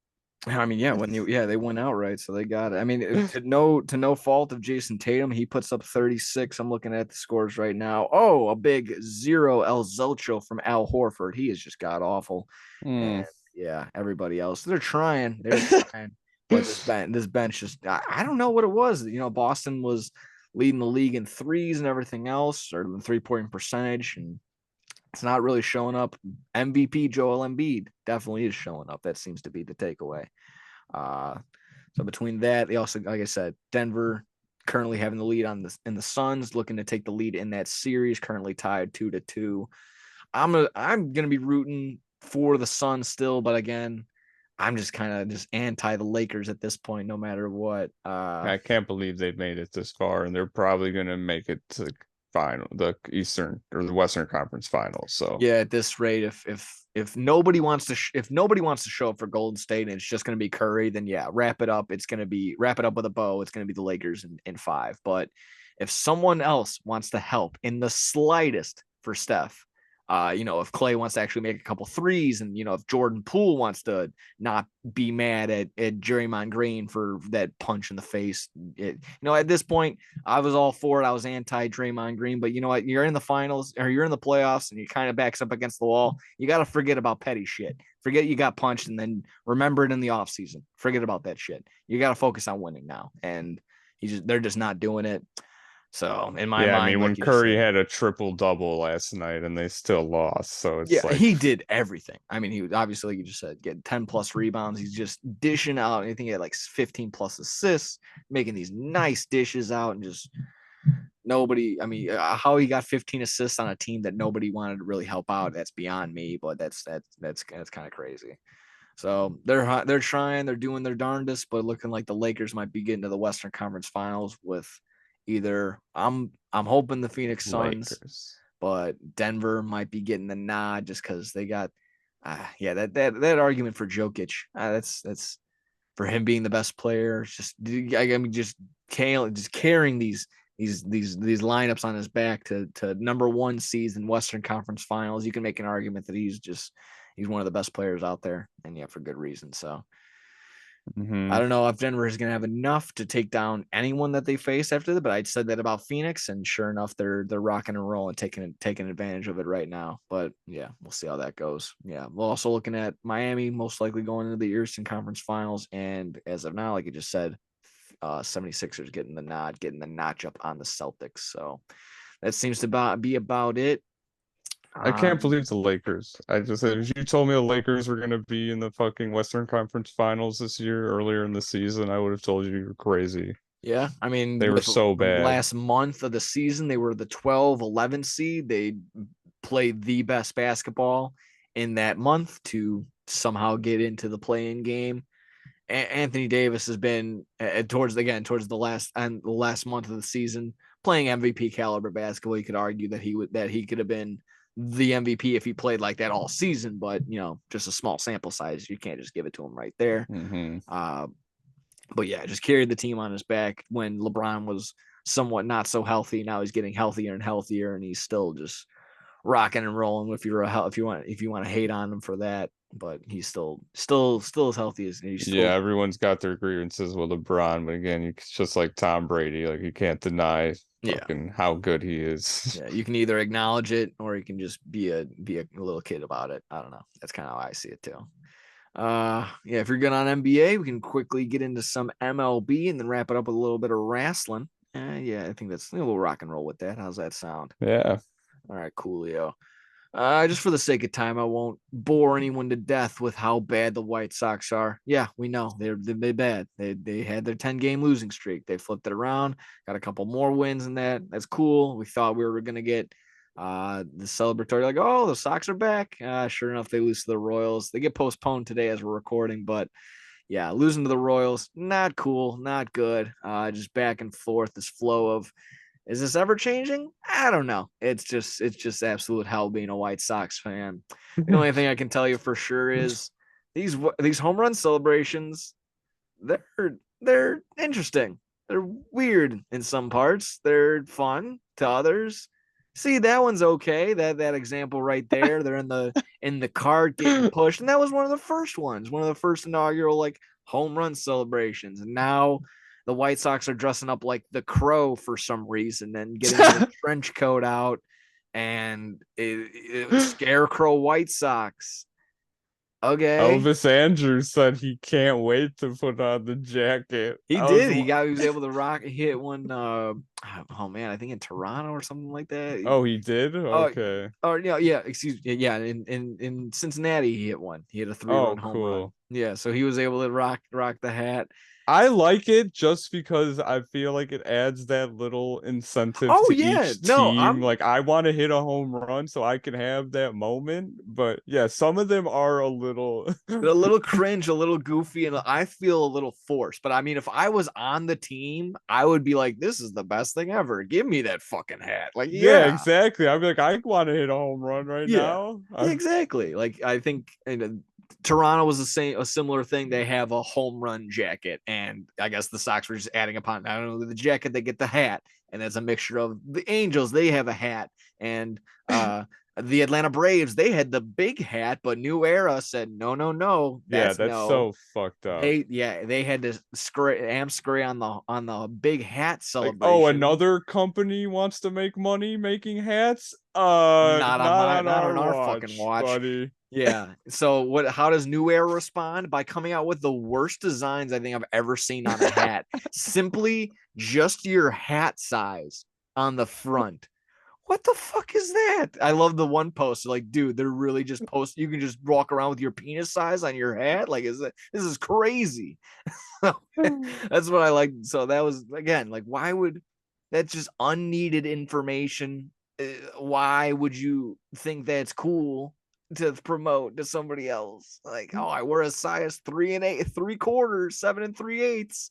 I mean, yeah, they went outright, so they got it. I mean, to no fault of Jason Tatum, he puts up 36. I'm looking at the scores right now. Oh, a big 0 El Zelcho from Al Horford. He is just god awful. And yeah, everybody else, they're trying. But this bench just, I don't know what it was. Boston was leading the league in threes and everything else, or the 3-point percentage, and it's not really showing up. MVP Joel Embiid definitely is showing up. That seems to be the takeaway. So between that, they also, like I said, Denver currently having the lead in the Suns, looking to take the lead in that series, currently tied 2-2. I'm gonna be rooting for the Suns still, but again, I'm just kind of anti the Lakers at this point, no matter what. I can't believe they've made it this far, and they're probably gonna make it to the Eastern or the Western Conference Finals. So yeah, at this rate, if nobody wants to show up for Golden State and it's just going to be Curry, then yeah, wrap it up. Wrap it up with a bow. It's going to be the Lakers in 5. But if someone else wants to help in the slightest for Steph, If Clay wants to actually make a couple threes, and if Jordan Poole wants to not be mad at Draymond Green for that punch in the face. At this point, I was all for it. I was anti Draymond Green, but you know what? You're in the finals or you're in the playoffs and you kind of backs up against the wall. You got to forget about petty shit. Forget you got punched and then remember it in the offseason. Forget about that shit. You got to focus on winning now. And they're just not doing it. So in my mind, I mean, like when you just Curry said, had a triple double last night and they still lost, so it's like he did everything. I mean, he was obviously, like you just said, getting 10 plus rebounds. He's just dishing out. I think he had like 15 plus assists, making these nice dishes out, and just nobody. I mean, how he got 15 assists on a team that nobody wanted to really help out, that's beyond me. But that's kind of crazy. So they're trying, they're doing their darndest, but looking like the Lakers might be getting to the Western Conference Finals with either I'm hoping the Phoenix Suns, Lakers. but Denver might be getting the nod just because they got that argument for Jokic. That's for him being the best player. It's just just carrying these lineups on his back to number one seeds in Western Conference Finals. You can make an argument that he's one of the best players out there, and for good reason. So I don't know if Denver is going to have enough to take down anyone that they face after that, but I said that about Phoenix, and sure enough, they're rocking and rolling, taking advantage of it right now. But yeah, we'll see how that goes. Yeah, we're also looking at Miami most likely going into the Eastern Conference Finals, and as of now, like you just said, 76ers getting the nod, getting the notch up on the Celtics. So that seems to be about it. I can't believe the Lakers. I just said, if you told me the Lakers were going to be in the fucking Western Conference Finals this year earlier in the season, I would have told you were crazy. Yeah, I mean, they were so bad. Last month of the season, they were the 12-11 seed. They played the best basketball in that month to somehow get into the play-in game. Anthony Davis has been towards the last month of the season playing MVP caliber basketball. You could argue that he could have been the MVP if he played like that all season, but just a small sample size. You can't just give it to him right there. But yeah, just carried the team on his back when LeBron was somewhat not so healthy. Now he's getting healthier and healthier, and he's still just rocking and rolling. If you want to hate on him for that, but he's still as healthy as he's. Everyone's got their grievances with LeBron, but again, it's just like Tom Brady. Like you can't deny fucking how good he is. Yeah, you can either acknowledge it or you can just be a little kid about it. I don't know. That's kind of how I see it too. If you're good on NBA, we can quickly get into some MLB and then wrap it up with a little bit of wrestling. I think we'll rock and roll with that. How's that sound? Yeah. All right, coolio. Just for the sake of time, I won't bore anyone to death with how bad the White Sox are. Yeah, we know they're bad. They had their 10-game losing streak. They flipped it around, got a couple more wins than that. That's cool. We thought we were gonna get the celebratory, like, oh, the Sox are back. Sure enough, they lose to the Royals. They get postponed today as we're recording, but yeah, losing to the Royals, not cool, not good. Just back and forth, this flow of, is this ever changing? I don't know. It's just absolute hell being a White Sox fan. The only thing I can tell you for sure is these home run celebrations, they're interesting. They're weird in some parts. They're fun to others. See, that one's okay. That example right there. They're in the cart getting pushed, and that was one of the first ones, one of the first inaugural like home run celebrations. And now the White Sox are dressing up like the Crow for some reason and getting their trench coat out, and it was Scarecrow White Sox. Okay. Elvis Andrews said he can't wait to put on the jacket. He did. He was able to hit one. Oh man, I think in Toronto or something like that. Oh, he did. Okay. Yeah. Excuse me. Yeah, in Cincinnati, he hit one. He hit a 3-run home run. Yeah, so he was able to rock the hat. I like it just because I feel like it adds that little incentive to each team. Like, I want to hit a home run so I can have that moment. But yeah, some of them are a little cringe, a little goofy, and I feel a little forced. But I mean, if I was on the team, I would be like, this is the best thing ever. Give me that fucking hat. Like, yeah, exactly. I'd be like, I want to hit a home run right now. Yeah, exactly. Like, I think Toronto was a similar thing. They have a home run jacket, and I guess the Sox were just adding upon not only the jacket, they get the hat, and it's a mixture of the Angels. They have a hat, and The Atlanta Braves, they had the big hat, but New Era said no, Yeah, that's that's no. so fucked up. They had to scurry on the big hat Like, oh, celebration. another company wants to make money making hats? Not on Not my on not our on our fucking watch, watch. buddy. Yeah. So what how does New Era respond? By coming out with the worst designs I think I've ever seen on a hat. Simply just your hat size on the front. What the fuck is that? I love the one post. Like, dude, they're really just post. You can just walk around with your penis size on your hat. Like, this is crazy. That's what I like. So that was again, like, why would that's just unneeded information? Why would you think that's cool to promote to somebody else? Like, oh, I wear a size 3 3/8, 7 3/8.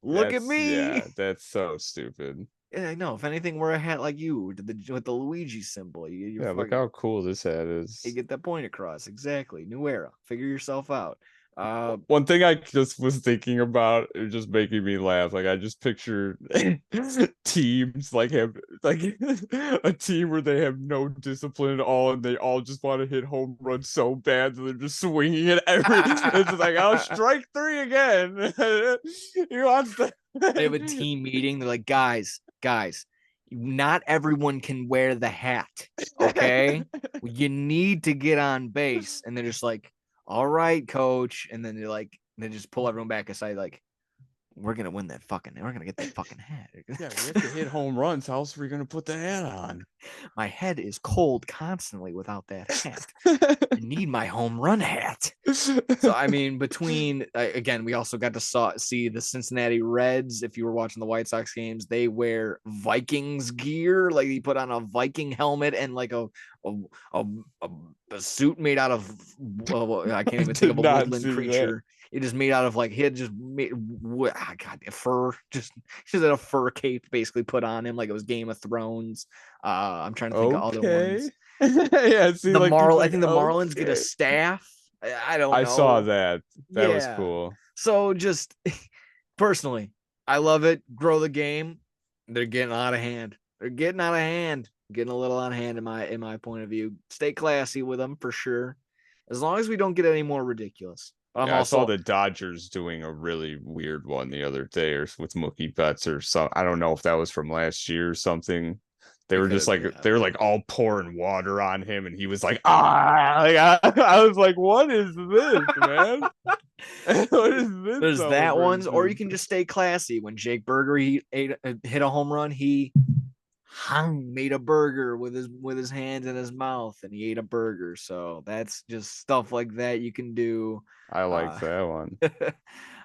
Look at me. That's so stupid. Yeah, I know. If anything, wear a hat like you with the Luigi symbol. You're Yeah, look fucking how cool this hat you is. get that point across. Exactly. New era. Figure yourself out. Uh, One thing I just was thinking about, it was just making me laugh. Like I just picture teams like have like a team where they have no discipline at all, and they all just want to hit home runs so bad that they're just swinging at every. It's just like, oh, strike three again. He wants to. they have a team meeting. They're like, guys, not everyone can wear the hat. Okay, you need to get on base, and they're just like, all right, coach, and then they just pull everyone back aside, like, we're gonna get that fucking hat. Yeah, we have to hit home runs. How else are we gonna put the hat on? My head is cold constantly without that hat. I need my home run hat. So I mean, between again, we also got to see the Cincinnati Reds. If you were watching the White Sox games, they wear Vikings gear. Like he put on a Viking helmet and like a a, a suit made out of I can't even think of a woodland creature. It is made out of like he had just made God fur, just had a fur cape basically put on him like it was Game of Thrones. I'm trying to think of other Okay. ones. Yeah, see, like he's I like, think the Marlins get a okay. staff. I don't I saw know. that. That was Yeah. cool. So just personally, I love it. Grow the game. They're getting out of hand. They're getting out of hand. Getting a little out of hand in my point of view. Stay classy with them for sure. As long as we don't get any more ridiculous. But I'm Yeah, I saw also the Dodgers doing a really weird one the other day, or with Mookie Betts or some. I don't know if that was from last year or something. They it were could just have, like yeah. they were like all pouring water on him, and he was like, ah, like, I was like, what is this, man? What is this There's that ones, or you celebration? can just stay classy. When Jake Berger hit a home run, he made a burger with his hands in his mouth, and he ate a burger. So that's just stuff like that you can do. I like Uh, that one.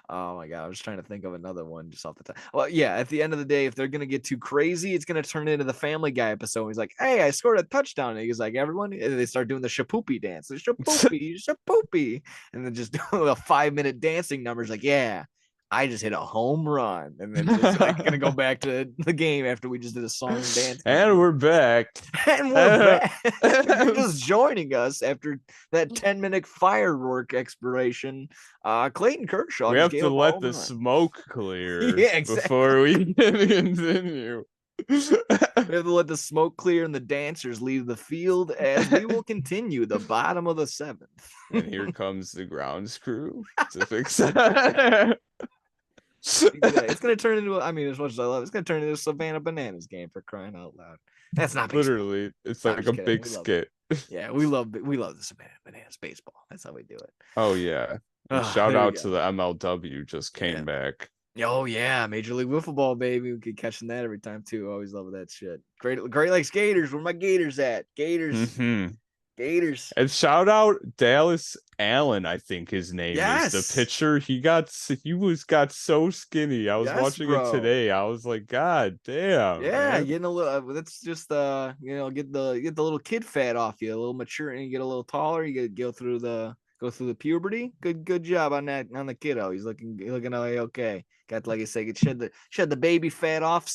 oh my god, I was trying to think of another one just off the top. Well, yeah, at the end of the day, if they're gonna get too crazy, it's gonna turn into the Family Guy episode. He's like, "Hey, I scored a touchdown." And he's like, "Everyone," and they start doing the shapoopy dance, the shapoopy, and then just doing a 5-minute dancing numbers. Like, yeah, I just hit a home run, and then just like gonna go back to the game after we just did a song and dance. And we're back. And we're back. If you're just joining us after that 10-minute firework expiration, Clayton Kershaw We just have gave to up a let home the run. smoke clear Yeah, exactly. before we can continue. We have to let the smoke clear and the dancers leave the field as we will continue the bottom of the seventh. And here comes the grounds crew to fix it. It's gonna turn into, I mean, as much as I love it, it's gonna turn into a Savannah Bananas game, for crying out loud. That's not baseball. Literally, it's I'm like just a kidding. big We love skit. Yeah, we love the Savannah Bananas baseball. That's how we do it. Oh yeah. And shout There we out go. to the MLW just Yeah. came back. Oh yeah, Major League Wiffle Ball, baby. We keep catching that every time too. Always love that shit. Great Lakes Gators. Where my Gators at? Gators. Mm-hmm. Gators. And shout out Dallas Allen, I think his name is the Yes. pitcher. He got so skinny. I was Yes, watching it bro. today. I was like, God damn, Yeah, man. getting a little. That's just get the little kid fat off you. A little mature, and you get a little taller. You get go through the puberty. Good job on the kiddo. He's looking okay. Got, like I say, shed the baby fat off.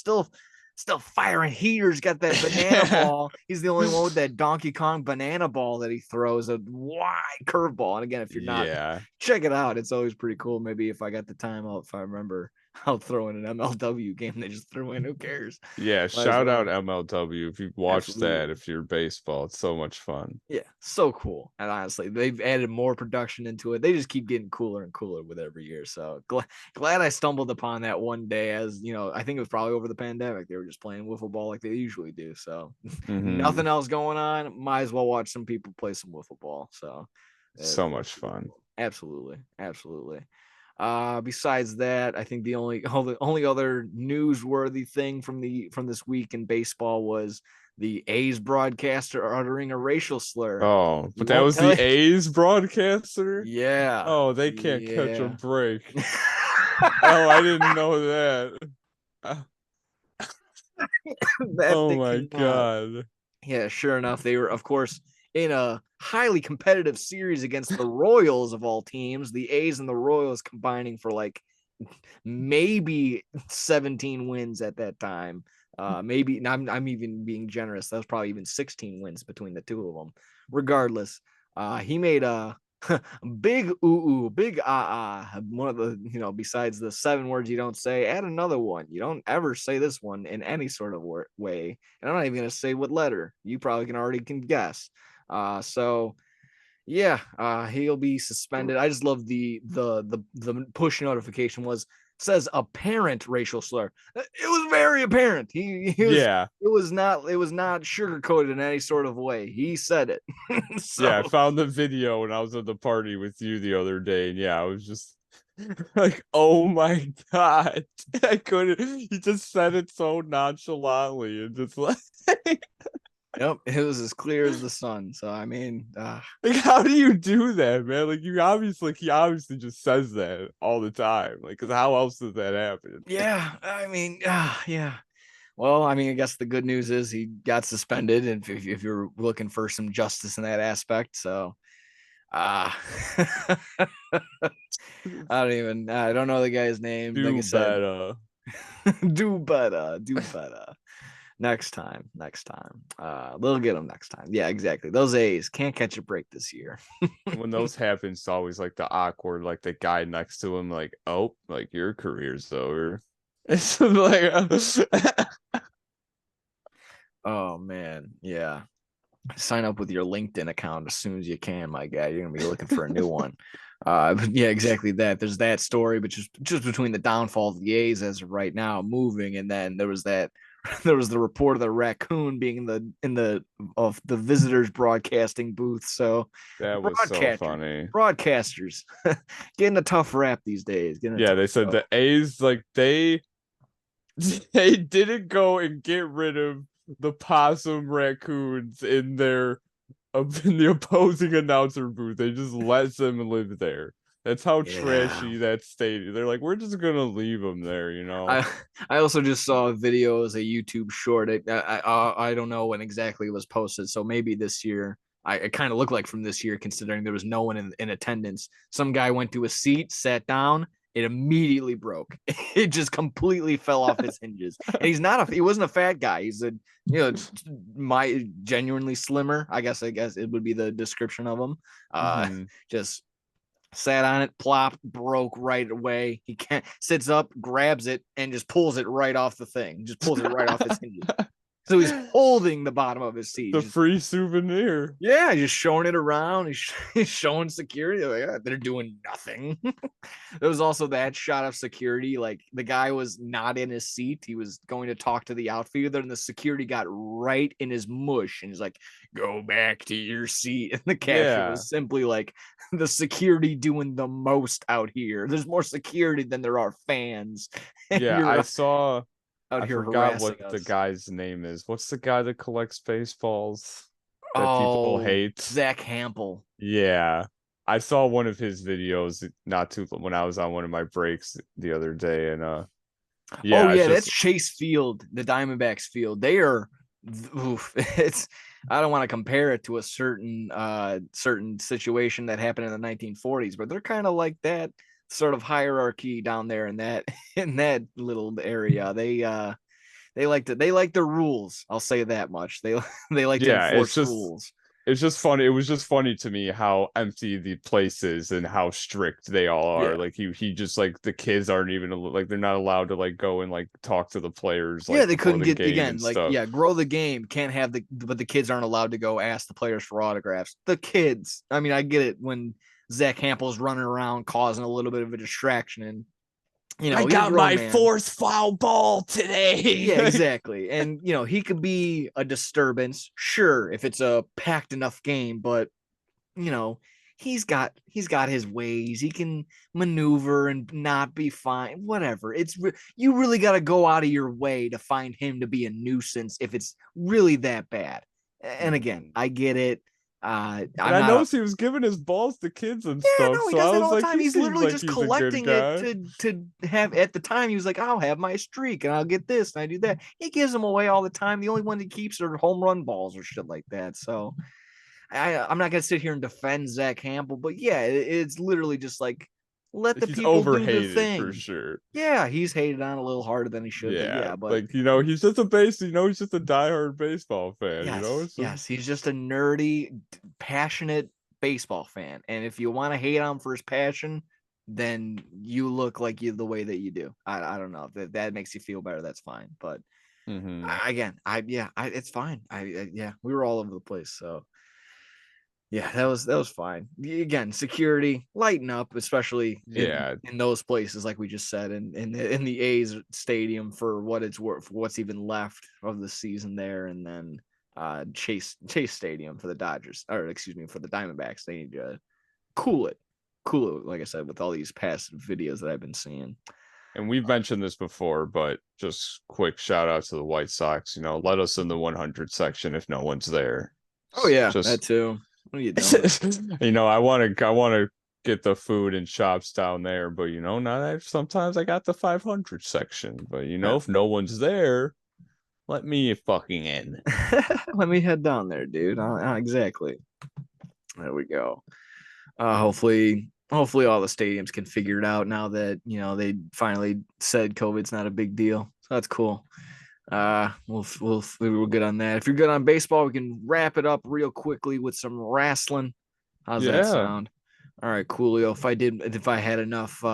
Still firing heaters. Got that banana ball. He's the only one with that Donkey Kong banana ball that he throws, a wide curveball. And again, if you're not, Yeah. check it out. It's always pretty cool. Maybe if I got the time, if I remember I'll throw in an MLW game they just threw in. Who cares? Yeah, Might as shout out well. MLW if you watch that. Absolutely. If you're baseball, it's so much fun. Yeah, so cool. And honestly, they've added more production into it. They just keep getting cooler and cooler with every year. So glad I stumbled upon that one day. As you know, I think it was probably over the pandemic. They were just playing wiffle ball like they usually do. So Hmm. nothing else going on. Might as well watch some people play some wiffle ball. So So much fun. absolutely, absolutely. Besides that, I think the only other newsworthy thing from this week in baseball was the A's broadcaster uttering a racial slur. Oh, You but that won't was tell the it. A's broadcaster? Yeah. Oh, they can't catch a Yeah. break. Oh, I didn't know that. That Oh they my cannot. God. Yeah, sure enough, they were, of course, in a highly competitive series against the Royals of all teams. The A's and the Royals combining for like maybe 17 wins at that time. Maybe I'm even being generous. That was probably even 16 wins between the two of them. Regardless, he made a big big one of the, besides the 7 words you don't say, add another one. You don't ever say this one in any sort of way. And I'm not even gonna say what letter. You probably can guess. So yeah, he'll be suspended. I just love the push notification says apparent racial slur. It was very apparent. He was Yeah. it was not sugarcoated in any sort of way. He said it. Yeah, I So found the video when I was at the party with you the other day, and yeah, I was just like, oh my God. I couldn't. He just said it so nonchalantly and just like, yep, it was as clear as the sun. So I mean, like, how do you do that, man? Like, he obviously just says that all the time. Like, because how else does that happen? yeah, I mean, yeah. Well, I mean, I guess the good news is he got suspended, and if you're looking for some justice in that aspect, so uh I don't know the guy's name. Like I Do said, better. do better. Next time. They'll get them next time. Yeah, exactly. Those A's can't catch a break this year. When those happen, it's always like the awkward, like the guy next to him, like, oh, like your career's over. It's like, Oh man, yeah. Sign up with your LinkedIn account as soon as you can, my guy. You're gonna be looking for a new one. But yeah, exactly that. There's that story, but just between the downfall of the A's as of right now, moving, and then there was that there was the report of the raccoon being in the of the visitors broadcasting booth. So that was so broadcasters, funny. broadcasters getting a tough rap these days. Getting a Yeah, tough they said go. the A's like they didn't go and get rid of the possum raccoons in their in the opposing announcer booth. They just let them live there. That's how Yeah. trashy that stadium. They're like, we're just gonna leave them there, you know? I I also just saw a video as a YouTube short. I don't know when exactly it was posted, so maybe this year. It kind of looked like from this year, considering there was no one in attendance. Some guy went to a seat, sat down. It immediately broke. It just completely fell off its hinges. And he wasn't a fat guy. He's my genuinely slimmer. I guess it would be the description of him. Hmm. Just sat on it, plop, broke right away. He can't sits up, grabs it, and just pulls it right off the thing. Just pulls it right off its hinges. So he's holding the bottom of his seat. The free souvenir. Yeah, just showing it around. He's showing security. Like, they're doing nothing. There was also that shot of security. Like the guy was not in his seat. He was going to talk to the outfielder, and the security got right in his mush. And he's like, "Go back to your seat." And the caption Yeah. was simply like, "The security doing the most out here. There's more security than there are fans, and Yeah, you're I saw out I here forgot harassing what the us." guy's name is. What's the guy that collects baseballs that people Oh, hate? Zach Hampel. Yeah. I saw one of his videos not too when I was on one of my breaks the other day, and Oh yeah, it's yeah, that's just Chase Field, the Diamondbacks field. They are oof, it's I don't want to compare it to a certain situation that happened in the 1940s, but they're kind of like that sort of hierarchy down there in that in that little area. They like the rules. I'll say that much. They like to yeah, it's enforce just rules. It's just funny. It was just funny to me how empty the place is and how strict they all are. Yeah. Like he just like the kids aren't even like they're not allowed to like go and like talk to the players Yeah, like they before couldn't the get game again, and like, stuff. yeah, grow the game, can't have but the kids aren't allowed to go ask the players for autographs. The kids. I mean, I get it when Zach Hampel's running around causing a little bit of a distraction, and I he's a got grown my man. fourth foul ball today. Yeah, exactly. And he could be a disturbance, sure, if it's a packed enough game, but you know, he's got his ways. He can maneuver and not be fine. Whatever. You really got to go out of your way to find him to be a nuisance if it's really that bad. And again, I get it. I'm And I not a noticed he was giving his balls to kids and yeah, stuff. no, he So does I that was all the like, time. he He's seems literally like just he's a good collecting it guy. to have at the time. He was like, I'll have my streak and I'll get this and I do that. He gives them away all the time. The only one he keeps are home run balls or shit like that. So I'm not gonna sit here and defend Zach Campbell, but yeah, it's literally just like let the He's people do the overhated for thing. sure. Yeah, he's hated on a little harder than he should, but Yeah, yeah, but like he's just he's just a diehard baseball fan. yes, So yes, he's just a nerdy, passionate baseball fan, and if you want to hate on him for his passion, then you look like you the way that you do. I don't know if that makes you feel better. That's fine, but again, it's fine. Yeah, we were all over the place, so. Yeah, that was fine. Again, security, lighten up, especially yeah, in those places, like we just said, in the A's stadium for what it's worth, for what's even left of the season there, and then Chase Stadium for the Dodgers, or excuse me, for the Diamondbacks. They need to cool it, like I said, with all these past videos that I've been seeing. and we've mentioned this before, but just quick shout out to the White Sox. Let us in the 100 section if no one's there. Oh yeah, that Just too. What are you doing? I want to get the food and shops down there, but not sometimes I got the 500 section, but if no one's there, let me fucking in. Let me head down there, dude. Exactly. There we go. Hopefully all the stadiums can figure it out now that they finally said COVID's not a big deal. So that's cool. We'll get on that. If you're good on baseball, we can wrap it up real quickly with some wrestling. How's that sound? All right, Coolio. If I had enough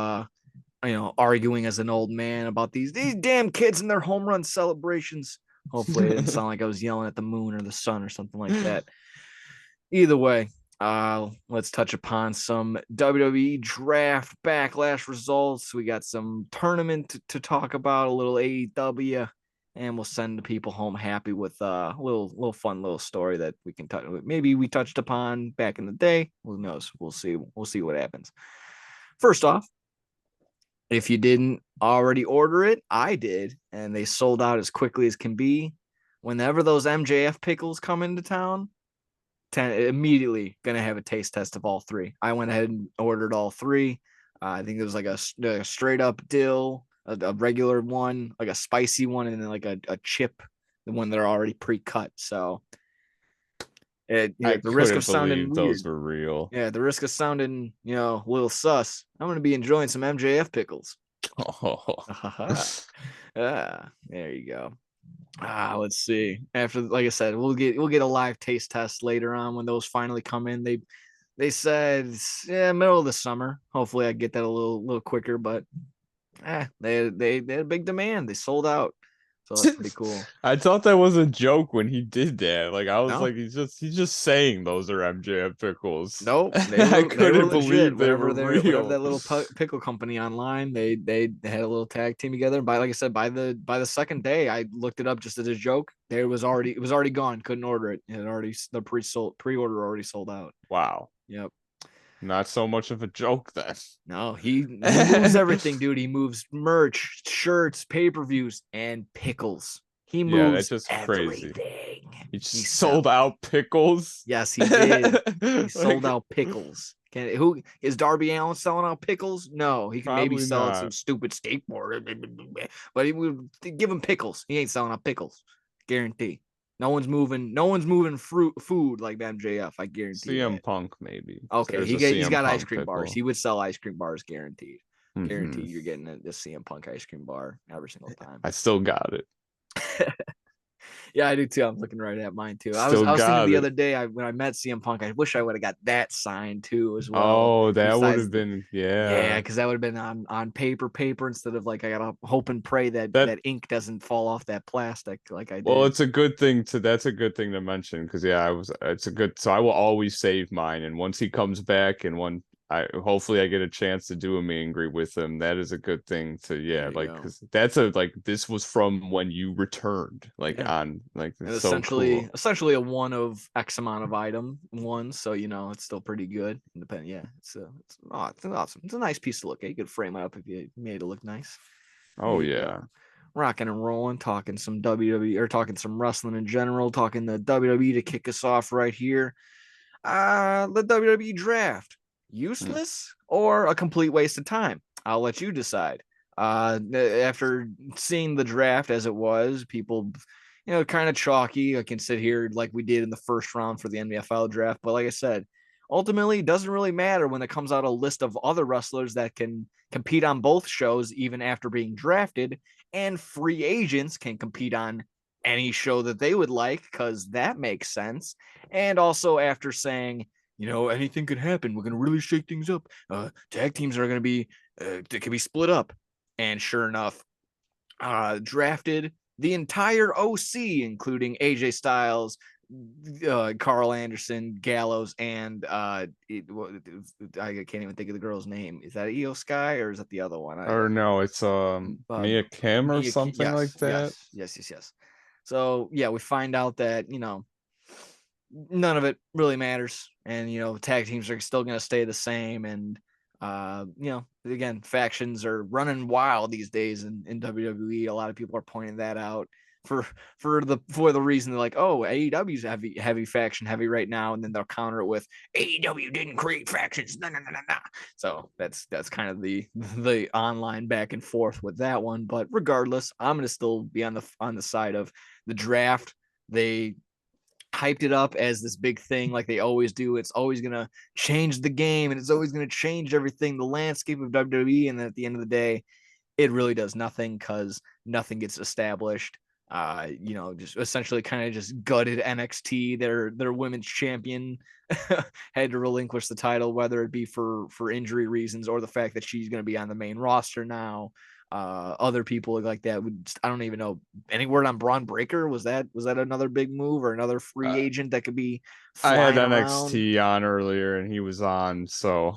arguing as an old man about these damn kids and their home run celebrations. Hopefully it didn't sound like I was yelling at the moon or the sun or something like that. Either way, let's touch upon some WWE Draft Backlash results. We got some tournament to talk about, a little AEW, and we'll send the people home happy with a little fun little story that we can touch. Maybe we touched upon back in the day. Who knows? We'll see. We'll see what happens. First off, if you didn't already order it, I did, and they sold out as quickly as can be. Whenever those MJF pickles come into town, immediately gonna have a taste test of all three. I went ahead and ordered all three. I think there was like a straight up dill, a regular one, like a spicy one, and then like a chip, the one that are already pre-cut. So the risk of sounding weird, those were real. Yeah, the risk of sounding a little sus. I'm gonna be enjoying some MJF pickles. There you go. Let's see. After, like I said, we'll get a live taste test later on when those finally come in. They said middle of the summer. Hopefully I get that a little quicker, but they had a big demand. They sold out. So that's pretty cool. I thought that was a joke when he did that. Like I was No. like, he's just saying those are MJF pickles. Nope, I couldn't believe they were real. Whatever that little pickle company online, they had a little tag team together. And like I said, by the second day, I looked it up just as a joke. It was already gone. Couldn't order it. The pre-order already sold out. Wow. Yep. Not so much of a joke then. No, he moves everything, dude. He moves merch, shirts, pay-per-views, and pickles. He moves that's just everything. Crazy. He sold out pickles. Yes, he did. He sold out pickles. Who is Darby Allin selling out pickles? No, he can maybe sell out some stupid skateboard, but he would give him pickles. He ain't selling out pickles, guarantee. No one's moving food like MJF. I guarantee. CM Punk maybe. Okay, he's got ice cream bars. He would sell ice cream bars, guaranteed. Guaranteed, you're getting the CM Punk ice cream bar every single time. I still got it. Yeah, I do too. I'm looking right at mine too. I Still was thinking got the it. other day when I met CM Punk, I wish I would have got that signed too as well. Oh, that would Besides have the been, yeah, yeah. because that would have been on paper instead of like I gotta hope and pray that That that ink doesn't fall off that plastic like I Well, did. it's a good thing to that's a good thing to mention because yeah, it's a good so I will always save mine and once he comes back and when I hopefully I get a chance to do a meet and greet with him, that is a good thing to There yeah, you like go. because that's a like this was from when you returned like Yeah. on like And it's so essentially cool. essentially a one of X amount of item one, so it's still pretty good. Independent, yeah. It's awesome. It's a nice piece to look at. You could frame it up if you made it look nice. There Oh you go. yeah. Rocking and rolling, talking some WWE or talking some wrestling in general, talking the WWE to kick us off right here. The WWE Draft, Hmm. useless or a complete waste of time? I'll let you decide. After seeing the draft as it was, people, kind of chalky. I can sit here like we did in the first round for the NFL draft, but like I said, ultimately, it doesn't really matter when it comes out a list of other wrestlers that can compete on both shows even after being drafted, and free agents can compete on any show that they would like because that makes sense. And also after saying, anything could happen. We're going to really shake things up. Tag teams are going to be, they can be split up. And sure enough, drafted the entire OC, including AJ Styles, Carl Anderson, Gallows, and I can't even think of the girl's name. Is that Io Sky or is that the other one? Or no, it's Mia Kim or Mia, something like that. yes. So yeah, we find out that none of it really matters, and tag teams are still going to stay the same, and again, factions are running wild these days in WWE. A lot of people are pointing that out for the reason they're like, oh, AEW's heavy faction heavy right now, and then they'll counter it with AEW didn't create factions, no. So that's kind of the online back and forth with that one. But regardless, I'm gonna still be on the side of the draft. They hyped it up as this big thing like they always do. It's always going to change the game and it's always going to change everything, the landscape of WWE. And then at the end of the day, it really does nothing because nothing gets established. Just essentially kind of just gutted NXT. Their women's champion had to relinquish the title, whether it be for injury reasons or the fact that she's going to be on the main roster now. Other people like that I don't even know any word on Braun Breaker. Was that another big move or another free Uh, agent that could be I had flying around? NXT on earlier and he was on, so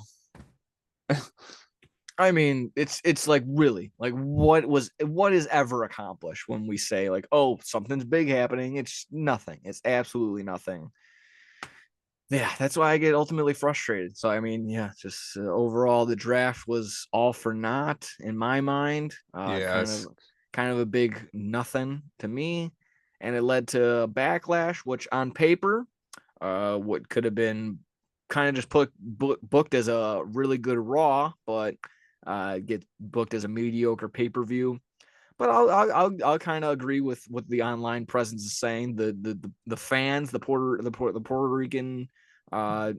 I mean, it's like really like what is ever accomplished when we say like, oh, something's big happening? It's nothing. It's absolutely nothing. Yeah, that's why I get ultimately frustrated. So I mean, yeah, just overall the draft was all for naught in my mind. Kind of yes. a big nothing to me, and it led to a backlash, which on paper, what could have been kind of just booked as a really good Raw, but get booked as a mediocre pay per view. But I'll kind of agree with what the online presence is saying. The fans, the Puerto Rican, uh,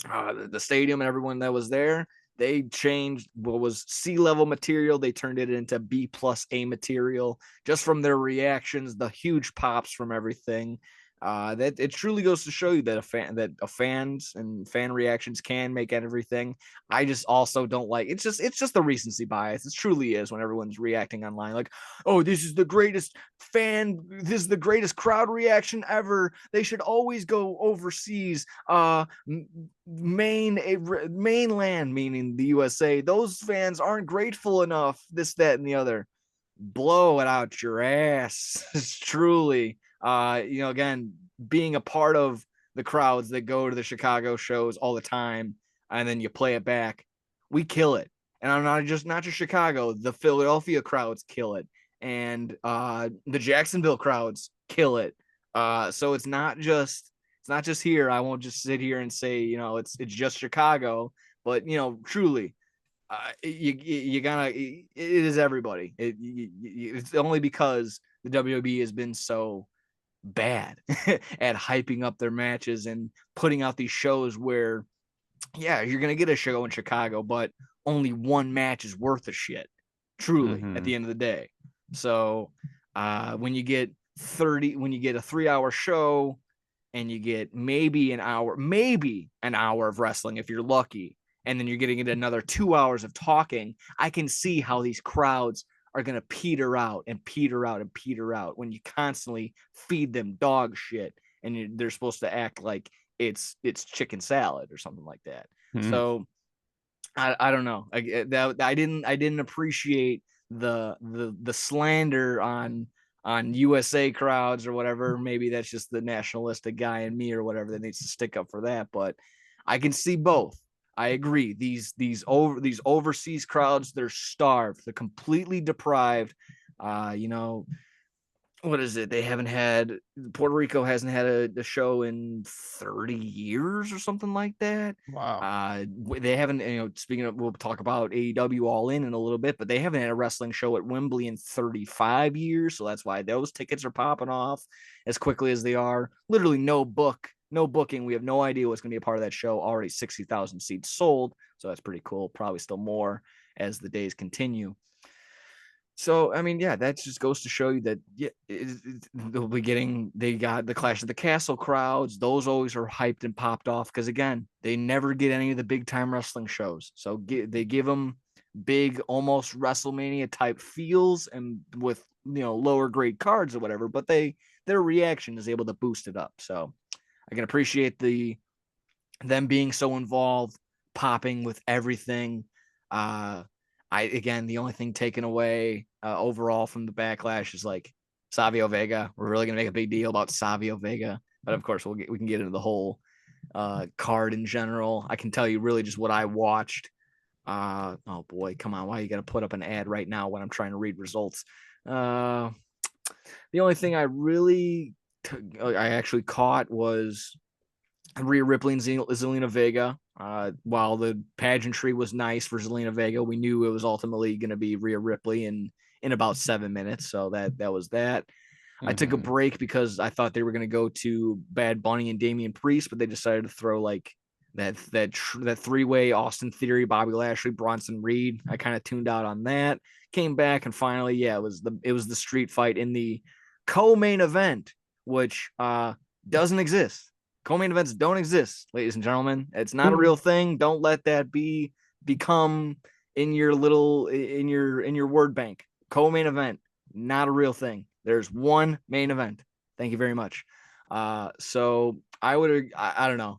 the stadium and everyone that was there, they changed what was C level material. They turned it into B plus A material just from their reactions, the huge pops from everything. That it truly goes to show you that a fans and fan reactions can make everything. I just also don't like it's just the recency bias. It truly is when everyone's reacting online like, oh, this is the greatest crowd reaction ever. They should always go overseas. Mainland, meaning the USA. Those fans aren't grateful enough. This, that, and the other. Blow it out your ass. Truly, again, being a part of the crowds that go to the Chicago shows all the time, and then you play it back. We kill it, and I'm not just Chicago. The Philadelphia crowds kill it, and the Jacksonville crowds kill it. So it's not just here. I won't just sit here and say it's just Chicago, but truly, you gotta. It is everybody. It's only because the WWE has been so bad at hyping up their matches and putting out these shows where, yeah, you're gonna get a show in Chicago, but only one match is worth a shit. Truly, at Mm-hmm. the end of the day. So when you get when you get a 3-hour show and you get maybe an hour of wrestling if you're lucky, and then you're getting into another 2 hours of talking, I can see how these crowds are going to peter out and peter out and peter out when you constantly feed them dog shit and they're supposed to act like it's chicken salad or something like that. Mm. So I don't know. I didn't appreciate the slander on USA crowds or whatever. Maybe that's just the nationalistic guy in me or whatever that needs to stick up for that. But I can see both. I agree. These overseas crowds, they're starved. They're completely deprived. You know, what is it? They haven't had Puerto Rico hasn't had a show in 30 years or something like that. Wow. They haven't, speaking of, we'll talk about AEW All In a little bit, but they haven't had a wrestling show at Wembley in 35 years. So that's why those tickets are popping off as quickly as they are. Literally no booking. We have no idea what's going to be a part of that show. Already 60,000 seats sold. So that's pretty cool. Probably still more as the days continue. So, I mean, yeah, that just goes to show you that they'll be they got the Clash of the Castle crowds. Those always are hyped and popped off because, again, they never get any of the big time wrestling shows. So they give them big, almost WrestleMania type feels and with, lower grade cards or whatever, but their reaction is able to boost it up. So I can appreciate them being so involved, popping with everything. The only thing taken away overall from the Backlash is like Savio Vega. We're really gonna make a big deal about Savio Vega, but of course we can get into the whole card in general. I can tell you really just what I watched. Oh boy, come on! Why you got to put up an ad right now when I'm trying to read results? The only thing I actually caught was Rhea Ripley and Zelina Vega. While the pageantry was nice for Zelina Vega, we knew it was ultimately going to be Rhea Ripley in about 7 minutes. So that was that. I took a break because I thought they were going to go to Bad Bunny and Damian Priest, but they decided to throw like that 3-way Austin Theory, Bobby Lashley, Bronson Reed. I kind of tuned out on that. Came back and finally, it was the street fight in the co-main event, which doesn't exist. Co-main events don't exist, ladies and gentlemen. It's not a real thing. Don't let that become in your word bank. Co-main event, not a real thing. There's one main event. Thank you very much. So I don't know.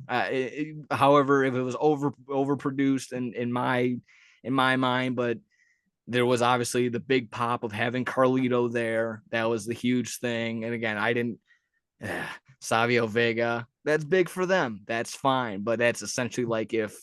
However, if it was overproduced in my mind, but there was obviously the big pop of having Carlito there. That was the huge thing. And again, I didn't. Savio Vega, that's big for them. That's fine. But that's essentially like if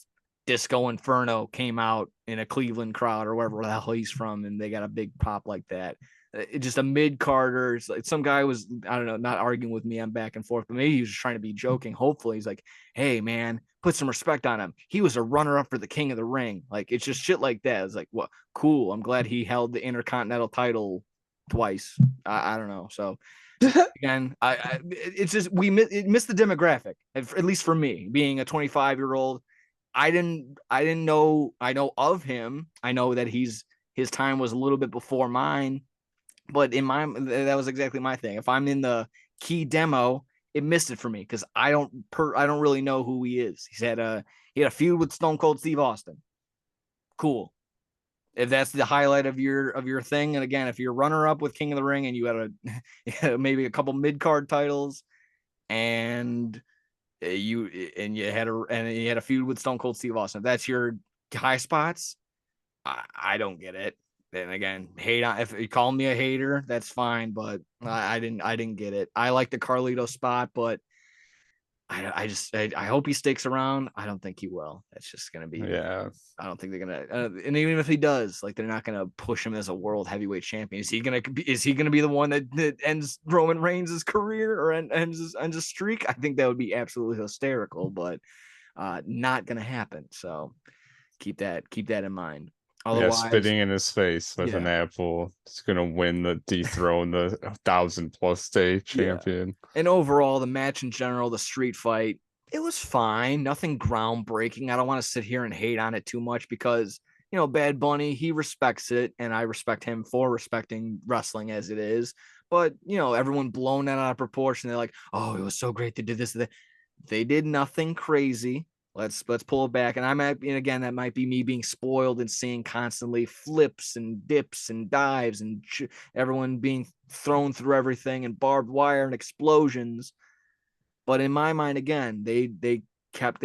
Disco Inferno came out in a Cleveland crowd or wherever the hell he's from and they got a big pop like that. It's just a mid-carder. It's like some guy was, I don't know, not arguing with me. I'm back and forth, but maybe he was just trying to be joking. Hopefully he's like, hey, man, put some respect on him. He was a runner-up for the King of the Ring. Like, it's just shit like that. It's like, what? Cool. I'm glad he held the Intercontinental title twice. I don't know. So, again, it's just it missed the demographic, at least for me, being a 25-year-old. I didn't know. I know of him. I know that his time was a little bit before mine, but that was exactly my thing. If I'm in the key demo, it missed it for me because I don't really know who he is. He had a feud with Stone Cold Steve Austin. Cool. If that's the highlight of your thing, and again, if you're runner up with King of the Ring and you had maybe a couple mid card titles, and you had a feud with Stone Cold Steve Austin, if that's your high spots, I don't get it. And again, if you call me a hater, that's fine, but I didn't get it. I like the Carlito spot, but I hope he sticks around. I don't think he will. That's just gonna be. Yeah. I don't think they're gonna. And even if he does, like they're not gonna push him as a world heavyweight champion. Is he gonna be the one that ends Roman Reigns' career or ends his streak? I think that would be absolutely hysterical, but not gonna happen. So keep that in mind. Otherwise, spitting in his face with an apple. It's gonna dethrone the 1,000+ day champion. Yeah. And overall, the match in general, the street fight, it was fine. Nothing groundbreaking. I don't want to sit here and hate on it too much because, Bad Bunny, he respects it, and I respect him for respecting wrestling as it is. but everyone blown that out of proportion. They're like, oh, it was so great. They did this. They did nothing crazy. Let's pull it back. And again, that might be me being spoiled and seeing constantly flips and dips and dives and everyone being thrown through everything and barbed wire and explosions. But in my mind, again, they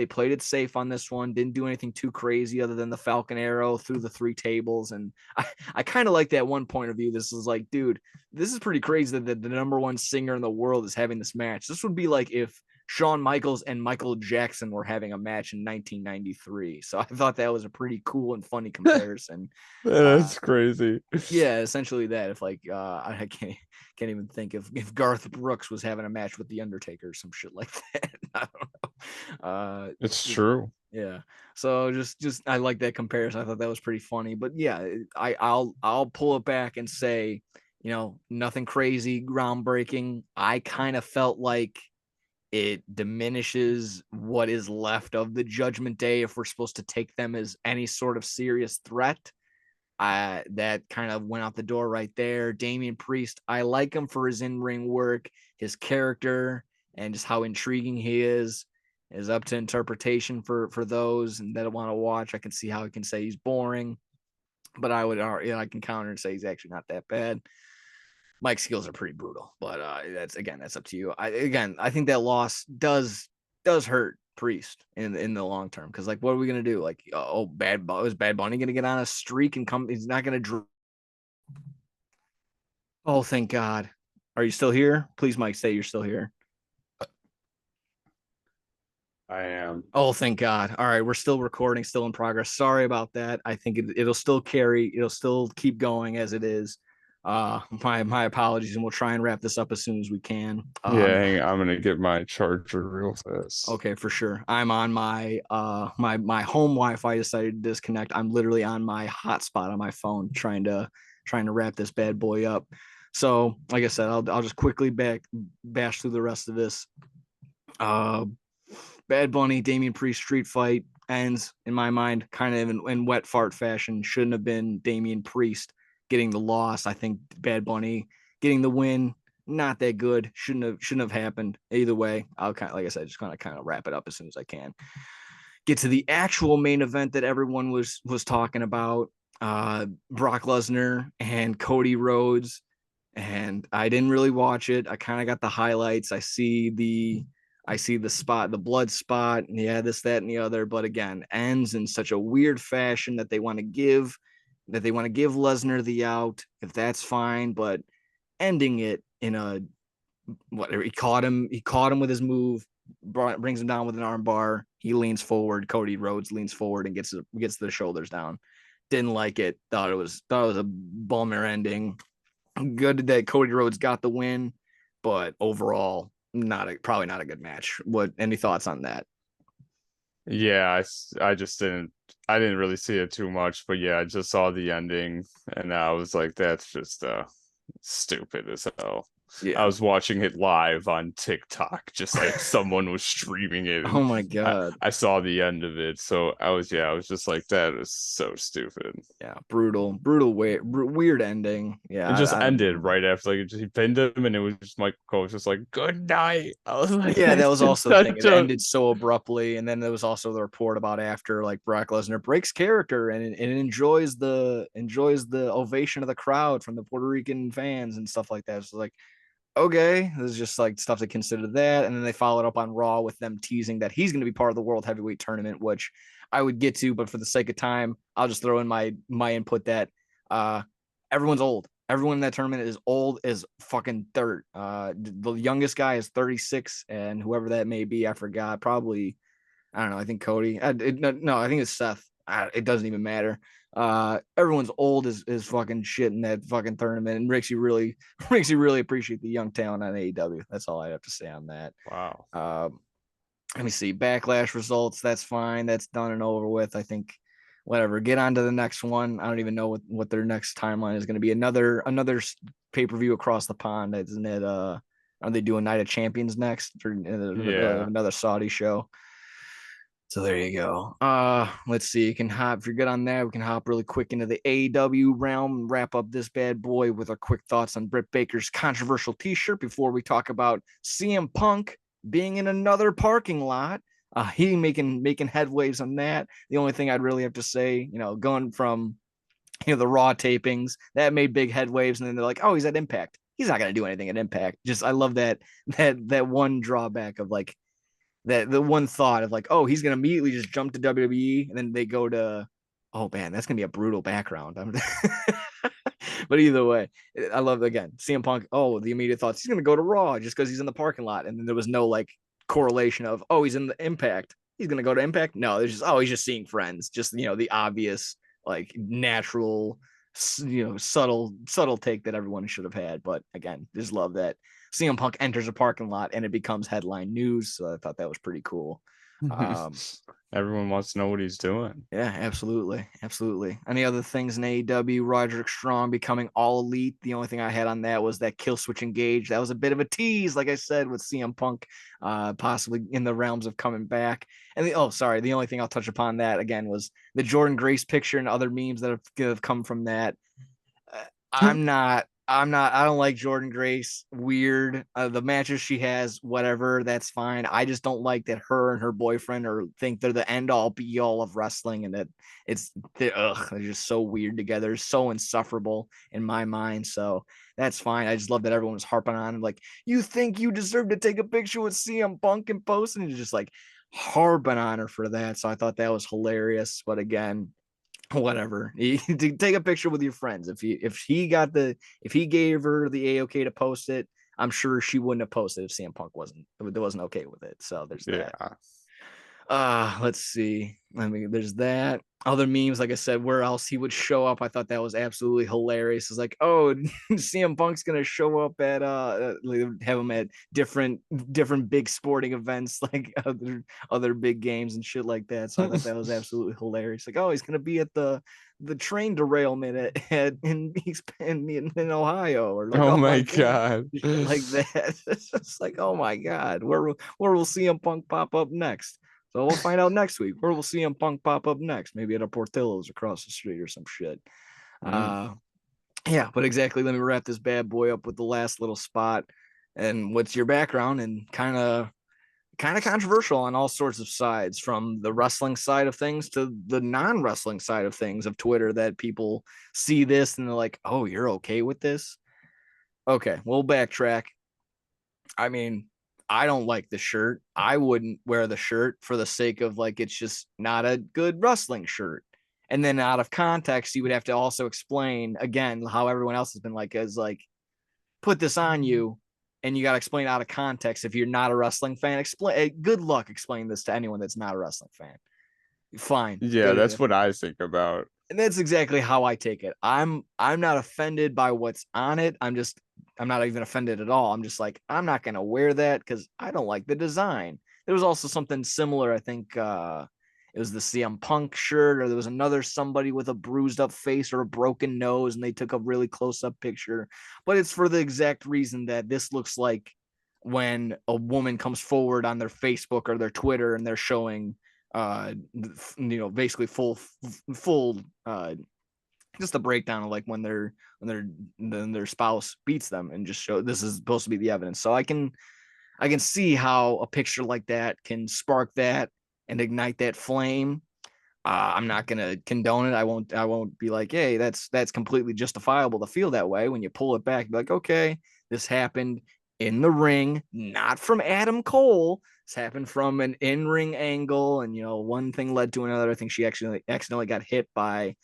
played it safe on this one, didn't do anything too crazy other than the Falcon Arrow through the 3 tables. And I kind of like that one point of view. This is like, dude, this is pretty crazy that the number one singer in the world is having this match. This would be like if Shawn Michaels and Michael Jackson were having a match in 1993. So I thought that was a pretty cool and funny comparison. That's crazy. Yeah, essentially that. If like I can't even think if Garth Brooks was having a match with the Undertaker or some shit like that. I don't know. It's true. Yeah. So just I like that comparison. I thought that was pretty funny. But yeah, I'll pull it back and say, nothing crazy, groundbreaking. I kind of felt like it diminishes what is left of the Judgment Day if we're supposed to take them as any sort of serious threat. That kind of went out the door right there. Damian Priest, I like him for his in-ring work, his character, and just how intriguing he is up to interpretation for those and that want to watch. I can see how I can say he's boring, but I can counter and say he's actually not that bad. Mike's skills are pretty brutal, but that's up to you. I think that loss does hurt Priest in the long term, because like, what are we gonna do? Like, is Bad Bunny gonna get on a streak and come? He's not gonna. Oh, thank God. Are you still here? Please, Mike, say you're still here. I am. Oh, thank God. All right, we're still recording, still in progress. Sorry about that. I think it'll still carry. It'll still keep going as it is. My apologies, and we'll try and wrap this up as soon as we can. Hang on, I'm gonna get my charger real fast. Okay, for sure. I'm on my my home Wi-Fi decided to disconnect. I'm literally on my hotspot on my phone trying to wrap this bad boy up. So, like I said, I'll just quickly bash through the rest of this. Bad Bunny, Damian Priest street fight ends in my mind kind of in wet fart fashion. Shouldn't have been Damian Priest getting the loss. I think Bad Bunny getting the win, not that good. Shouldn't have happened. Either way, I'll like I said, just kind of wrap it up as soon as I can. Get to the actual main event that everyone was talking about. Brock Lesnar and Cody Rhodes. And I didn't really watch it. I kind of got the highlights. I see the spot, the blood spot, and yeah, this, that, and the other. But again, ends in such a weird fashion that they want to give Lesnar the out, if that's fine, but ending it in a whatever. He caught him with his move, brings him down with an arm bar. He leans forward. Cody Rhodes leans forward and gets the shoulders down. Didn't like it. Thought it was a bummer ending. Good that Cody Rhodes got the win, but overall, probably not a good match. Any thoughts on that? Yeah, I just didn't really see it too much, but yeah, I just saw the ending and I was like, that's just stupid as hell. Yeah. I was watching it live on TikTok, just like someone was streaming it. Oh my God. I saw the end of it. So I was just like, that is so stupid. Yeah. Brutal, weird ending. Yeah. It just ended right after, like, he pinned him and it was just Michael Cole was just like, good night. I was like, yeah, that was also the thing. It ended so abruptly. And then there was also the report about after, like, Brock Lesnar breaks character and enjoys the ovation of the crowd from the Puerto Rican fans and stuff like that. So like, okay, there's just like stuff to consider that. And then they followed up on Raw with them teasing that he's going to be part of the World Heavyweight Tournament, which I would get to, but for the sake of time, I'll just throw in my input that everyone's old. Everyone in that tournament is old as fucking dirt. The youngest guy is 36, and whoever that may be, I forgot. Probably, I don't know. I think Cody. No, I think it's Seth. It doesn't even matter. Everyone's old as fucking shit in that fucking tournament, and makes you really appreciate the young talent on AEW. That's all I have to say on that. Wow. Let me see. Backlash results. That's fine. That's done and over with. I think. Whatever. Get on to the next one. I don't even know what their next timeline is going to be. Another pay-per-view across the pond, isn't it? Are they doing Night of Champions next, or another Saudi show? So there you go. Let's see. You can hop if you're good on that. We can hop really quick into the AEW realm and wrap up this bad boy with our quick thoughts on Britt Baker's controversial T-shirt before we talk about CM Punk being in another parking lot. He making headwaves on that. The only thing I'd really have to say, going from the Raw tapings that made big headwaves, and then they're like, oh, he's at Impact. He's not gonna do anything at Impact. Just I love that one drawback of like that the one thought of like, oh, he's gonna immediately just jump to WWE, and then they go to, oh man, that's gonna be a brutal background. But either way, I love again CM Punk. Oh, the immediate thoughts he's gonna go to Raw just because he's in the parking lot, and then there was no like correlation of oh he's in the Impact. He's gonna go to Impact. No, there's just oh he's just seeing friends. Just the obvious like natural subtle take that everyone should have had. But again, just love that CM Punk enters a parking lot and it becomes headline news. So I thought that was pretty cool. Everyone wants to know what he's doing. Yeah, absolutely. Absolutely. Any other things in AEW? Roderick Strong becoming all elite. The only thing I had on that was that kill switch engage. That was a bit of a tease, like I said, with CM Punk possibly in the realms of coming back. And the only thing I'll touch upon that again was the Jordan Grace picture and other memes that have come from that. I don't like Jordan Grace. Weird. The matches she has, whatever, that's fine. I just don't like that her and her boyfriend think they're the end all be all of wrestling, and that they're just so weird together, so insufferable in my mind. So that's fine. I just love that everyone was harping on like, you think you deserve to take a picture with CM Punk and post, and just like harping on her for that. So I thought that was hilarious. But again, whatever. Take a picture with your friends. If he gave her the A-OK to post it, I'm sure she wouldn't have posted if CM Punk wasn't okay with it. So there's that. Let's see. There's that. Other memes, like I said, where else he would show up. I thought that was absolutely hilarious. It's like, oh, CM Punk's gonna show up at have him at different big sporting events, like other big games and shit like that. So I thought that was absolutely hilarious. Like, oh, he's gonna be at the train derailment in Ohio, or like, Oh my God, god, like that. It's just like, oh my god, where will CM Punk pop up next? So we'll find out next week. Where we'll see CM Punk pop up next. Maybe at a Portillo's across the street or some shit. Yeah, but exactly. Let me wrap this bad boy up with the last little spot. And what's your background? And kind of controversial on all sorts of sides, from the wrestling side of things to the non-wrestling side of things of Twitter, that people see this and they're like, oh, you're okay with this? Okay, we'll backtrack. I mean, I don't like the shirt. I wouldn't wear the shirt for the sake of like, it's just not a good wrestling shirt. And then out of context, you would have to also explain again how everyone else has been like, is like, put this on you, and you got to explain out of context. If you're not a wrestling fan, explain. Good luck explaining this to anyone that's not a wrestling fan. Fine. yeah, that's what I think about. And that's exactly how I take it. I'm not offended by what's on it. I'm not even offended at all. I'm just like, I'm not gonna wear that because I don't like the design. There was also something similar. I think it was the CM Punk shirt, or there was another somebody with a bruised up face or a broken nose, and they took a really close up picture. But it's for the exact reason that this looks like when a woman comes forward on their Facebook or their Twitter and they're showing basically full just a breakdown of like when their spouse beats them, and just show this is supposed to be the evidence. So I can see how a picture like that can spark that and ignite that flame. I'm not gonna condone it. I won't be like, hey, that's completely justifiable to feel that way. When you pull it back, be like, okay, this happened in the ring, not from Adam Cole. This happened from an in-ring angle, and one thing led to another. I think she actually accidentally got hit by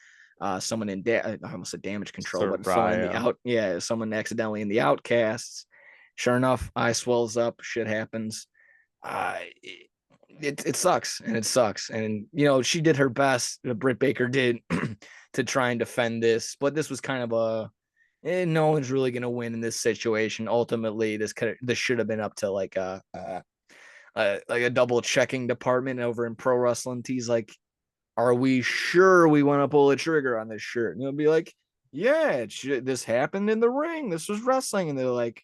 someone I almost said damage control, but someone in the someone accidentally in the Outcasts. Sure enough, eye swells up. Shit happens. It sucks, and it sucks, and she did her best. Britt Baker did to try and defend this, but this was kind of no one's really gonna win in this situation. Ultimately, this should have been up to like a double checking department over in pro wrestling. He's like, are we sure we want to pull the trigger on this shirt? And it'll be like, yeah, this happened in the ring. This was wrestling. And they're like,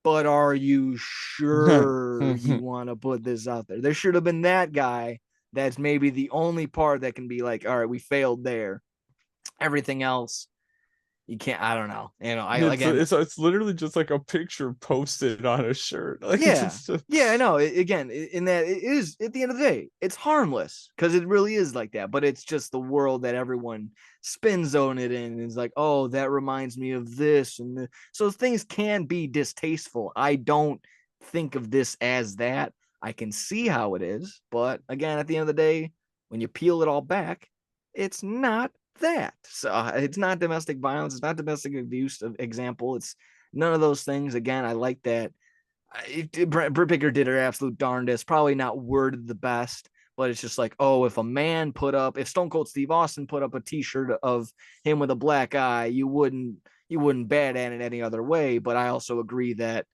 but are you sure you want to put this out there? There should have been that guy That's maybe the only part that can be like, all right, we failed there. Everything else, you can't. I don't know. It's literally just like a picture posted on a shirt. Like Yeah. it's just... Yeah, I know. Again, in that it is at the end of the day, it's harmless because it really is like that. But it's just the world that everyone spin zone it in. And it's like, oh, that reminds me of this. So things can be distasteful. I don't think of this as that. I can see how it is. But again, at the end of the day, when you peel it all back, it's not that. So it's not domestic violence. It's not domestic abuse example. It's none of those things. Again, I like that. Britt Baker did her absolute darndest. Probably not worded the best, but it's just like, oh, if Stone Cold Steve Austin put up a T-shirt of him with a black eye, you wouldn't bat at it any other way. But I also agree that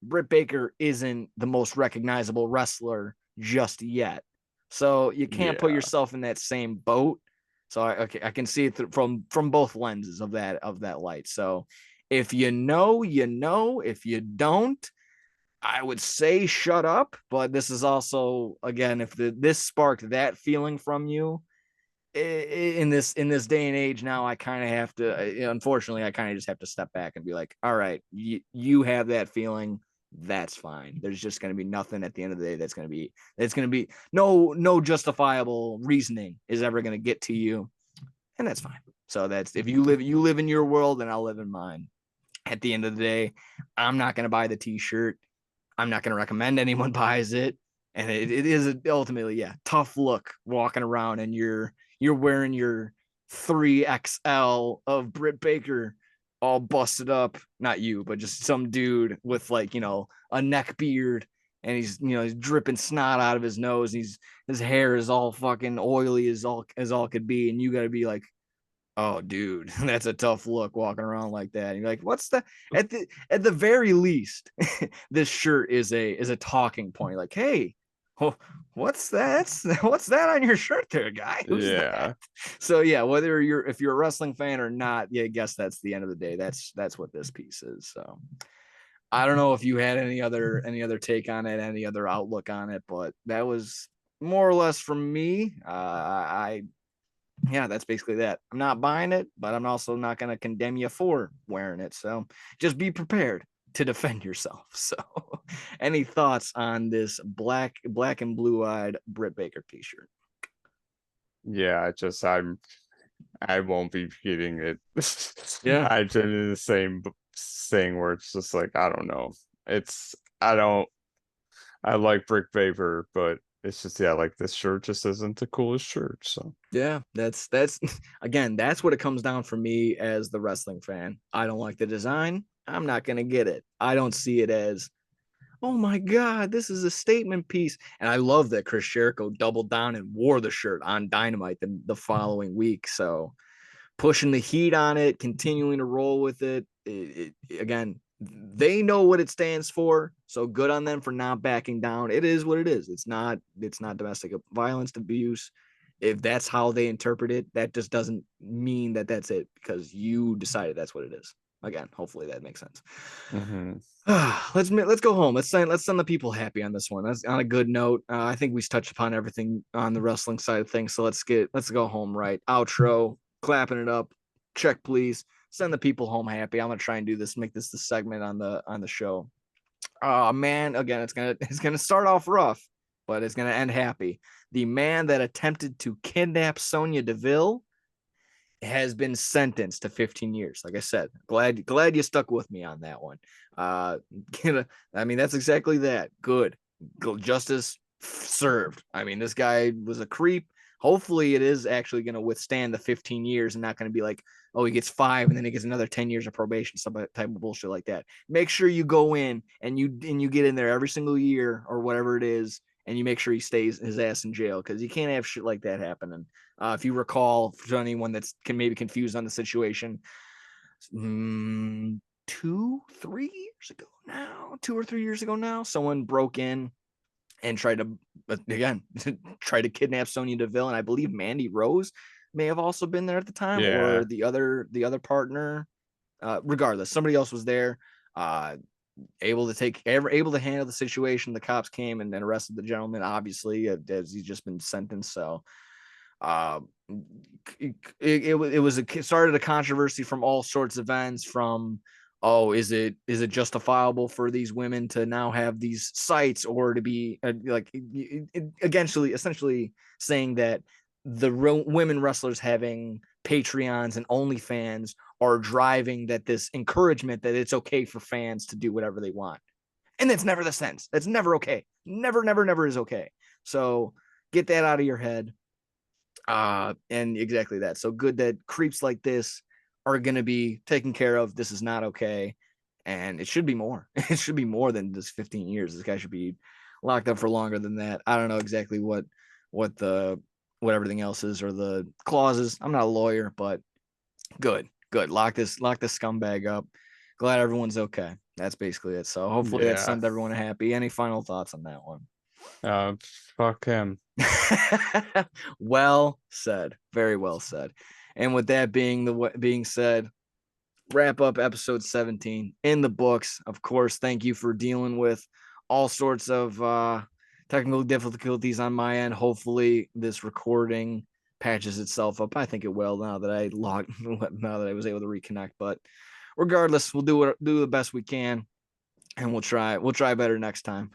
Britt Baker isn't the most recognizable wrestler just yet, so you can't put Yeah. yourself in that same boat. So I can see it from both lenses of that light. So if you know, you know. If you don't, I would say shut up. But this is also, again, if this sparked that feeling from you in this day and age now, I kind of have to, unfortunately, I kind of just have to step back and be like, all right, you have that feeling. That's fine. There's just going to be nothing at the end of the day that's going to be no justifiable reasoning is ever going to get to you. And that's fine. So that's, if you live in your world and I'll live in mine. At the end of the day, I'm not going to buy the T-shirt. I'm not going to recommend anyone buys it. And it is ultimately, yeah, tough look walking around and you're wearing your 3XL of Britt Baker all busted up. Not you, but just some dude with like, a neck beard, and he's dripping snot out of his nose. And his hair is all fucking oily as all could be. And you got to be like, oh, dude, that's a tough look walking around like that. And you're like, what's the at the very least, this shirt is a talking point. Like, hey, what's that? What's that on your shirt there, guy? Who's that? So yeah, if you're a wrestling fan or not, yeah, I guess that's the end of the day. That's what this piece is. So I don't know if you had any other take on it, any other outlook on it, but that was more or less from me. Yeah, that's basically that. I'm not buying it, but I'm also not going to condemn you for wearing it. So just be prepared to defend yourself. So any thoughts on this black and blue-eyed Britt Baker t-shirt? Yeah, I won't be getting it. Yeah. I did the same thing where it's just like, I don't know. I like Britt Baker, but it's just, yeah, like this shirt just isn't the coolest shirt. So yeah, that's again, that's what it comes down for me as the wrestling fan. I don't like the design. I'm not gonna get it. I don't see it as, oh my God, this is a statement piece. And I love that Chris Jericho doubled down and wore the shirt on Dynamite the following week. So pushing the heat on it, continuing to roll with it. Again, they know what it stands for. So good on them for not backing down. It is what it is. It's not domestic violence, abuse. If that's how they interpret it, that just doesn't mean that that's it, because you decided that's what it is. Again, hopefully that makes sense. Let's go home. Let's send the people happy on this one. That's on a good note. I think we touched upon everything on the wrestling side of things. So let's go home right. Outro, clapping it up. Check, please. Send the people home happy. I'm gonna try and do this, make this the segment on the show. Oh man, again, it's gonna start off rough, but it's gonna end happy. The man that attempted to kidnap Sonya Deville has been sentenced to 15 years. Like I said, glad you stuck with me on that one. I mean, that's exactly that. Good justice served. I mean, this guy was a creep. Hopefully it is actually going to withstand the 15 years and not going to be like, oh, he gets 5 and then he gets another 10 years of probation, some type of bullshit like that. Make sure you go in and you get in there every single year or whatever it is, and you make sure he stays his ass in jail, because you can't have shit like that happening. If you recall, for anyone that's maybe confused on the situation, 2 or 3 years ago now, someone broke in and tried to kidnap Sonya Deville, and I believe Mandy Rose may have also been there at the time, or the other partner. Regardless, somebody else was there. able to handle the situation. The cops came and then arrested the gentleman, obviously, as he's just been sentenced. So it started a controversy from all sorts of ends. From, oh, is it justifiable for these women to now have these sites, or to be essentially saying that the women wrestlers having Patreons and OnlyFans are driving that this encouragement that it's okay for fans to do whatever they want. And that's never the sense. That's never okay. Never is okay. So get that out of your head. And exactly that. So good that creeps like this are going to be taken care of. This is not okay. And it should be more. It should be more than just 15 years. This guy should be locked up for longer than that. I don't know exactly what everything else is, or the clauses. I'm not a lawyer, but good. Lock this scumbag up. Glad everyone's okay. That's basically it. So hopefully that summed everyone happy. Any final thoughts on that one? Fuck him. Well said. Very well said. And with that being said, wrap up episode 17 in the books. Of course, thank you for dealing with all sorts of technical difficulties on my end. Hopefully this recording patches itself up. I think it will, now that I was able to reconnect. But regardless, we'll do the best we can, and we'll try better next time.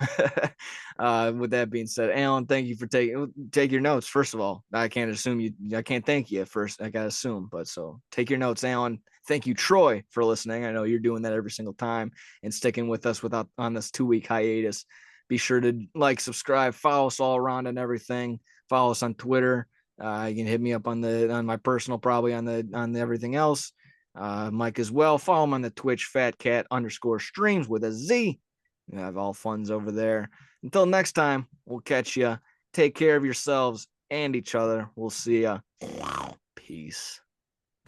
With that being said, Alan, thank you for take your notes. First of all, I can't thank you at first. I gotta assume, but so take your notes, Alan. Thank you, Troy, for listening. I know you're doing that every single time and sticking with us on this 2-week hiatus. Be sure to like, subscribe, follow us all around and everything. Follow us on Twitter. You can hit me up on my personal, probably on the everything else. Mike as well. Follow him on the Twitch, fatcat_streams with a Z. You have all funds over there. Until next time, we'll catch you. Take care of yourselves and each other. We'll see ya. Peace.